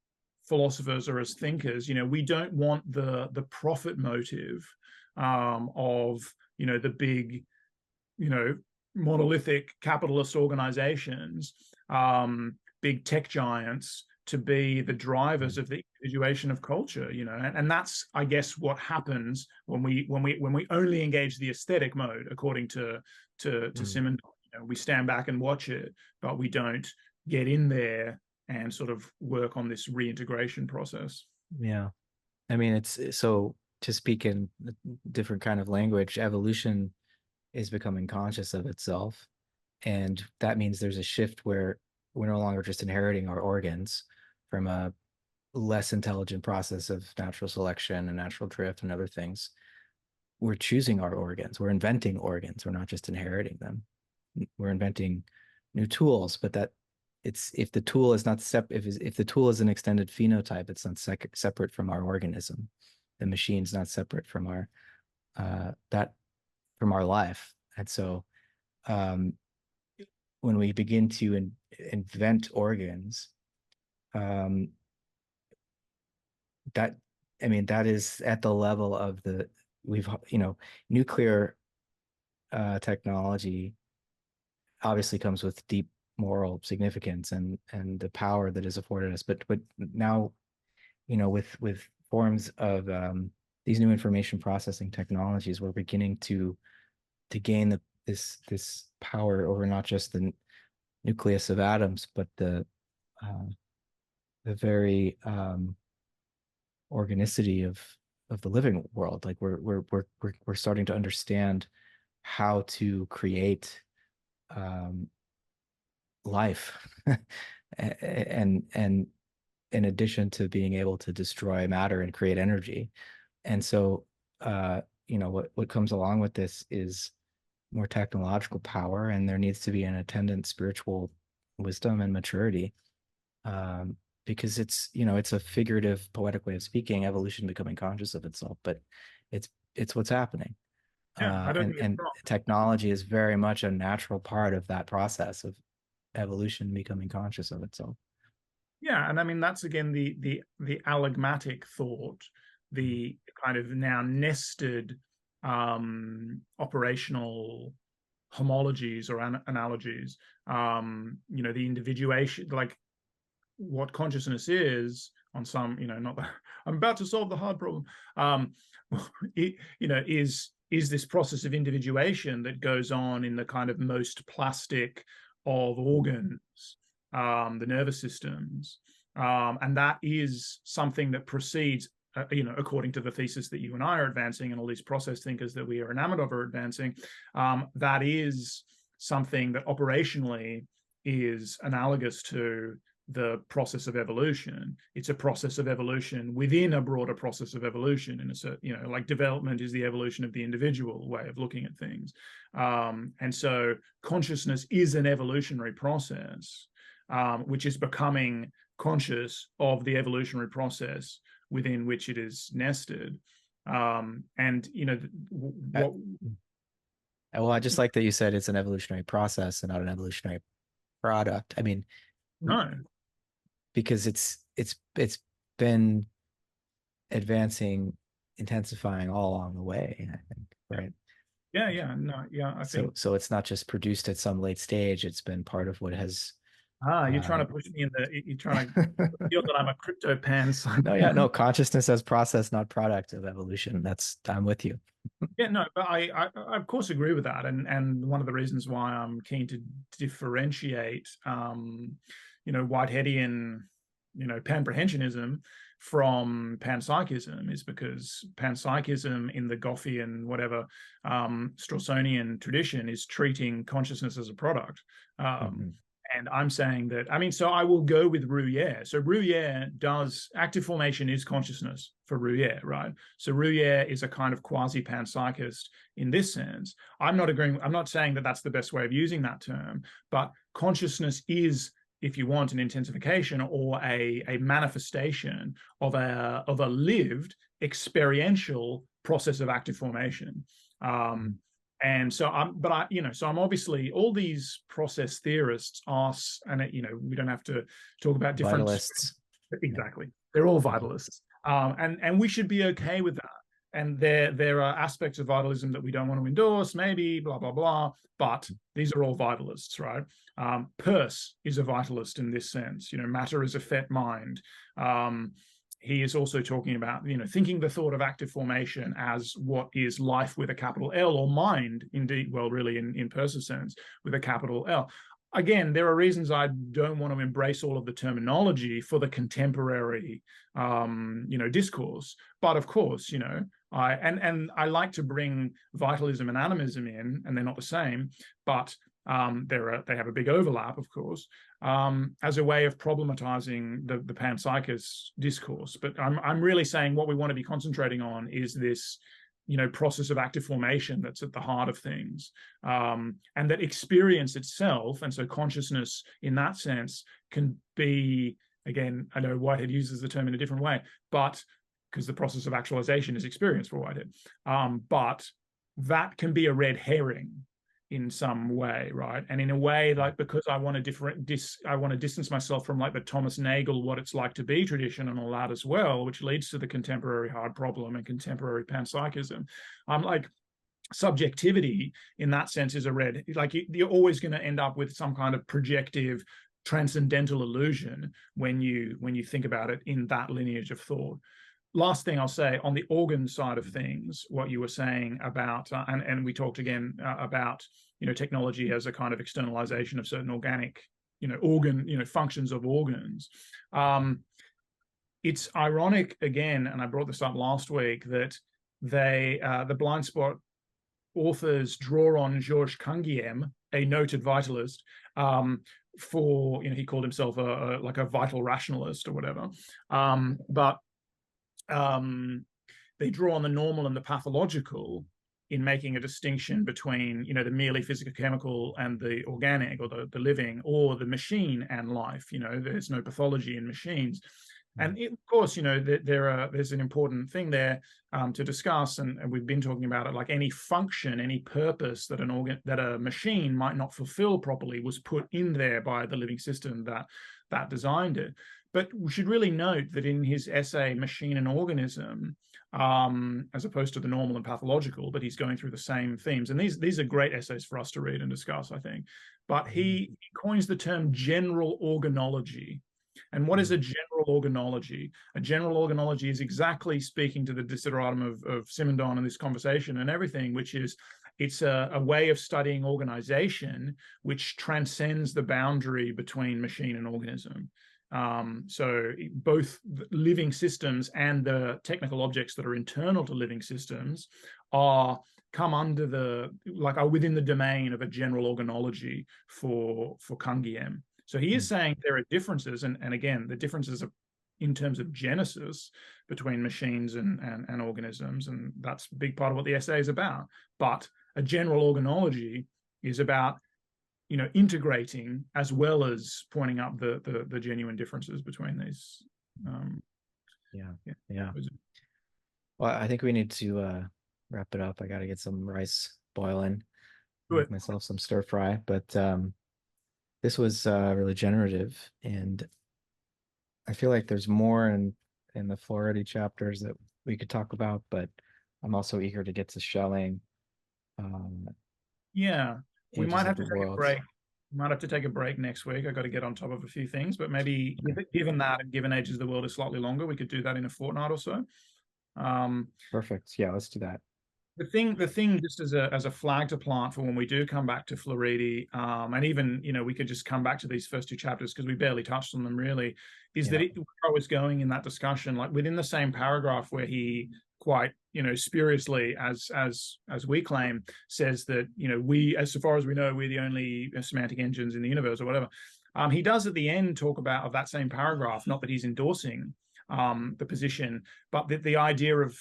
philosophers or as thinkers, we don't want the profit motive of the big, monolithic capitalist organizations, big tech giants, to be the drivers of the individuation of culture, and that's, I guess, what happens when we only engage the aesthetic mode, according to Simondon. We stand back and watch it, but we don't get in there and sort of work on this reintegration process. Yeah. I mean, it's so, to speak in a different kind of language, evolution is becoming conscious of itself. And that means there's a shift where we're no longer just inheriting our organs from a less intelligent process of natural selection and natural drift and other things. We're choosing our organs. We're inventing organs. We're not just inheriting them. We're inventing new tools, but that if the tool is not if the tool is an extended phenotype, it's not separate from our organism. The machine's not separate from our from our life. And so when we begin to invent organs, that is at the level of nuclear technology obviously comes with deep moral significance and the power that is afforded us, but now, with forms of these new information processing technologies, we're beginning to gain this power over not just the nucleus of atoms, but the very organicity of the living world. Like we're starting to understand how to create life, and in addition to being able to destroy matter and create energy. And so what comes along with this is more technological power, and there needs to be an attendant spiritual wisdom and maturity, because it's a figurative, poetic way of speaking, evolution becoming conscious of itself, but it's what's happening. Yeah, I don't think and technology is very much a natural part of that process of evolution becoming conscious of itself. Yeah, and I mean that's again the alagmatic thought, the kind of now nested operational homologies or analogies. The individuation, like what consciousness is on some, not that I'm about to solve the hard problem. Is this process of individuation that goes on in the kind of most plastic of organs, the nervous systems, and that is something that proceeds, according to the thesis that you and I are advancing, and all these process thinkers that we are enamored of are advancing. That is something that operationally is analogous to the process of evolution. It's a process of evolution within a broader process of evolution, in a certain, like development is the evolution of the individual way of looking at things. And so consciousness is an evolutionary process, which is becoming conscious of the evolutionary process within which it is nested. Well, I just like that you said it's an evolutionary process and not an evolutionary product. I mean, no, because it's been advancing, intensifying all along the way, I think, right? Yeah, no, yeah, I think so it's not just produced at some late stage, it's been part of what has you're trying to push me you're trying to feel that I'm a crypto pants. no, consciousness as process, not product of evolution. I'm with you. Yeah, no, but I of course agree with that, and one of the reasons why I'm keen to differentiate Whiteheadian, panprehensionism from panpsychism is because panpsychism in the Gothian, whatever, Strawsonian tradition is treating consciousness as a product. And I'm saying that, I mean, so I will go with Rouillère. So Rouillère active formation is consciousness for Rouillère, right? So Rouillère is a kind of quasi-panpsychist in this sense. I'm not saying that that's the best way of using that term, but consciousness is, if you want, an intensification or a manifestation of a lived experiential process of active formation. And so I'm obviously, all these process theorists are, and we don't have to talk about different vitalists. Exactly. They're all vitalists. And we should be okay with that. And there are aspects of vitalism that we don't want to endorse, maybe, blah, blah, blah. But these are all vitalists, right? Peirce is a vitalist in this sense. Matter is a fet mind. He is also talking about, thinking the thought of active formation as what is life with a capital L, or mind, indeed, well, really in Peirce's sense, with a capital L. Again, there are reasons I don't want to embrace all of the terminology for the contemporary, discourse. But of course, I like to bring vitalism and animism in, and they're not the same, but they have a big overlap, of course, as a way of problematizing the panpsychist discourse. But I'm really saying what we want to be concentrating on is this, process of active formation that's at the heart of things, and that experience itself, and so consciousness in that sense can be, again, I know Whitehead uses the term in a different way, but because the process of actualization is experience for Whitehead, but that can be a red herring in some way, right? And in a way, like, because I want to distance myself from like the Thomas Nagel what it's like to be tradition and all that as well, which leads to the contemporary hard problem and contemporary panpsychism. Like, subjectivity in that sense is you're always going to end up with some kind of projective transcendental illusion when you think about it in that lineage of thought. Last thing I'll say on the organ side of things, what you were saying about, and we talked again about, technology as a kind of externalization of certain organic, organ, functions of organs. It's ironic, again, and I brought this up last week, that the blind spot authors draw on Georges Canguilhem, a noted vitalist, for, he called himself like a vital rationalist or whatever. But they draw on the normal and the pathological in making a distinction between, the merely physicochemical and the organic, or the living, or the machine and life. There's no pathology in machines. And of course, there's an important thing there to discuss, and we've been talking about it, like any function, any purpose that a machine might not fulfill properly was put in there by the living system that designed it. But we should really note that in his essay, Machine and Organism, as opposed to the normal and pathological, but he's going through the same themes. And these are great essays for us to read and discuss, I think. But he coins the term general organology. And what is a general organology? A general organology is exactly speaking to the desideratum of Simondon in this conversation and everything, which is, it's a way of studying organization which transcends the boundary between machine and organism. So both living systems and the technical objects that are internal to living systems are within the domain of a general organology for Canguilhem. So he is saying there are differences, and again, the differences are in terms of genesis between machines and organisms, and that's a big part of what the essay is about. But a general organology is about, integrating as well as pointing up the genuine differences between these. Yeah. Well, I think we need to wrap it up. I got to get some rice boiling, make myself some stir fry. But this was really generative, and I feel like there's more in the Floridi chapters that we could talk about, but I'm also eager to get to Schelling. We might have to take a break. We might have to take a break next week. I got to get on top of a few things, but maybe given that and given Ages of the World is slightly longer, we could do that in a fortnight or so. Perfect. Yeah, let's do that. the thing, just as a flag to plant for when we do come back to Floridi, and even, you know, we could just come back to these first two chapters because we barely touched on them really, is that where I was going in that discussion, like within the same paragraph where he quite, you know, spuriously, as we claim, says that, you know, we, as far as we know, we're the only semantic engines in the universe or whatever. He does at the end talk about, of that same paragraph, not that he's endorsing the position, but the idea of,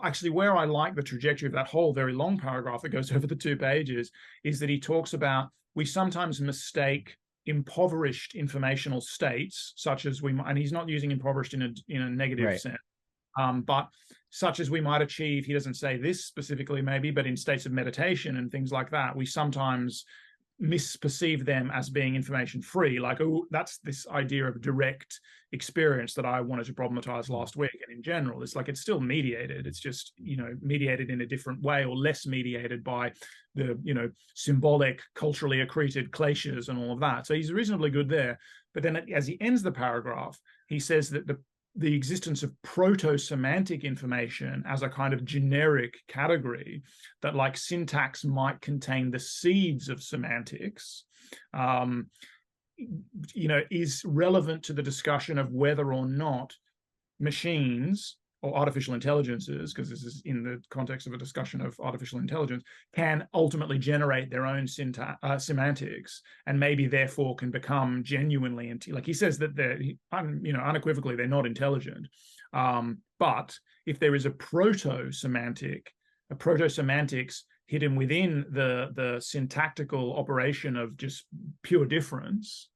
actually, where I like the trajectory of that whole very long paragraph that goes over the 2 pages is that he talks about, we sometimes mistake impoverished informational states, such as and he's not using impoverished in a negative sense, but such as we might achieve, he doesn't say this specifically maybe, but in states of meditation and things like that, we sometimes misperceive them as being information free, like, oh, that's this idea of direct experience that I wanted to problematize last week. And in general, it's like, it's still mediated, it's just, you know, mediated in a different way, or less mediated by the, you know, symbolic, culturally accreted kleshas and all of that. So he's reasonably good there. But then as he ends the paragraph, he says that the existence of proto-semantic information as a kind of generic category, that like syntax might contain the seeds of semantics, you know, is relevant to the discussion of whether or not machines or artificial intelligences, because this is in the context of a discussion of artificial intelligence, can ultimately generate their own semantics, and maybe therefore can become genuinely, like he says that they're, you know, unequivocally they're not intelligent. But if there is a proto-semantics hidden within the syntactical operation of just pure difference,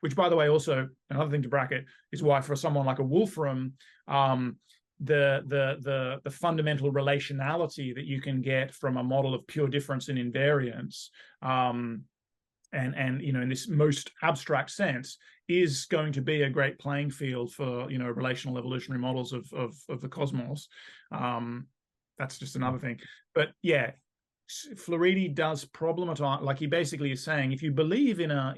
which, by the way, also another thing to bracket is why for someone like a Wolfram, the fundamental relationality that you can get from a model of pure difference and invariance, and you know, in this most abstract sense, is going to be a great playing field for, you know, relational evolutionary models of the cosmos. That's just another thing. But yeah, Floridi does problematize, like he basically is saying, if you believe in a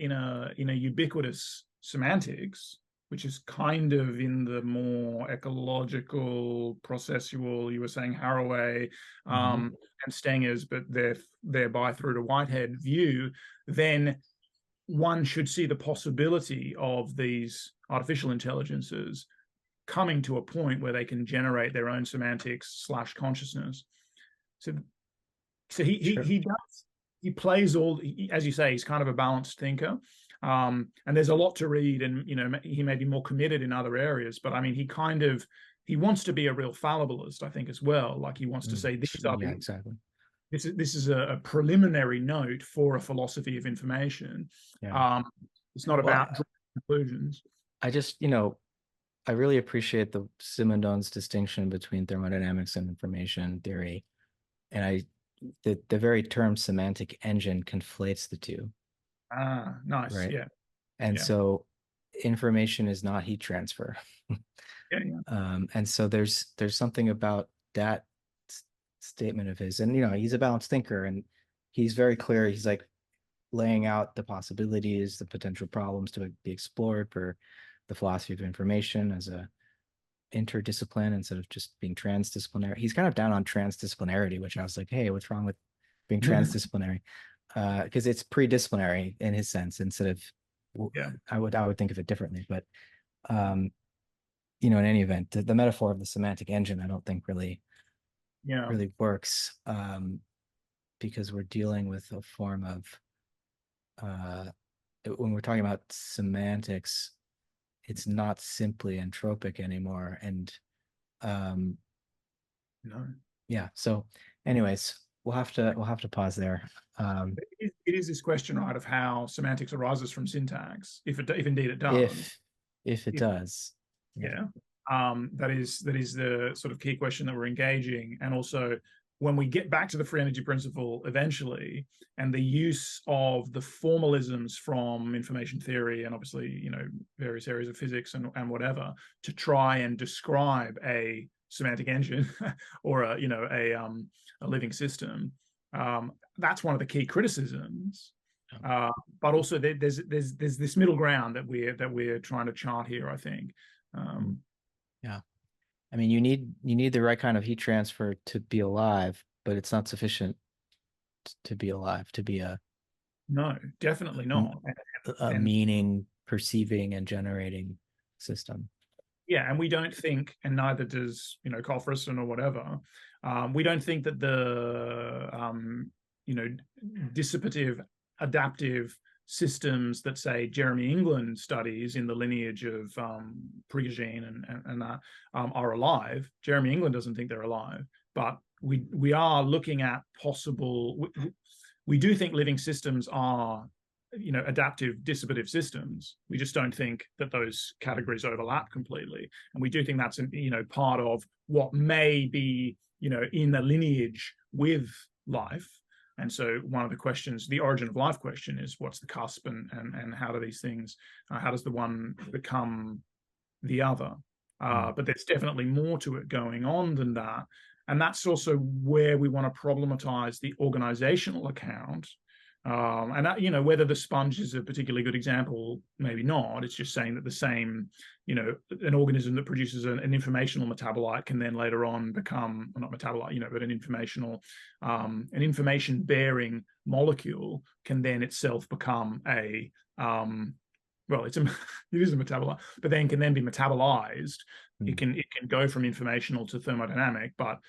ubiquitous semantics, which is kind of in the more ecological, processual, you were saying Haraway and Stenger's, but thereby through to Whitehead view, then one should see the possibility of these artificial intelligences coming to a point where they can generate their own semantics / consciousness. So he plays all, as you say, he's kind of a balanced thinker. And there's a lot to read, and, you know, he may be more committed in other areas, but I mean, he wants to be a real fallibilist, I think, as well. Like, he wants to say, exactly. This is a preliminary note for a philosophy of information. It's not about conclusions. I just, you know, I really appreciate the Simondon's distinction between thermodynamics and information theory, and the very term semantic engine conflates the two. Nice. Right. Yeah. And so information is not heat transfer. And so there's something about that statement of his, and, you know, he's a balanced thinker, and he's very clear. He's like laying out the possibilities, the potential problems to be explored for the philosophy of information as a interdiscipline instead of just being transdisciplinary. He's kind of down on transdisciplinarity, which I was like, hey, what's wrong with being transdisciplinary? Because it's pre-disciplinary in his sense, instead of, I would think of it differently. But you know, in any event, the metaphor of the semantic engine, I don't think really works, because we're dealing with a form of, when we're talking about semantics, it's not simply entropic anymore. And so anyways, we'll have to pause there. It is this question, right, of how semantics arises from syntax, if indeed it does. If it does. That is the sort of key question that we're engaging. And also, when we get back to the free energy principle eventually, and the use of the formalisms from information theory and obviously, you know, various areas of physics and whatever, to try and describe a semantic engine or a living system, that's one of the key criticisms. But also there's this middle ground that we're trying to chart here, I think. I mean, you need the right kind of heat transfer to be alive, but it's not sufficient to be alive, to be No, definitely not. a meaning perceiving and generating system. Yeah, and we don't think, and neither does Cofferson or whatever. We don't think that the dissipative, adaptive systems that say Jeremy England studies in the lineage of Prigogine and that are alive. Jeremy England doesn't think they're alive, but we are looking at possible. We do think living systems are adaptive dissipative systems. We just don't think that those categories overlap completely, and we do think that's part of what may be in the lineage with life. And so one of the questions, the origin of life question, is what's the cusp, and how do these things, how does the one become the other? But there's definitely more to it going on than that, and that's also where we want to problematize the organizational account. And whether the sponge is a particularly good example, maybe not. It's just saying that the same, an organism that produces an informational metabolite can then later on become, well, not metabolite, but an information-bearing molecule can then itself become a, well, it is a metabolite, but then can then be metabolized. It can go from informational to thermodynamic, but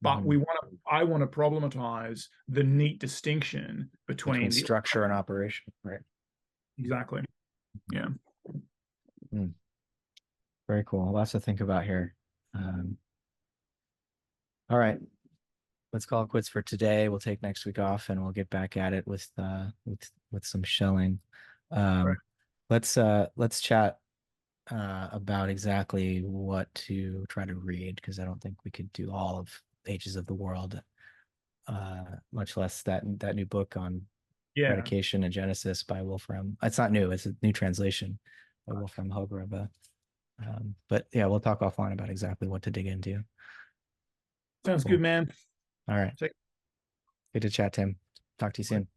I want to problematize the neat distinction between the structure and operation, right? Exactly. Yeah. Very cool. Lots to think about here. All right. Let's call it quits for today. We'll take next week off and we'll get back at it with some shelling. Right. Let's chat about exactly what to try to read, because I don't think we could do all of Ages of the World, much less that new book on predication and genesis by Wolfram. It's not new; it's a new translation by Wolfram Hogerebe. But yeah, we'll talk offline about exactly what to dig into. Sounds good, man. All right. Good to chat, Tim. Talk to you soon.